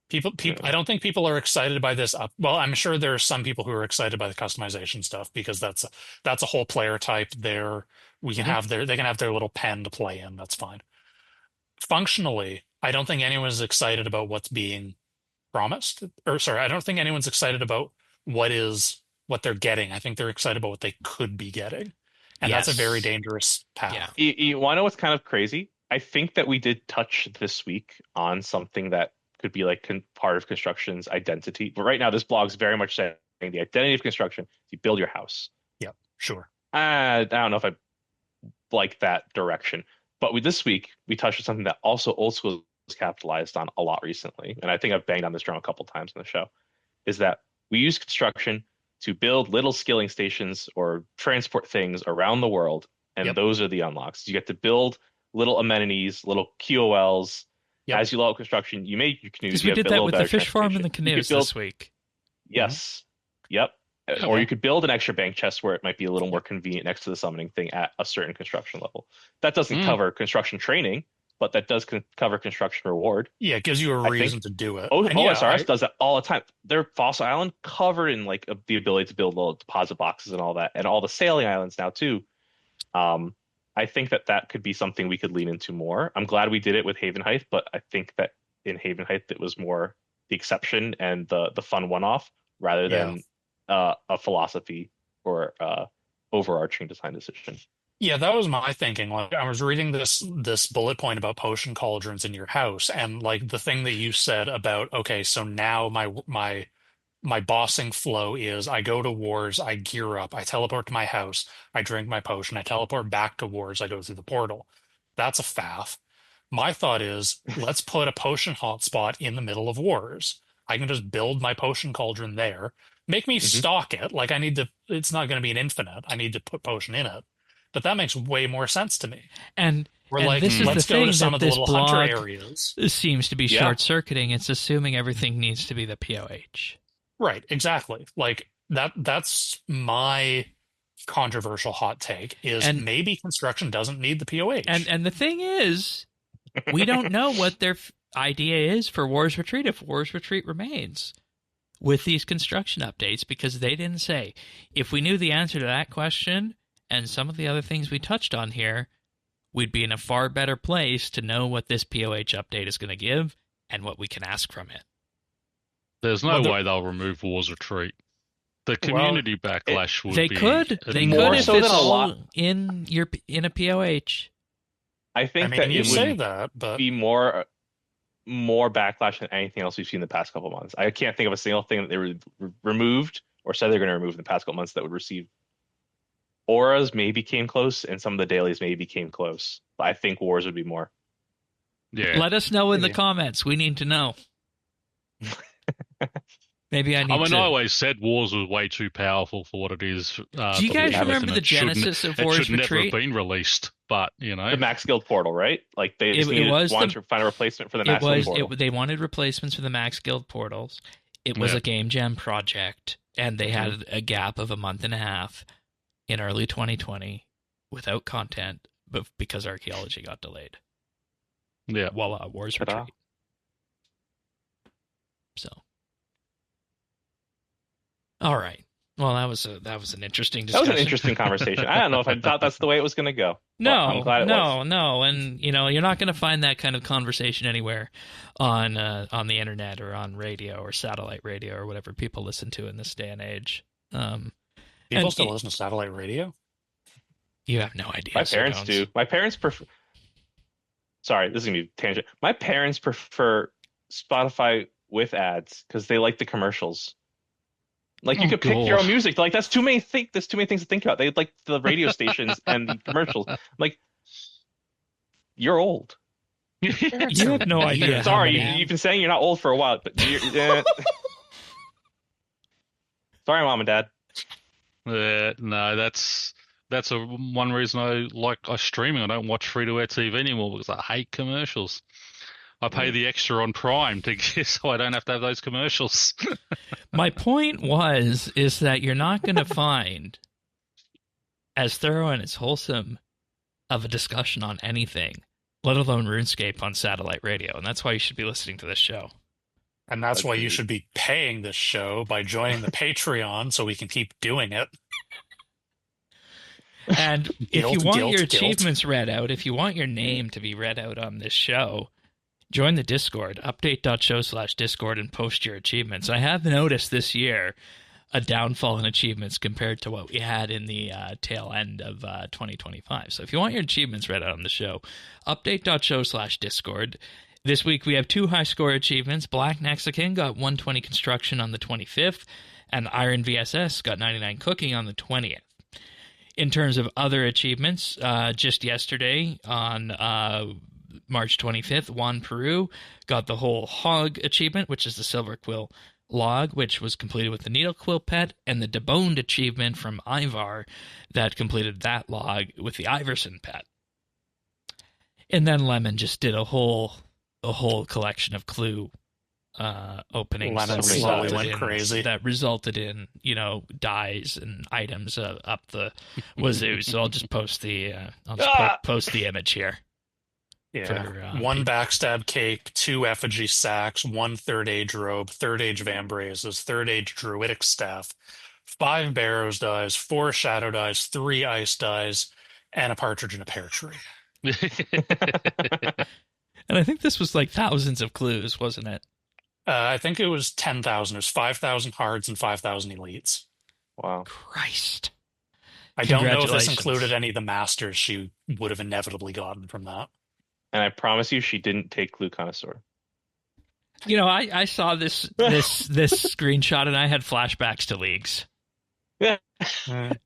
People, I don't think people are excited by this. Well, I'm sure there are some people who are excited by the customization stuff because that's a whole player type. They can have their little pen to play in. That's fine. Functionally, I don't think anyone's excited about what's being promised. Or sorry, I don't think anyone's excited about what they're getting. I think they're excited about what they could be getting, and that's a very dangerous path. Yeah. You want to know what's kind of crazy? I think that we did touch this week on something that could be like part of construction's identity. But right now, this blog's very much saying the identity of construction is you build your house. Yep, sure. I don't know if I like that direction. But this week, we touched on something that also Old School has capitalized on a lot recently. And I think I've banged on this drum a couple times in the show, is that we use construction to build little skilling stations or transport things around the world. And those are the unlocks. You get to build little amenities, little QOLs. As you level construction, you make your canoes. Because we did that with the fish farm and the canoes this week. Yes. Yep. Okay. Or you could build an extra bank chest where it might be a little more convenient next to the summoning thing at a certain construction level. That doesn't cover construction training, but that does cover construction reward. Yeah, it gives you a reason to do it. OSRS does that all the time. Their Fossil Island covered in like the ability to build little deposit boxes and all that, and all the sailing islands now too. I think that could be something we could lean into more. I'm glad we did it with Havenhythe, but I think that in Havenhythe it was more the exception and the fun one-off rather than a philosophy or overarching design decision. Yeah, that was my thinking. Like I was reading this bullet point about potion cauldrons in your house, and like the thing that you said about, okay, so now my bossing flow is I go to wars, I gear up, I teleport to my house, I drink my potion, I teleport back to wars, I go through the portal. That's a faff. My thought is let's put a potion hotspot in the middle of wars. I can just build my potion cauldron there. Make me stock it. Like it's not going to be an infinite. I need to put potion in it. But that makes way more sense to me. And this is let's the go thing to some that of the this little hunter blog areas. seems to be short-circuiting. It's assuming everything needs to be the POH. Right, exactly. Like that's my controversial hot take is maybe construction doesn't need the POH. And the thing is, we don't know what their idea is for War's Retreat if War's Retreat remains with these construction updates, because they didn't say. If we knew the answer to that question and some of the other things we touched on here, we'd be in a far better place to know what this POH update is going to give and what we can ask from it. There's no way they'll remove War's Retreat. The community backlash would be... They could if it's all in a POH. I think that you it say would that, but... be more backlash than anything else we've seen in the past couple months. I can't think of a single thing that they removed or said they're going to remove in the past couple months that would receive. Auras maybe came close, and some of the dailies maybe came close. But I think Wars would be more. Yeah. Let us know in the comments. We need to know. Maybe I always said Wars was way too powerful for what it is. Do you guys remember the genesis of War's Retreat? It should never have been released, but, you know. The Max Guild portal, right? Like, they just wanted to find a replacement for the Max Guild portal. They wanted replacements for the Max Guild portals. It was a game jam project, and they had a gap of a month and a half in early 2020 without content, but because archaeology got delayed. Yeah. Voila, War's Retreat. So... All right. Well, that was an interesting discussion. That was an interesting conversation. I don't know if I thought that's the way it was going to go. No, I'm glad it was. No. And, you know, you're not going to find that kind of conversation anywhere on the internet or on radio or satellite radio or whatever people listen to in this day and age. People still listen to satellite radio? You have no idea. My parents do. My parents prefer... Sorry, this is going to be a tangent. My parents prefer Spotify with ads because they like the commercials. Like, you could pick your own music. Like, that's too many things to think about. They like the radio stations and the commercials. Like, you're old. You have no idea. Sorry, you've been saying you're not old for a while, but sorry, Mom and Dad. No, that's one reason I like streaming. I don't watch free-to-air TV anymore because I hate commercials. I pay the extra on Prime so I don't have to have those commercials. My point is that you're not going to find as thorough and as wholesome of a discussion on anything, let alone RuneScape, on satellite radio. And that's why you should be listening to this show. And that's why you should be paying this show by joining the Patreon so we can keep doing it. And if you want your achievements read out, if you want your name to be read out on this show, join the Discord, update.show/Discord, and post your achievements. I have noticed this year a downfall in achievements compared to what we had in the tail end of 2025. So if you want your achievements read out on the show, update.show/Discord. This week we have 2 high-score achievements. Black Mexican got 120 construction on the 25th, and Iron VSS got 99 cooking on the 20th. In terms of other achievements, just yesterday on March 25th, Juan Peru got the whole hog achievement, which is the Silverquil log, which was completed with the Needlequill pet, and the deboned achievement from Ivar that completed that log with the Iverson pet. And then Lemon just did a whole collection of clue openings that resulted in, dyes and items up the wazoo. So I'll just post the post the image here. Yeah, for, 1 backstab cake, 2 effigy sacks, 1 third age robe, 3rd age vambraces, 3rd age druidic staff, 5 barrows dies, 4 shadow dies, 3 ice dies, and a partridge in a pear tree. And I think this was like thousands of clues, wasn't it? I think it was 10,000. It was 5,000 hards and 5,000 elites. Wow. Christ. I don't know if this included any of the masters she would have inevitably gotten from that. And I promise you, she didn't take Clue Connoisseur. I saw this screenshot and I had flashbacks to leagues. Yeah.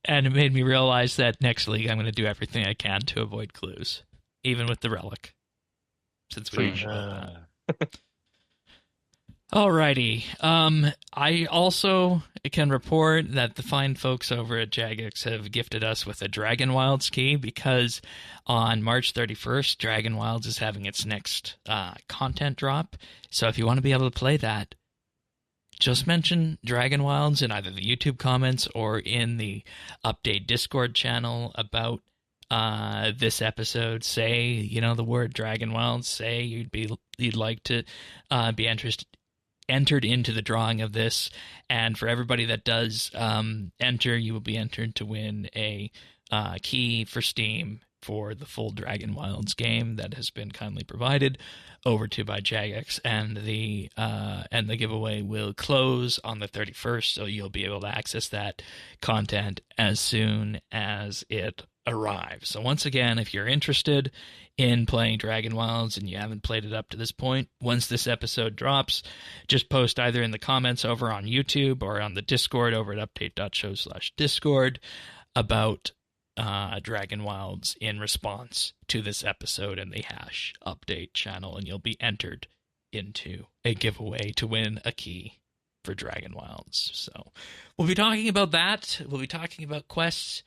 And it made me realize that next league I'm going to do everything I can to avoid clues, even with the relic. Since we Alrighty. I also can report that the fine folks over at Jagex have gifted us with a Dragonwilds key because on March 31st, Dragonwilds is having its next content drop. So if you want to be able to play that, just mention Dragonwilds in either the YouTube comments or in the Update Discord channel about this episode. Say, the word Dragonwilds. Say you'd like to be entered into the drawing of this, and for everybody that does enter, you will be entered to win a key for Steam for the full Dragonwilds game that has been kindly provided over to by Jagex, and the giveaway will close on the 31st, so you'll be able to access that content as soon as it arrives. So once again, if you're interested in playing Dragonwilds and you haven't played it up to this point, once this episode drops, just post either in the comments over on YouTube or on the Discord over at update.show/Discord about Dragonwilds in response to this episode in the hash update channel, and you'll be entered into a giveaway to win a key for Dragonwilds. So we'll be talking about that. We'll be talking about quests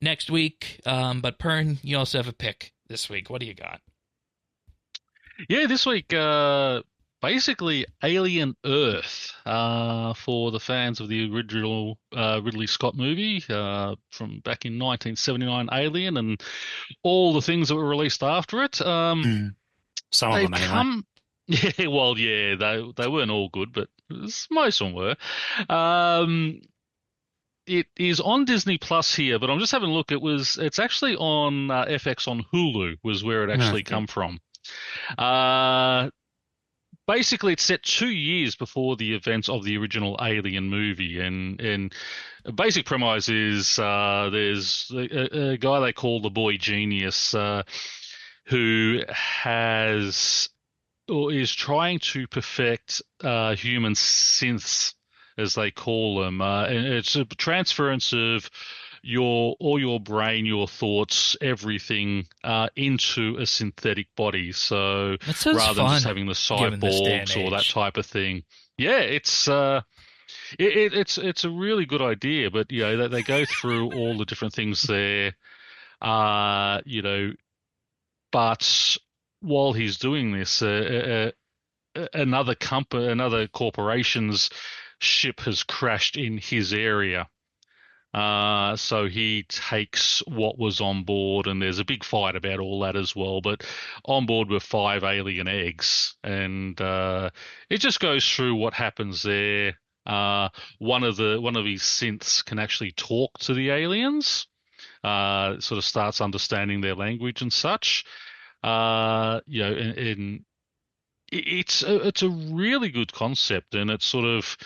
next week. But Pern, you also have a pick this week. What do you got? Yeah, this week, basically Alien Earth, for the fans of the original Ridley Scott movie from back in 1979, Alien, and all the things that were released after it. Some of them, anyway. Yeah, well, yeah, they weren't all good, but most of them were. It is on Disney Plus here, but I'm just having a look. It's actually on FX on Hulu was where it actually come from. Basically, it's set 2 years before the events of the original Alien movie, and the basic premise is there's a guy they call the Boy Genius who has or is trying to perfect human synths, as they call them, and it's a transference of all your brain, your thoughts, everything into a synthetic body. So rather than just having the cyborgs or that type of thing, yeah, it's a really good idea. But they go through all the different things there, But while he's doing this, another corporation's ship has crashed in his area. So he takes what was on board, and there's a big fight about all that as well. But on board were 5 alien eggs, and it just goes through what happens there. One of his synths can actually talk to the aliens. Sort of starts understanding their language and such. And it's a really good concept, and it's sort of.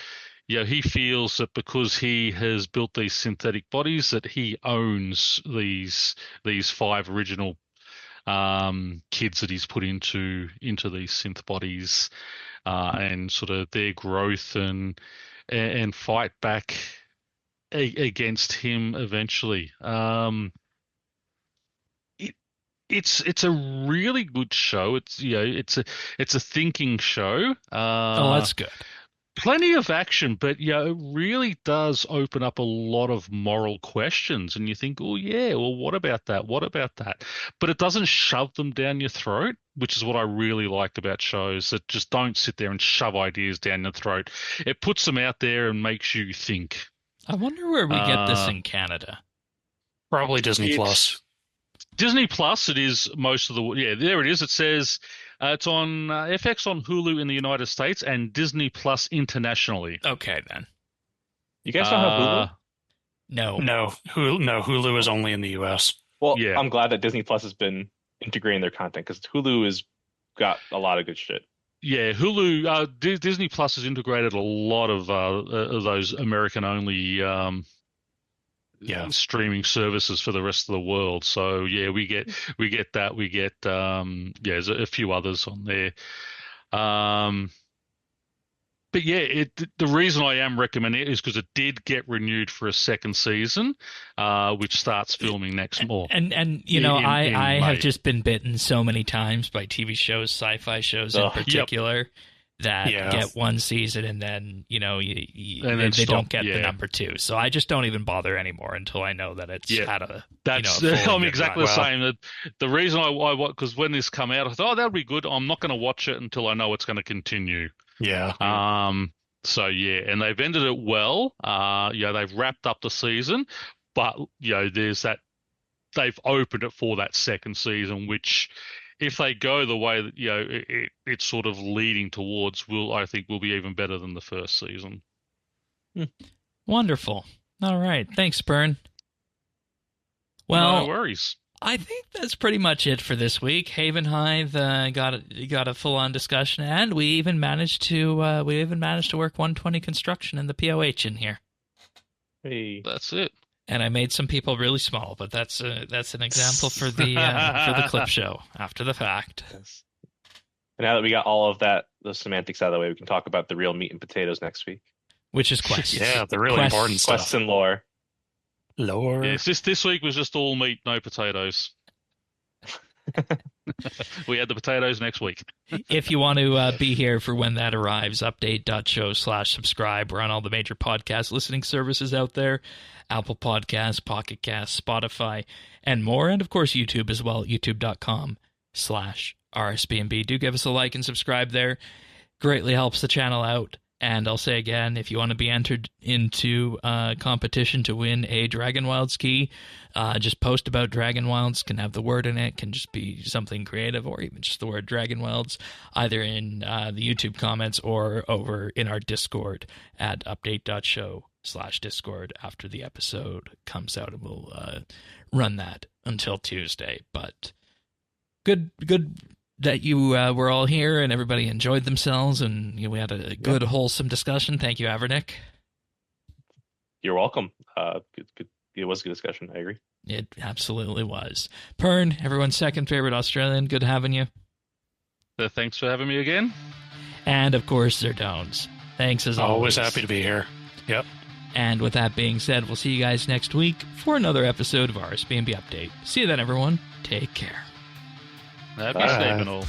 He feels that because he has built these synthetic bodies that he owns these 5 original kids that he's put into these synth bodies, and sort of their growth and fight back against him eventually. It's a really good show. It's a thinking show. That's good. Plenty of action, but it really does open up a lot of moral questions, and you think, oh yeah, well, what about that? What about that? But it doesn't shove them down your throat, which is what I really like about shows that just don't sit there and shove ideas down your throat. It puts them out there and makes you think. I wonder where we get this in Canada. Probably Disney Plus. Disney Plus. It is most of there it is. It says. It's on FX on Hulu in the United States and Disney Plus internationally. Okay, then. You guys don't have Hulu? No. Hulu is only in the U.S. Well, yeah. I'm glad that Disney Plus has been integrating their content because Hulu has got a lot of good shit. Yeah, Hulu, Disney Plus has integrated a lot of those American-only streaming services for the rest of the world. So yeah, we get that. We get there's a few others on there. But yeah, the reason I am recommending it is because it did get renewed for a second season, which starts filming next month. And I have just been bitten so many times by TV shows, sci-fi shows in particular. that get one season and then, you know, they don't get the number 2. So I just don't even bother anymore until I know that it's had a. That's I'm exactly the same. The reason I because when this come out, I thought, that'll be good. I'm not going to watch it until I know it's going to continue. Yeah. So and they've ended it well. They've wrapped up the season, but there's that they've opened it for that second season, which if they go the way that it's sort of leading towards, I think will be even better than the first season. Wonderful. All right, thanks, Burn. Well, no worries. I think that's pretty much it for this week. Havenhythe got a full-on discussion, and we even managed to work 120 construction and the POH in here. Hey, that's it. And I made some people really small, but that's an example for the clip show after the fact. Yes. And now that we got all of the semantics out of the way, we can talk about the real meat and potatoes next week, which is quests. Yeah, the really important stuff. Quests and lore. Lore. Yeah, this week was just all meat, no potatoes. We had the potatoes next week. If you want to be here for when that arrives, update.show/subscribe. We're on all the major podcast listening services out there. Apple Podcasts, Pocket Casts, Spotify, and more. And, of course, YouTube as well, youtube.com/RSBANDB. Do give us a like and subscribe there. Greatly helps the channel out. And I'll say again, if you want to be entered into a competition to win a Dragonwilds key, just post about Dragonwilds. Can have the word in it, can just be something creative, or even just the word Dragonwilds, either in the YouTube comments or over in our Discord at update.show/Discord after the episode comes out, and we'll run that until Tuesday. But good that you were all here and everybody enjoyed themselves, and we had a good, wholesome discussion. Thank you, Avernick. You're welcome. Good. It was a good discussion. I agree. It absolutely was. Pern, everyone's second favorite Australian. Good having you. Thanks for having me again. And, of course, Zerdones. Thanks as always. Always happy to be here. Yep. And with that being said, we'll see you guys next week for another episode of RSBANDB Update. See you then, everyone. Take care. Happy sleeping all.